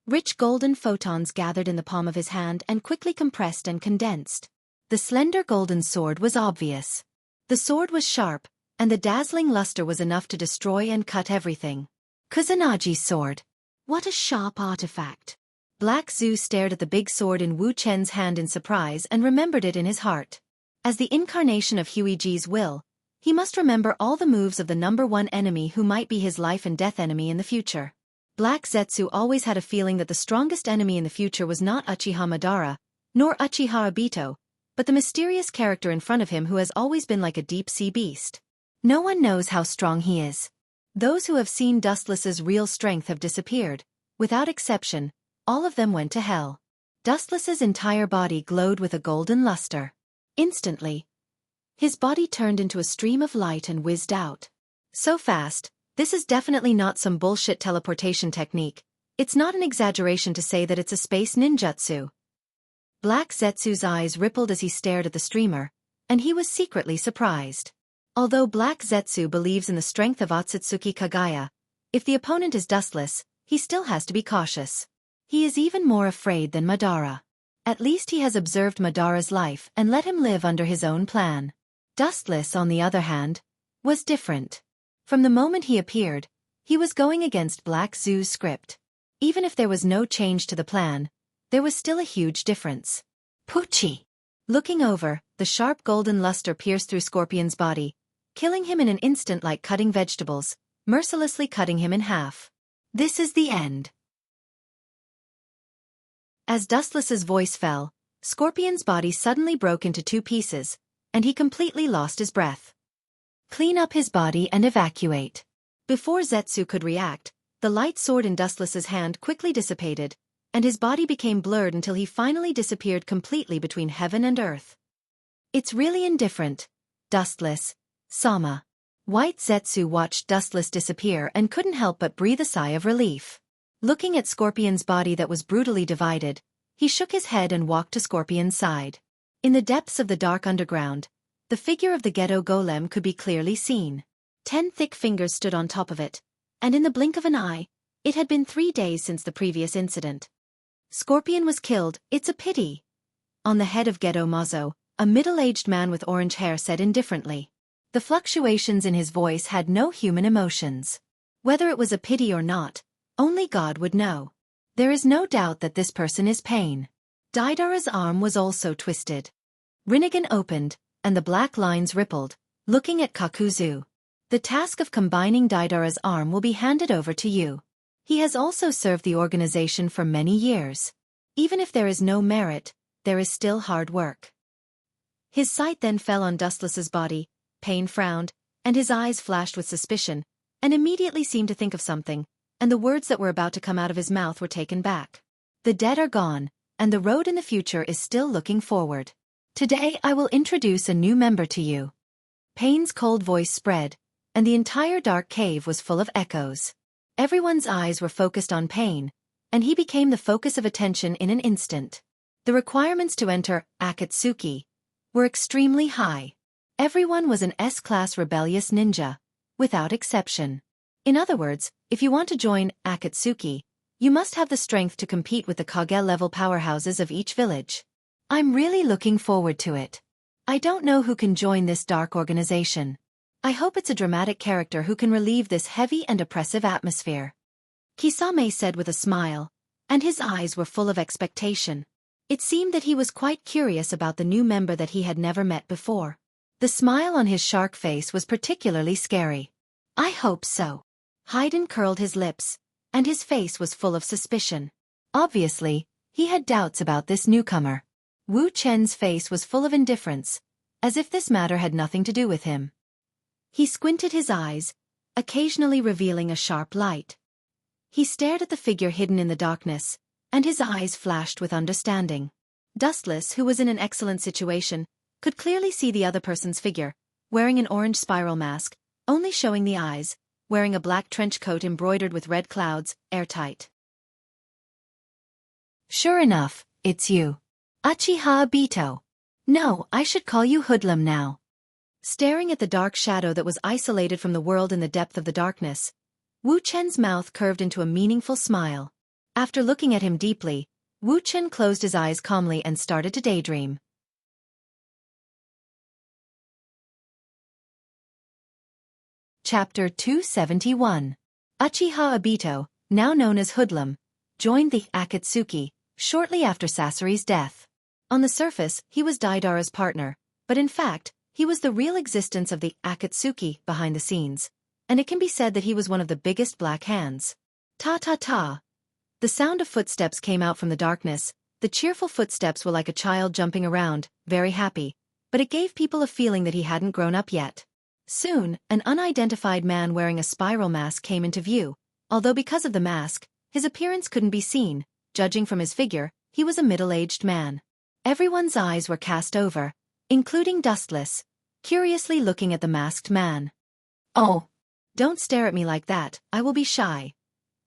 Speaker 1: Rich golden photons gathered in the palm of his hand and quickly compressed and condensed. The slender golden sword was obvious. The sword was sharp, and the dazzling luster was enough to destroy and cut everything. Kusunagi's sword. What a sharp artifact. Black Zu stared at the big sword in Wu Chen's hand in surprise and remembered it in his heart. As the incarnation of Huiji's will, he must remember all the moves of the number one enemy who might be his life and death enemy in the future. Black Zetsu always had a feeling that the strongest enemy in the future was not Uchiha Madara, nor Uchiha Obito, but the mysterious character in front of him who has always been like a deep-sea beast. No one knows how strong he is. Those who have seen Dustless's real strength have disappeared. Without exception, all of them went to hell. Dustless's entire body glowed with a golden luster. Instantly, his body turned into a stream of light and whizzed out. So fast, this is definitely not some bullshit teleportation technique. It's not an exaggeration to say that it's a space ninjutsu. Black Zetsu's eyes rippled as he stared at the streamer, and he was secretly surprised. Although Black Zetsu believes in the strength of Otsutsuki Kagaya, if the opponent is Dustless, he still has to be cautious. He is even more afraid than Madara. At least he has observed Madara's life and let him live under his own plan. Dustless, on the other hand, was different. From the moment he appeared, he was going against Black Zu's script. Even if there was no change to the plan, there was still a huge difference. Pucci! Looking over, the sharp golden luster pierced through Scorpion's body, killing him in an instant like cutting vegetables, mercilessly cutting him in half. This is the end. As Dustless's voice fell, Scorpion's body suddenly broke into two pieces, and he completely lost his breath. Clean up his body and evacuate. Before Zetsu could react, the light sword in Dustless's hand quickly dissipated, and his body became blurred until he finally disappeared completely between heaven and earth. It's really indifferent. Dustless. Sama. White Zetsu watched Dustless disappear and couldn't help but breathe a sigh of relief. Looking at Scorpion's body that was brutally divided, he shook his head and walked to Scorpion's side. In the depths of the dark underground, the figure of the ghetto golem could be clearly seen. 10 thick fingers stood on top of it, and in the blink of an eye, it had been 3 days since the previous incident. Scorpion was killed, it's a pity. On the head of Ghetto Mazo, a middle-aged man with orange hair said indifferently. The fluctuations in his voice had no human emotions. Whether it was a pity or not, only God would know. There is no doubt that this person is Pain. Deidara's arm was also twisted. Rinnegan opened, and the black lines rippled, looking at Kakuzu. The task of combining Deidara's arm will be handed over to you. He has also served the organization for many years. Even if there is no merit, there is still hard work. His sight then fell on Dustless's body. Pain frowned, and his eyes flashed with suspicion, and immediately seemed to think of something, and the words that were about to come out of his mouth were taken back. The dead are gone, and the road in the future is still looking forward. Today I will introduce a new member to you. Pain's cold voice spread, and the entire dark cave was full of echoes. Everyone's eyes were focused on Pain, and he became the focus of attention in an instant. The requirements to enter Akatsuki were extremely high. Everyone was an S-class rebellious ninja, without exception. In other words, if you want to join Akatsuki, you must have the strength to compete with the Kage-level powerhouses of each village. I'm really looking forward to it. I don't know who can join this dark organization. I hope it's a dramatic character who can relieve this heavy and oppressive atmosphere. Kisame said with a smile, and his eyes were full of expectation. It seemed that he was quite curious about the new member that he had never met before. The smile on his shark face was particularly scary. I hope so. Haydn curled his lips, and his face was full of suspicion. Obviously, he had doubts about this newcomer. Wu Chen's face was full of indifference, as if this matter had nothing to do with him. He squinted his eyes, occasionally revealing a sharp light. He stared at the figure hidden in the darkness, and his eyes flashed with understanding. Dustless, who was in an excellent situation, could clearly see the other person's figure, wearing an orange spiral mask, only showing the eyes, wearing a black trench coat embroidered with red clouds, airtight. Sure enough, it's you. Uchiha Obito. No, I should call you Hoodlum now. Staring at the dark shadow that was isolated from the world in the depth of the darkness, Wu Chen's mouth curved into a meaningful smile. After looking at him deeply, Wu Chen closed his eyes calmly and started to daydream. Chapter 271. Uchiha Obito, now known as Hoodlum, joined the Akatsuki shortly after Sasori's death. On the surface, he was Daidara's partner, but in fact, he was the real existence of the Akatsuki behind the scenes, and it can be said that he was one of the biggest black hands. Ta-ta-ta. The sound of footsteps came out from the darkness. The cheerful footsteps were like a child jumping around, very happy, but it gave people a feeling that he hadn't grown up yet. Soon, an unidentified man wearing a spiral mask came into view, although because of the mask, his appearance couldn't be seen. Judging from his figure, he was a middle-aged man. Everyone's eyes were cast over, including Dustless, curiously looking at the masked man. Oh! Don't stare at me like that, I will be shy.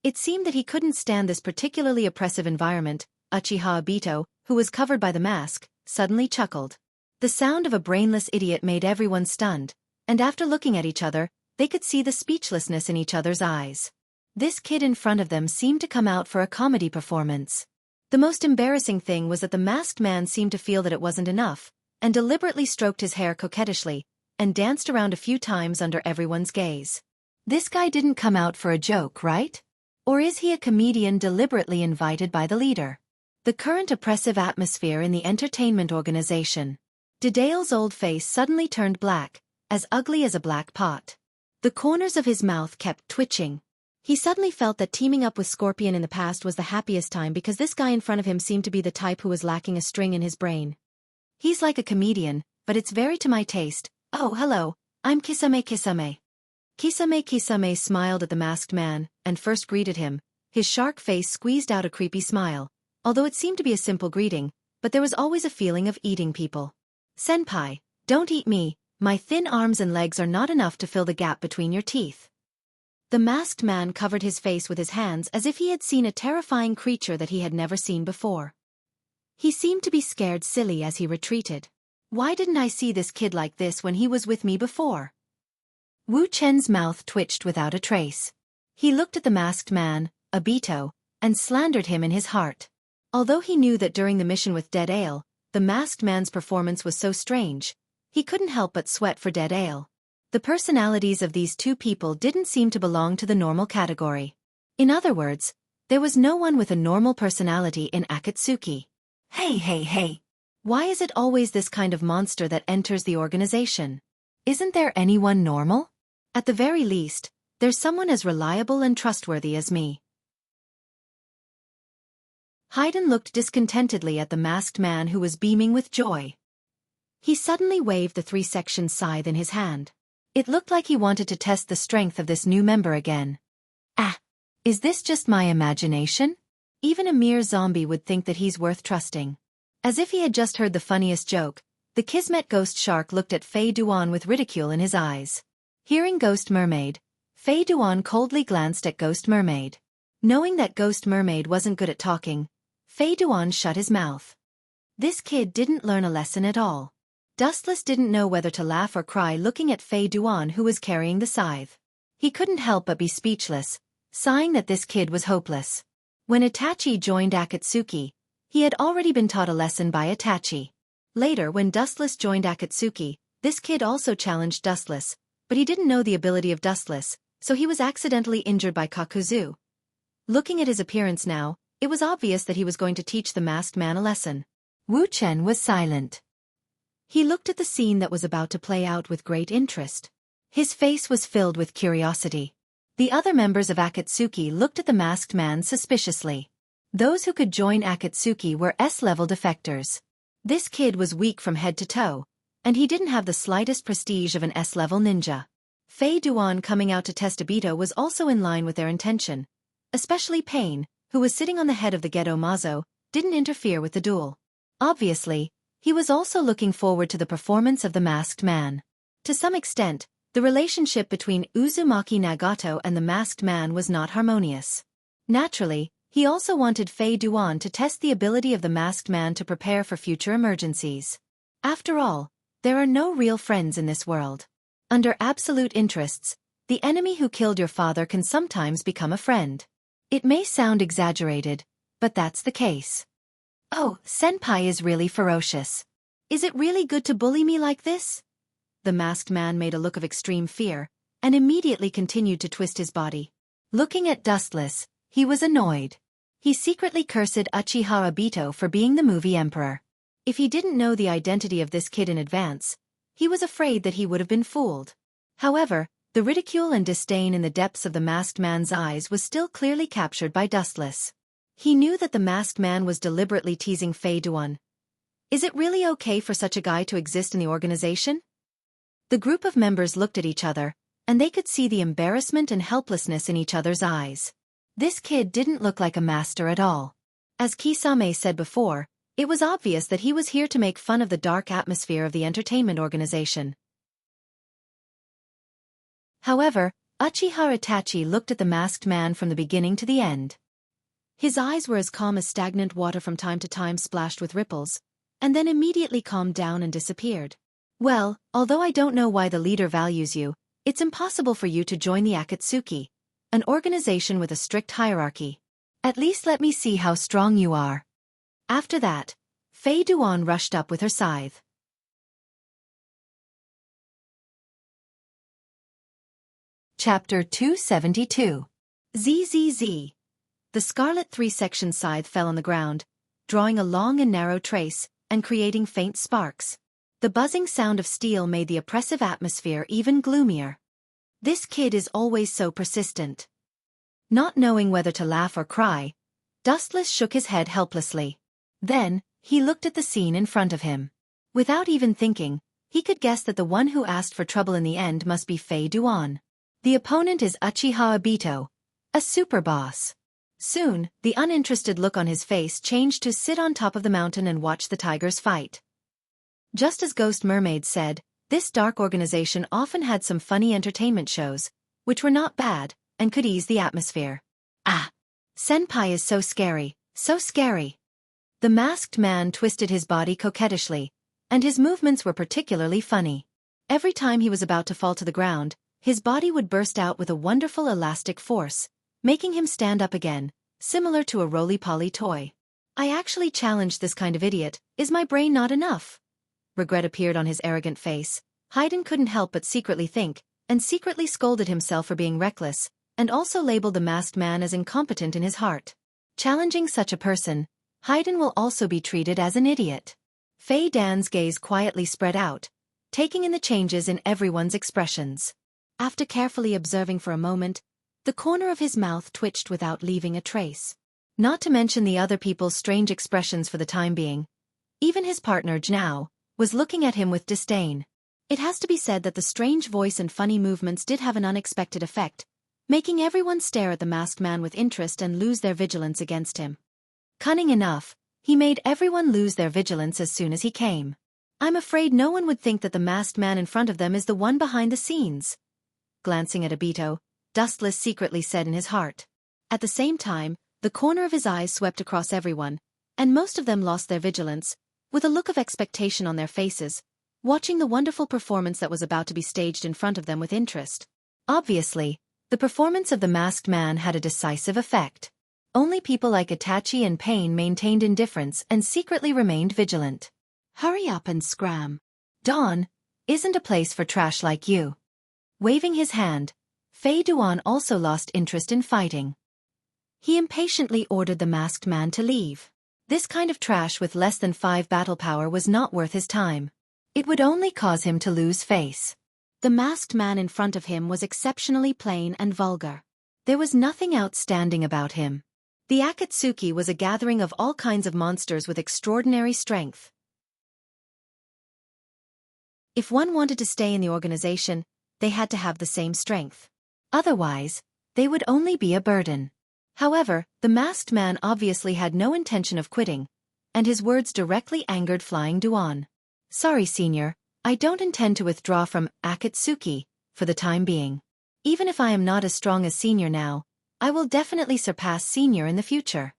Speaker 1: It seemed that he couldn't stand this particularly oppressive environment. Uchiha Obito, who was covered by the mask, suddenly chuckled. The sound of a brainless idiot made everyone stunned, and after looking at each other, they could see the speechlessness in each other's eyes. This kid in front of them seemed to come out for a comedy performance. The most embarrassing thing was that the masked man seemed to feel that it wasn't enough, and deliberately stroked his hair coquettishly, and danced around a few times under everyone's gaze. This guy didn't come out for a joke, right? Or is he a comedian deliberately invited by the leader? The current oppressive atmosphere in the entertainment organization. Dedale's old face suddenly turned black, as ugly as a black pot. The corners of his mouth kept twitching. He suddenly felt that teaming up with Scorpion in the past was the happiest time because this guy in front of him seemed to be the type who was lacking a string in his brain. He's like a comedian, but it's very to my taste. Oh, hello, I'm Kisame Kisame. Kisame smiled at the masked man, and first greeted him. His shark face squeezed out a creepy smile, although it seemed to be a simple greeting, but there was always a feeling of eating people. Senpai, don't eat me. My thin arms and legs are not enough to fill the gap between your teeth. The masked man covered his face with his hands as if he had seen a terrifying creature that he had never seen before. He seemed to be scared silly as he retreated. Why didn't I see this kid like this when he was with me before? Wu Chen's mouth twitched without a trace. He looked at the masked man, Obito, and slandered him in his heart. Although he knew that during the mission with Dead Ale, the masked man's performance was so strange, he couldn't help but sweat for Dead Ale. The personalities of these two people didn't seem to belong to the normal category. In other words, there was no one with a normal personality in Akatsuki. Hey. Why is it always this kind of monster that enters the organization? Isn't there anyone normal? At the very least, there's someone as reliable and trustworthy as me. Haydn looked discontentedly at the masked man who was beaming with joy. He suddenly waved the 3-section scythe in his hand. It looked like he wanted to test the strength of this new member again. Ah! Is this just my imagination? Even a mere zombie would think that he's worth trusting. As if he had just heard the funniest joke, the Kismet ghost shark looked at Fei Duan with ridicule in his eyes. Hearing Ghost Mermaid, Fei Duan coldly glanced at Ghost Mermaid. Knowing that Ghost Mermaid wasn't good at talking, Fei Duan shut his mouth. This kid didn't learn a lesson at all. Dustless didn't know whether to laugh or cry looking at Fei Duan who was carrying the scythe. He couldn't help but be speechless, sighing that this kid was hopeless. When Itachi joined Akatsuki, he had already been taught a lesson by Itachi. Later when Dustless joined Akatsuki, this kid also challenged Dustless, but he didn't know the ability of Dustless, so he was accidentally injured by Kakuzu. Looking at his appearance now, it was obvious that he was going to teach the masked man a lesson. Wu Chen was silent. He looked at the scene that was about to play out with great interest. His face was filled with curiosity. The other members of Akatsuki looked at the masked man suspiciously. Those who could join Akatsuki were S-level defectors. This kid was weak from head to toe, and he didn't have the slightest prestige of an S-level ninja. Fei Duan coming out to test Obito was also in line with their intention. Especially Pain, who was sitting on the head of the Gedo Mazo, didn't interfere with the duel. Obviously, he was also looking forward to the performance of the masked man. To some extent, the relationship between Uzumaki Nagato and the masked man was not harmonious. Naturally, he also wanted Fei Duan to test the ability of the masked man to prepare for future emergencies. After all, there are no real friends in this world. Under absolute interests, the enemy who killed your father can sometimes become a friend. It may sound exaggerated, but that's the case. Oh, Senpai is really ferocious. Is it really good to bully me like this? The masked man made a look of extreme fear, and immediately continued to twist his body. Looking at Dustless, he was annoyed. He secretly cursed Uchiha Obito for being the movie emperor. If he didn't know the identity of this kid in advance, he was afraid that he would have been fooled. However, the ridicule and disdain in the depths of the masked man's eyes was still clearly captured by Dustless. He knew that the masked man was deliberately teasing Fei Duan. Is it really okay for such a guy to exist in the organization? The group of members looked at each other, and they could see the embarrassment and helplessness in each other's eyes. This kid didn't look like a master at all. As Kisame said before, it was obvious that he was here to make fun of the dark atmosphere of the entertainment organization. However, Uchiha Itachi looked at the masked man from the beginning to the end. His eyes were as calm as stagnant water from time to time splashed with ripples, and then immediately calmed down and disappeared. Well, although I don't know why the leader values you, it's impossible for you to join the Akatsuki, an organization with a strict hierarchy. At least let me see how strong you are. After that, Fei Duan rushed up with her scythe. Chapter 272. ZZZ. The scarlet 3-section scythe fell on the ground, drawing a long and narrow trace, and creating faint sparks. The buzzing sound of steel made the oppressive atmosphere even gloomier. This kid is always so persistent. Not knowing whether to laugh or cry, Dustless shook his head helplessly. Then, he looked at the scene in front of him. Without even thinking, he could guess that the one who asked for trouble in the end must be Fei Duan. The opponent is Uchiha Obito, a super boss. Soon, the uninterested look on his face changed to sit on top of the mountain and watch the tigers fight. Just as Ghost Mermaid said, this dark organization often had some funny entertainment shows, which were not bad, and could ease the atmosphere. Ah! Senpai is so scary, so scary. The masked man twisted his body coquettishly, and his movements were particularly funny. Every time he was about to fall to the ground, his body would burst out with a wonderful elastic force, making him stand up again, similar to a roly-poly toy. I actually challenged this kind of idiot, is my brain not enough? Regret appeared on his arrogant face. Haydn couldn't help but secretly think, and secretly scolded himself for being reckless, and also labeled the masked man as incompetent in his heart. Challenging such a person, Haydn will also be treated as an idiot. Fei Dan's gaze quietly spread out, taking in the changes in everyone's expressions. After carefully observing for a moment, the corner of his mouth twitched without leaving a trace. Not to mention the other people's strange expressions for the time being. Even his partner Zhao was looking at him with disdain. It has to be said that the strange voice and funny movements did have an unexpected effect, making everyone stare at the masked man with interest and lose their vigilance against him. Cunning enough, he made everyone lose their vigilance as soon as he came. I'm afraid no one would think that the masked man in front of them is the one behind the scenes. Glancing at Obito, Dustless secretly said in his heart. At the same time, the corner of his eyes swept across everyone, and most of them lost their vigilance, with a look of expectation on their faces, watching the wonderful performance that was about to be staged in front of them with interest. Obviously, the performance of the masked man had a decisive effect. Only people like Itachi and Pain maintained indifference and secretly remained vigilant. Hurry up and scram. Dawn isn't a place for trash like you. Waving his hand, Fei Duan also lost interest in fighting. He impatiently ordered the masked man to leave. This kind of trash with less than 5 battle power was not worth his time. It would only cause him to lose face. The masked man in front of him was exceptionally plain and vulgar. There was nothing outstanding about him. The Akatsuki was a gathering of all kinds of monsters with extraordinary strength. If one wanted to stay in the organization, they had to have the same strength. Otherwise, they would only be a burden. However, the masked man obviously had no intention of quitting, and his words directly angered Flying Duan. Sorry, Senior, I don't intend to withdraw from Akatsuki for the time being. Even if I am not as strong as Senior now, I will definitely surpass Senior in the future.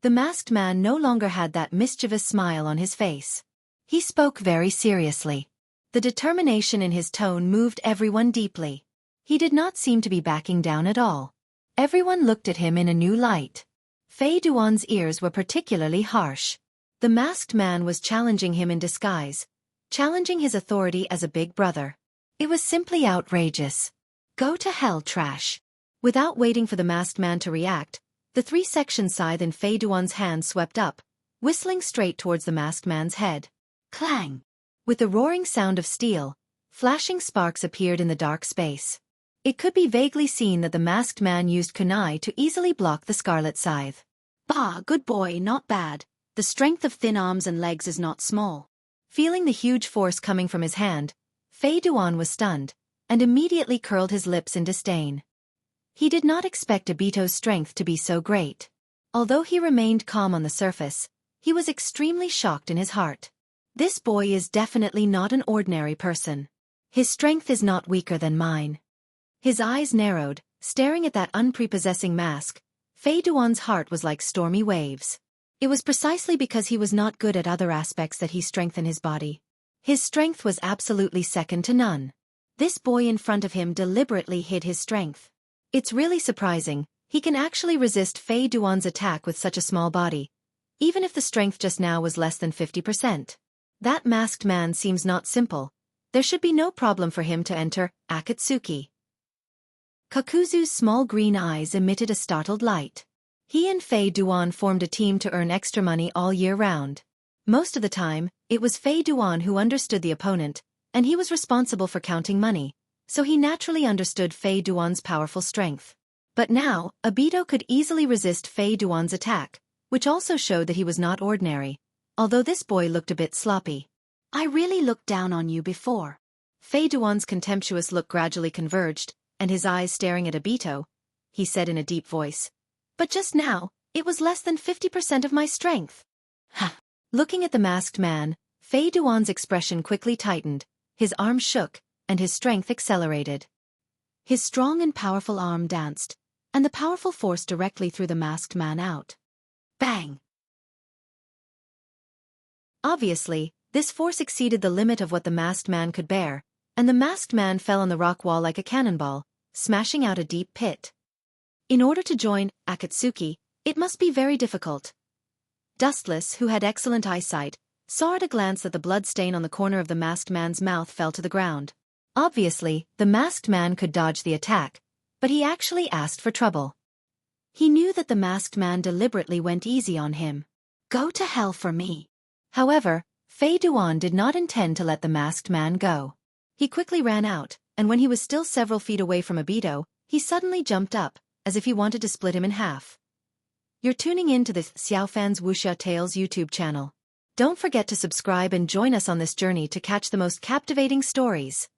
Speaker 1: The masked man no longer had that mischievous smile on his face. He spoke very seriously. The determination in his tone moved everyone deeply. He did not seem to be backing down at all. Everyone looked at him in a new light. Fei Duan's ears were particularly harsh. The masked man was challenging him in disguise, challenging his authority as a big brother. It was simply outrageous. Go to hell, trash. Without waiting for the masked man to react, the 3-section scythe in Fei Duan's hand swept up, whistling straight towards the masked man's head. Clang! With the roaring sound of steel, flashing sparks appeared in the dark space. It could be vaguely seen that the masked man used kunai to easily block the scarlet scythe. Bah, good boy, not bad. The strength of thin arms and legs is not small. Feeling the huge force coming from his hand, Fei Duan was stunned, and immediately curled his lips in disdain. He did not expect Obito's strength to be so great. Although he remained calm on the surface, he was extremely shocked in his heart. This boy is definitely not an ordinary person. His strength is not weaker than mine. His eyes narrowed, staring at that unprepossessing mask. Fei Duan's heart was like stormy waves. It was precisely because he was not good at other aspects that he strengthened his body. His strength was absolutely second to none. This boy in front of him deliberately hid his strength. It's really surprising, he can actually resist Fei Duan's attack with such a small body, even if the strength just now was less than 50%. That masked man seems not simple. There should be no problem for him to enter Akatsuki. Kakuzu's small green eyes emitted a startled light. He and Fei Duan formed a team to earn extra money all year round. Most of the time, it was Fei Duan who understood the opponent, and he was responsible for counting money, so he naturally understood Fei Duan's powerful strength. But now, Obito could easily resist Fei Duan's attack, which also showed that he was not ordinary, although this boy looked a bit sloppy. I really looked down on you before. Fei Duan's contemptuous look gradually converged, and his eyes staring at Obito, he said in a deep voice. But just now, it was less than 50% of my strength. Ha! Looking at the masked man, Fei Duan's expression quickly tightened, his arms shook, and his strength accelerated. His strong and powerful arm danced, and the powerful force directly threw the masked man out. Bang! Obviously, this force exceeded the limit of what the masked man could bear, and the masked man fell on the rock wall like a cannonball, smashing out a deep pit. In order to join Akatsuki, it must be very difficult. Dustless, who had excellent eyesight, saw at a glance that the blood stain on the corner of the masked man's mouth fell to the ground. Obviously, the masked man could dodge the attack, but he actually asked for trouble. He knew that the masked man deliberately went easy on him. Go to hell for me. However, Fei Duan did not intend to let the masked man go. He quickly ran out, and when he was still several feet away from Obito, he suddenly jumped up, as if he wanted to split him in half. You're tuning in to the Xiaofan's Wuxia Tales YouTube channel. Don't forget to subscribe and join us on this journey to catch the most captivating stories.